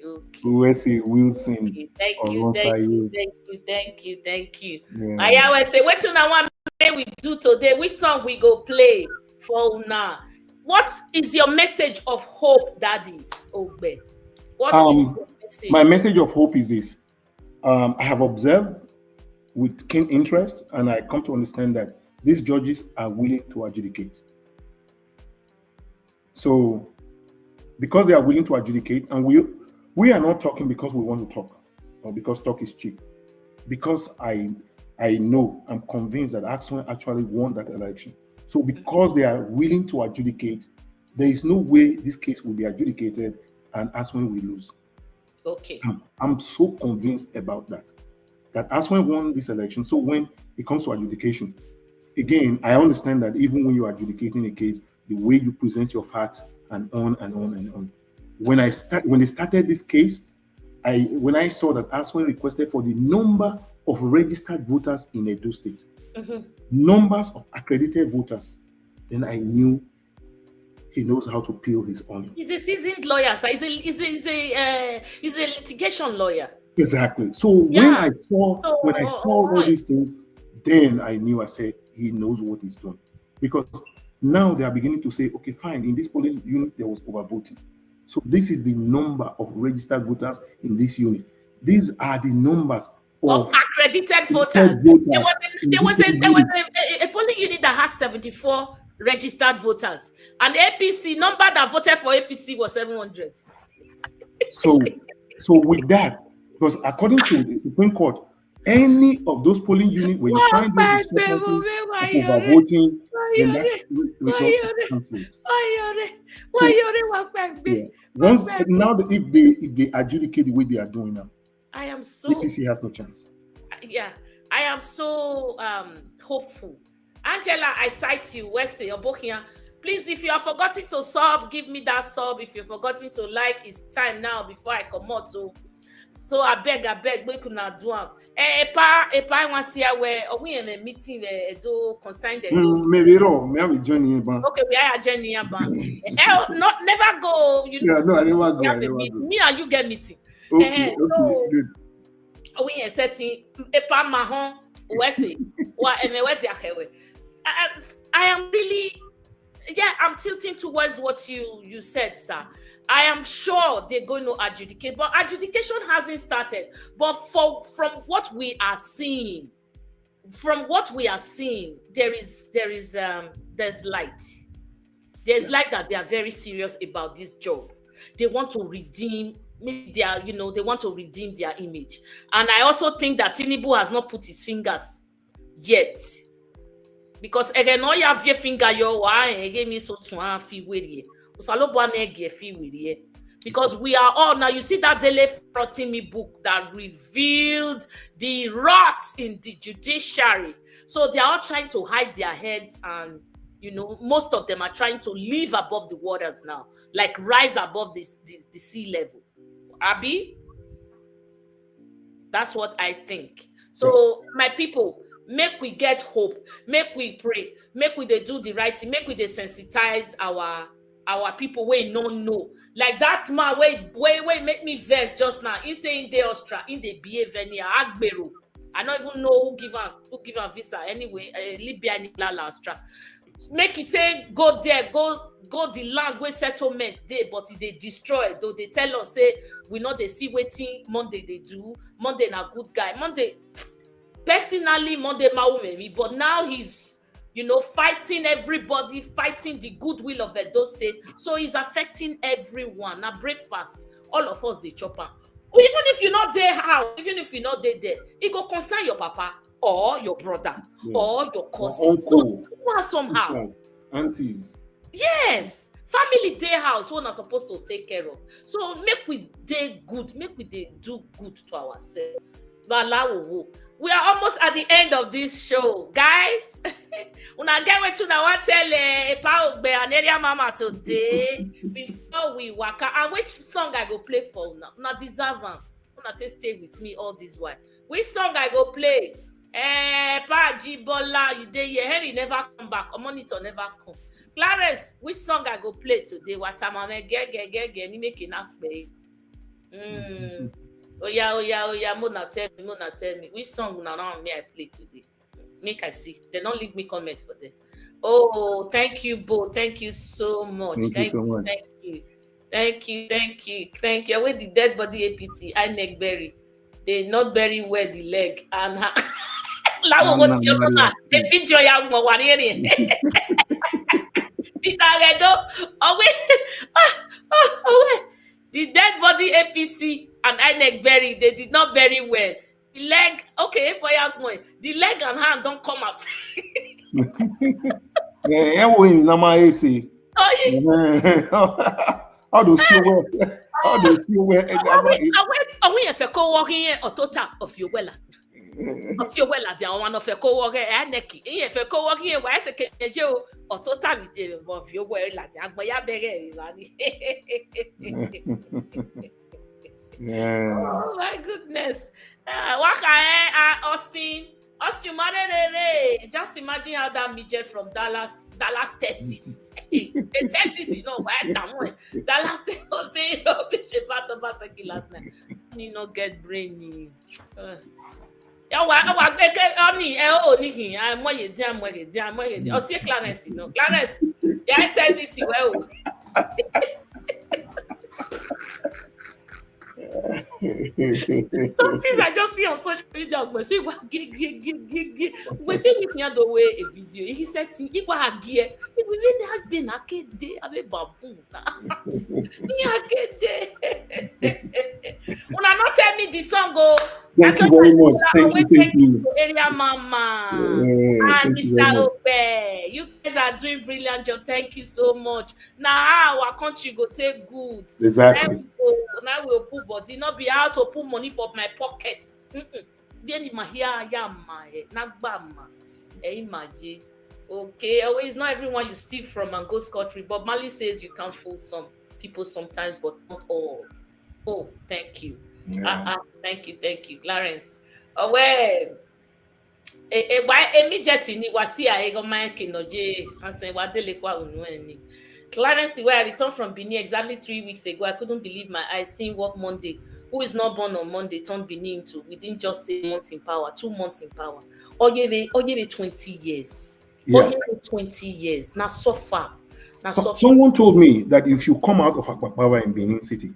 Okay. Wilson. Okay. Thank you. I always say, what you want we do today? Which song we go play for now? What is your message of hope, Daddy Ogbe? What is your My message of hope is this. I have observed with keen interest, and I come to understand that these judges are willing to adjudicate. So, because they are willing to adjudicate, and we are not talking because we want to talk, or because talk is cheap. Because I know, I'm convinced that Axon actually won that election. So because they are willing to adjudicate, there is no way this case will be adjudicated and Axon will lose. Okay. I'm so convinced about that Axon won this election. So when it comes to adjudication, again, I understand that even when you are adjudicating a case, the way you present your facts and on and on and on. When they started this case, when I saw that Axon requested for the number of registered voters in Edo State, numbers of accredited voters, then I knew he knows how to peel his onion. He's a seasoned lawyer. He's a litigation lawyer. Exactly. So when I saw all these things, then I knew. I said he knows what he's doing, because now they are beginning to say, okay, fine. In this polling unit, there was overvoting. So this is the number of registered voters in this unit. These are the numbers of accredited voters. There was a polling unit that has 74 registered voters, and the APC number that voted for APC was 700. So with that, because according to the Supreme Court, any of those polling units where you find those discrepancies of overvoting, then that result is cancelled. Now if they adjudicate the way they are doing now, I am so APC has no chance. Yeah, I am so hopeful. Angela, I cite you. Wesley, your book here. Please, if you are forgetting to sub, give me that sub. If you're forgetting to like, it's time now before I come out. So I beg, we could not do it. I want to see where we in a meeting do consign the maybe me I will join you. Okay, we are joining you. Not never go. You know, yeah, no, I never go. Me and you get meeting. Okay, so, good. We are setting Epa Mahon Wesley. I am really, I'm tilting towards what you said, sir. I am sure they're going to adjudicate, but adjudication hasn't started. But from what we are seeing, there's light. There's light that they are very serious about this job. They want to redeem they want to redeem their image. And I also think that Tinubu has not put his fingers yet. Because again, no you have your finger gave me so to feel with because we are all now. You see that Dele Frotimi book that revealed the rots in the judiciary. So they are all trying to hide their heads, and most of them are trying to live above the waters now, like rise above the sea level. Abi, that's what I think. So my people, make we get hope, make we pray, make we they do the right thing, make we they sensitize our people we don't know. Like that man way make me vex just now. He saying they Austra in the BVAS Agbero. I don't even know who give a visa anyway. Libya and Austra. Make it say go there, go the land where settlement there, but they destroy. Though they tell us say we know they see waiting Monday they do. Monday na good guy. Monday personally Monday maybe, but now he's fighting everybody, fighting the goodwill of Edo State. So he's affecting everyone. Now breakfast, all of us they chop am. Even if you're not there, even if you're not there, it go concern your papa or your brother or your cousin. Somehow. Aunties. Yes. Family day house one are supposed to take care of. So make we day good, make we day do good to ourselves. We are almost at the end of this show, guys. When I get what you want to tell about area mama today before we walk out. And which song I go play for now? Not deserve one. Una stay with me all this while. Which song I go play? Pa Jibola, you dey here. Henry never come back. A monitor never come. Clarence, which song I go play today? Watamame ge ni make enough play. Oh yeah, Mona tell me. Which song now may I play today? Make I see. They don't leave me comment for them. Oh, thank you, Bo. Thank you so much. Thank you so much. Thank you. With the dead body APC, I neck bury. They not bury where the leg and the dead body APC and I neck bury. They did not bury well. The leg, okay, the leg and hand don't come out. Yeah, how do you how do you where? Are we if a co-working or total of your well? Of your well, the one of a co-worker and neck. If a co-working, why is a you or total of your well? Oh my goodness. Austin, just imagine how that midget from Dallas, Texas. Texas, you know, Dallas was saying rubbish about Obaseki last night. You know, get brainy. I'm Clarence, you know. Clarence, yeah, Texas, well. Some things I just see on social media. We see with me the way a video. He said, "If we had gear, if we really had been a kid day, I be baboon. When I not tell me the song go. Thank you very much. Thank you. Area Mama and Mr. Ope. You guys are doing brilliant job. Thank you so much. Now our country go take good. Exactly. Now we'll put body, not be out to put money for my pocket. Okay, it's not everyone you steal from and go scot-free. But Mali says you can fool some people sometimes, but not all. Oh, thank you. Yeah. Thank you, Clarence. Well, why immediately ni wasi ego Mike noje and say what dele kwa unweni. Clarence, where I returned from Benin exactly 3 weeks ago, I couldn't believe my eyes seeing what Monday, who is not born on Monday, turned Benin into within just 8 months in power, 2 months in power. Oyebe 20 years. Yeah. 20 years. Now so far. Someone told me that if you come out of Akpakpava in Benin City,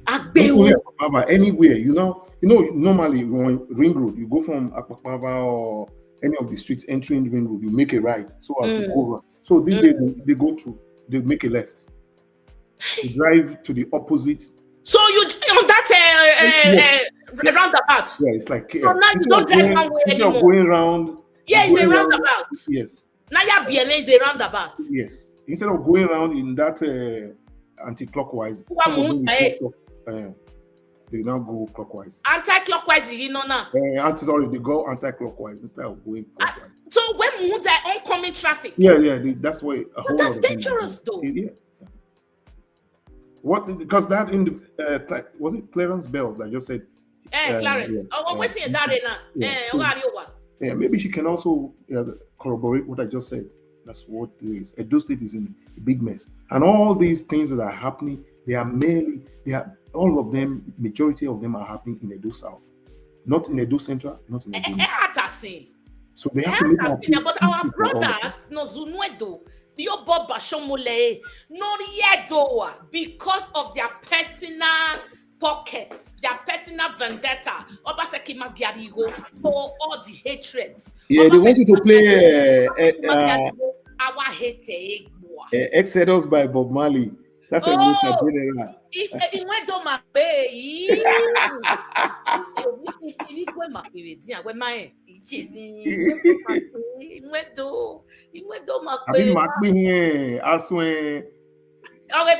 anywhere, you know, normally on Ring Road, you go from Akpakpava or any of the streets entering Ring Road, you make a right so as to go around. So these days they go through, they make a left. You drive to the opposite. So you on that roundabout? Yeah, it's like so now you don't drive one way anymore. Of going around. Yeah, it's a roundabout. Yes. Now Biele is a roundabout. Yes. Instead of going around in that anti-clockwise, they now go clockwise. Anti-clockwise, you know now. They go anti-clockwise instead of going clockwise. So when we move that oncoming traffic. That's why. But that's dangerous, though. Yeah. What? Because that in the was it Clarence Bells that just said? Clarence. Waiting in that now. Yeah, maybe she can also corroborate what I just said. That's what it is. Edo State is in a big mess, and all these things that are happening, all of them. Majority of them are happening in Edo South, not in Edo Central, not in Edo. So they have to make but our brothers, no Zunuedo, your Bob Bashomole, not yet though, because of their personal pockets, their personal vendetta, Obaseki Magiarigo, for all the hatred. Yeah, they wanted to play our hate Exodus by Bob Marley. That's a new general. It went on my bay.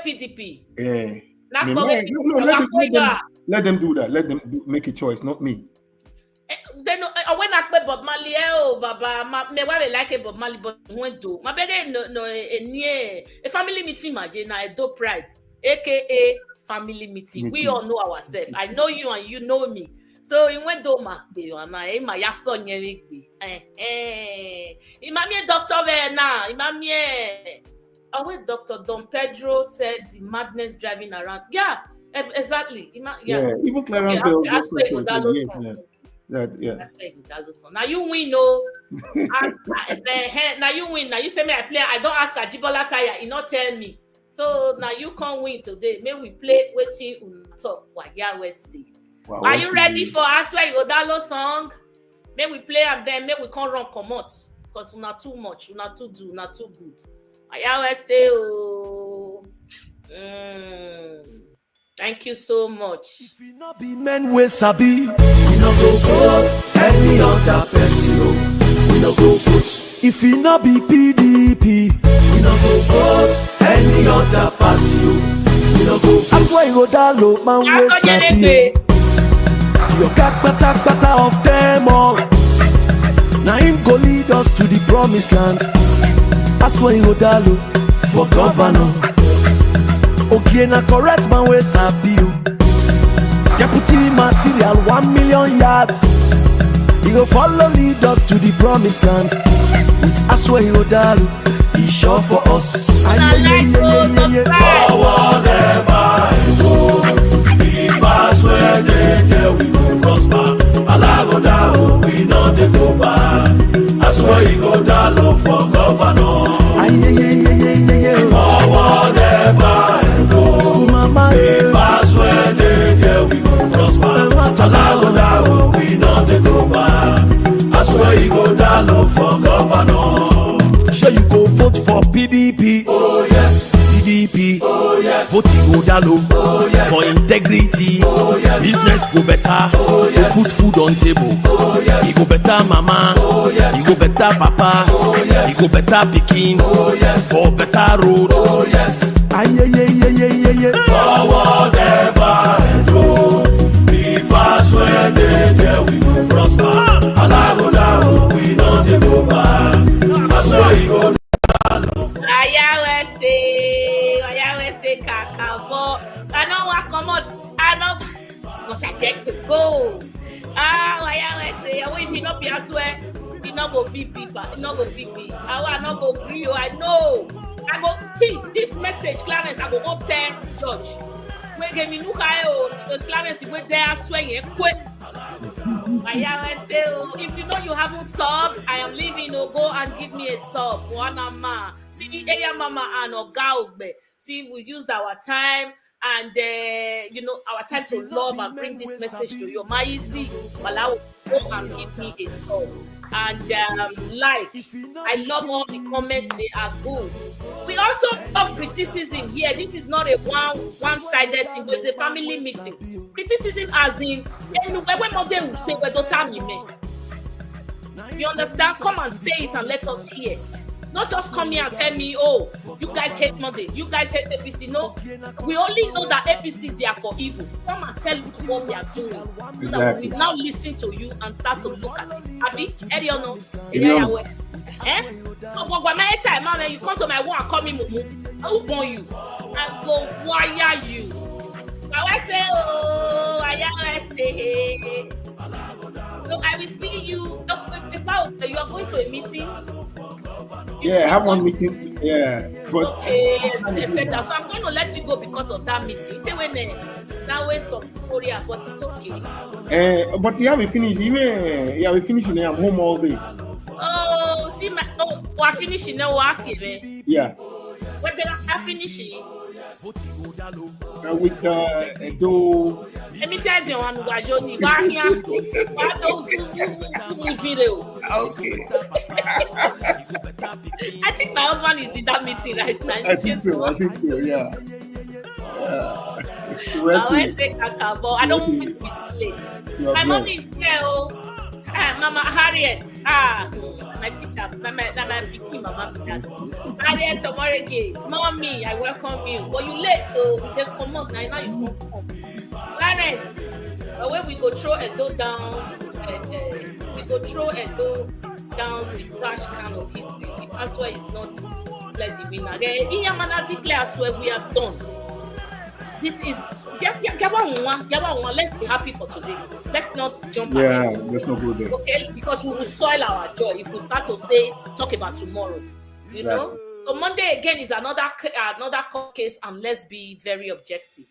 PDP. Let them do that. Let them make a choice, not me. Then when I play Bob Marley, Baba, me why like Bob Marley, but went to my beggar no a family meeting, my a dope pride, aka family meeting. We all know ourselves. I know you and you know me. So he went to my yason ye Imamie Doctor now, Imamie. Our Dr. Don Pedro said the madness driving around. Yeah, exactly. Even Clarence Bell also said yes. That's like now you win, no. Now you win. Now you say me I play. I don't ask Ajibola Taya. He not tell me. So now you can't win today. May we play waiting on top. Are you ready for Aswe Igodalo song? May we play and then may we can't run come out because we're not too much, we're not too do, not too good. I always say, oh, thank you so much. If we not be men we sabi, we no go vote any other person. We no go vote. If we not be PDP, we no go vote any other party. We no go vote. That's why you go down low, man we sabi. Your bata of them all. Now him go lead us to the promised land. That's why you go down low for governor. Okay, na correct man we sabi. Deputy material 1 million yards. He go follow lead us to the promised land. With Aswe Igodalo, he sure for us. Forward ever go. BIVAS where they we go prosper. Alagoda we know they go back. Aswe Igodalo for governor. Forward ever go. BIVAS where they we go prosper. Alagoda we know they go back. Aswe Igodalo for governor. Sure you go vote for PDP. Oh yes. PDP. Oh yes. Vote Igodalo. Oh yes. For integrity. Oh yes. Business go better. Oh yes. Go put food on table. Oh yes. He go better mama. Oh yes. He go better papa. Oh yes. He go better pikin. Oh yes. For better road. Oh yes. Forward ever go. BIVAS where they we go prosper. Alagoda we know they go back. That's why you go. I say, Kakabo. I know what come out. I know because I get to go. I say, if you not be swear, you not go feed people. You not go feed me. I not go agree. I know. I go see this message, Clarence. I go up there, George. We get me look at Clarence. We there swear quick. I say, if you know you haven't subbed, I am leaving. Go and give me a sub. See, area mama and Ogaugbe. See, we used our time and our time to love and bring this message to you. My easy, allow go and give me a sub. And I love all the comments, they are good. We also love criticism here. This is not a one-sided thing, but it's a family meeting. Criticism as in, when say, you understand? Come and say it and let us hear. Not just come here and tell me, oh, you guys hate Monday, you guys hate APC. No, we only know that APC, they are for evil. Come and tell us what they are doing. So that we now listen to you and start to look at it. Abi, Eriono, So, but my time, man, you come to my one and call me Mumu. I will burn you. I go, why are you? I say, oh, I say, so I will see you. If you are going to a meeting. Yeah, I have one meeting. Yeah, but okay, yes. So I'm going to let you go because of that meeting. That way some story, but it's okay. But you haven't finished. Even you haven't finished. I'm home all day. Oh, see, we're finishing now. Yeah. When I finishing. With do. Let me tell you one Johnny. Okay. I think my husband is in that meeting right now. I think so. Yeah. I say Kakabo. I don't want to be late. My mom is there. Mama Harriet. My teacher. My picking mama. Harriet tomorrow again. Mommy, I welcome you. But you late, so we just come out now. Now you won't come. Parents, when we go throw a door down, we go throw a door down the trash can of history. The password is not like the winner. Iyamana declares where we are done. This is let's be happy for today. Let's not jump ahead. Yeah, let's not go there. Okay, because we will soil our joy if we start to talk about tomorrow. You know? So Monday again is another court case, and let's be very objective.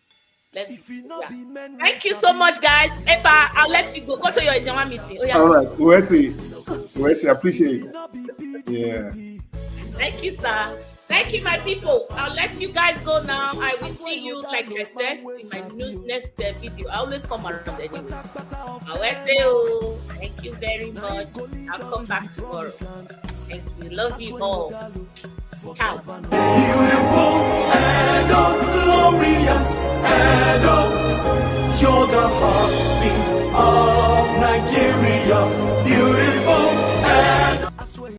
Thank you so much, guys. Epa, I'll let you go. Go to your Ejama meeting. Oh, yeah. All right, we'll see. Appreciate it. Yeah. Thank you, sir. Thank you, my people. I'll let you guys go now. I will see you, like I said, in my next video. I always come around anyway. I will say, oh, thank you very much. I'll come back tomorrow. Thank you. Love you all. Ciao. Beautiful and glorious and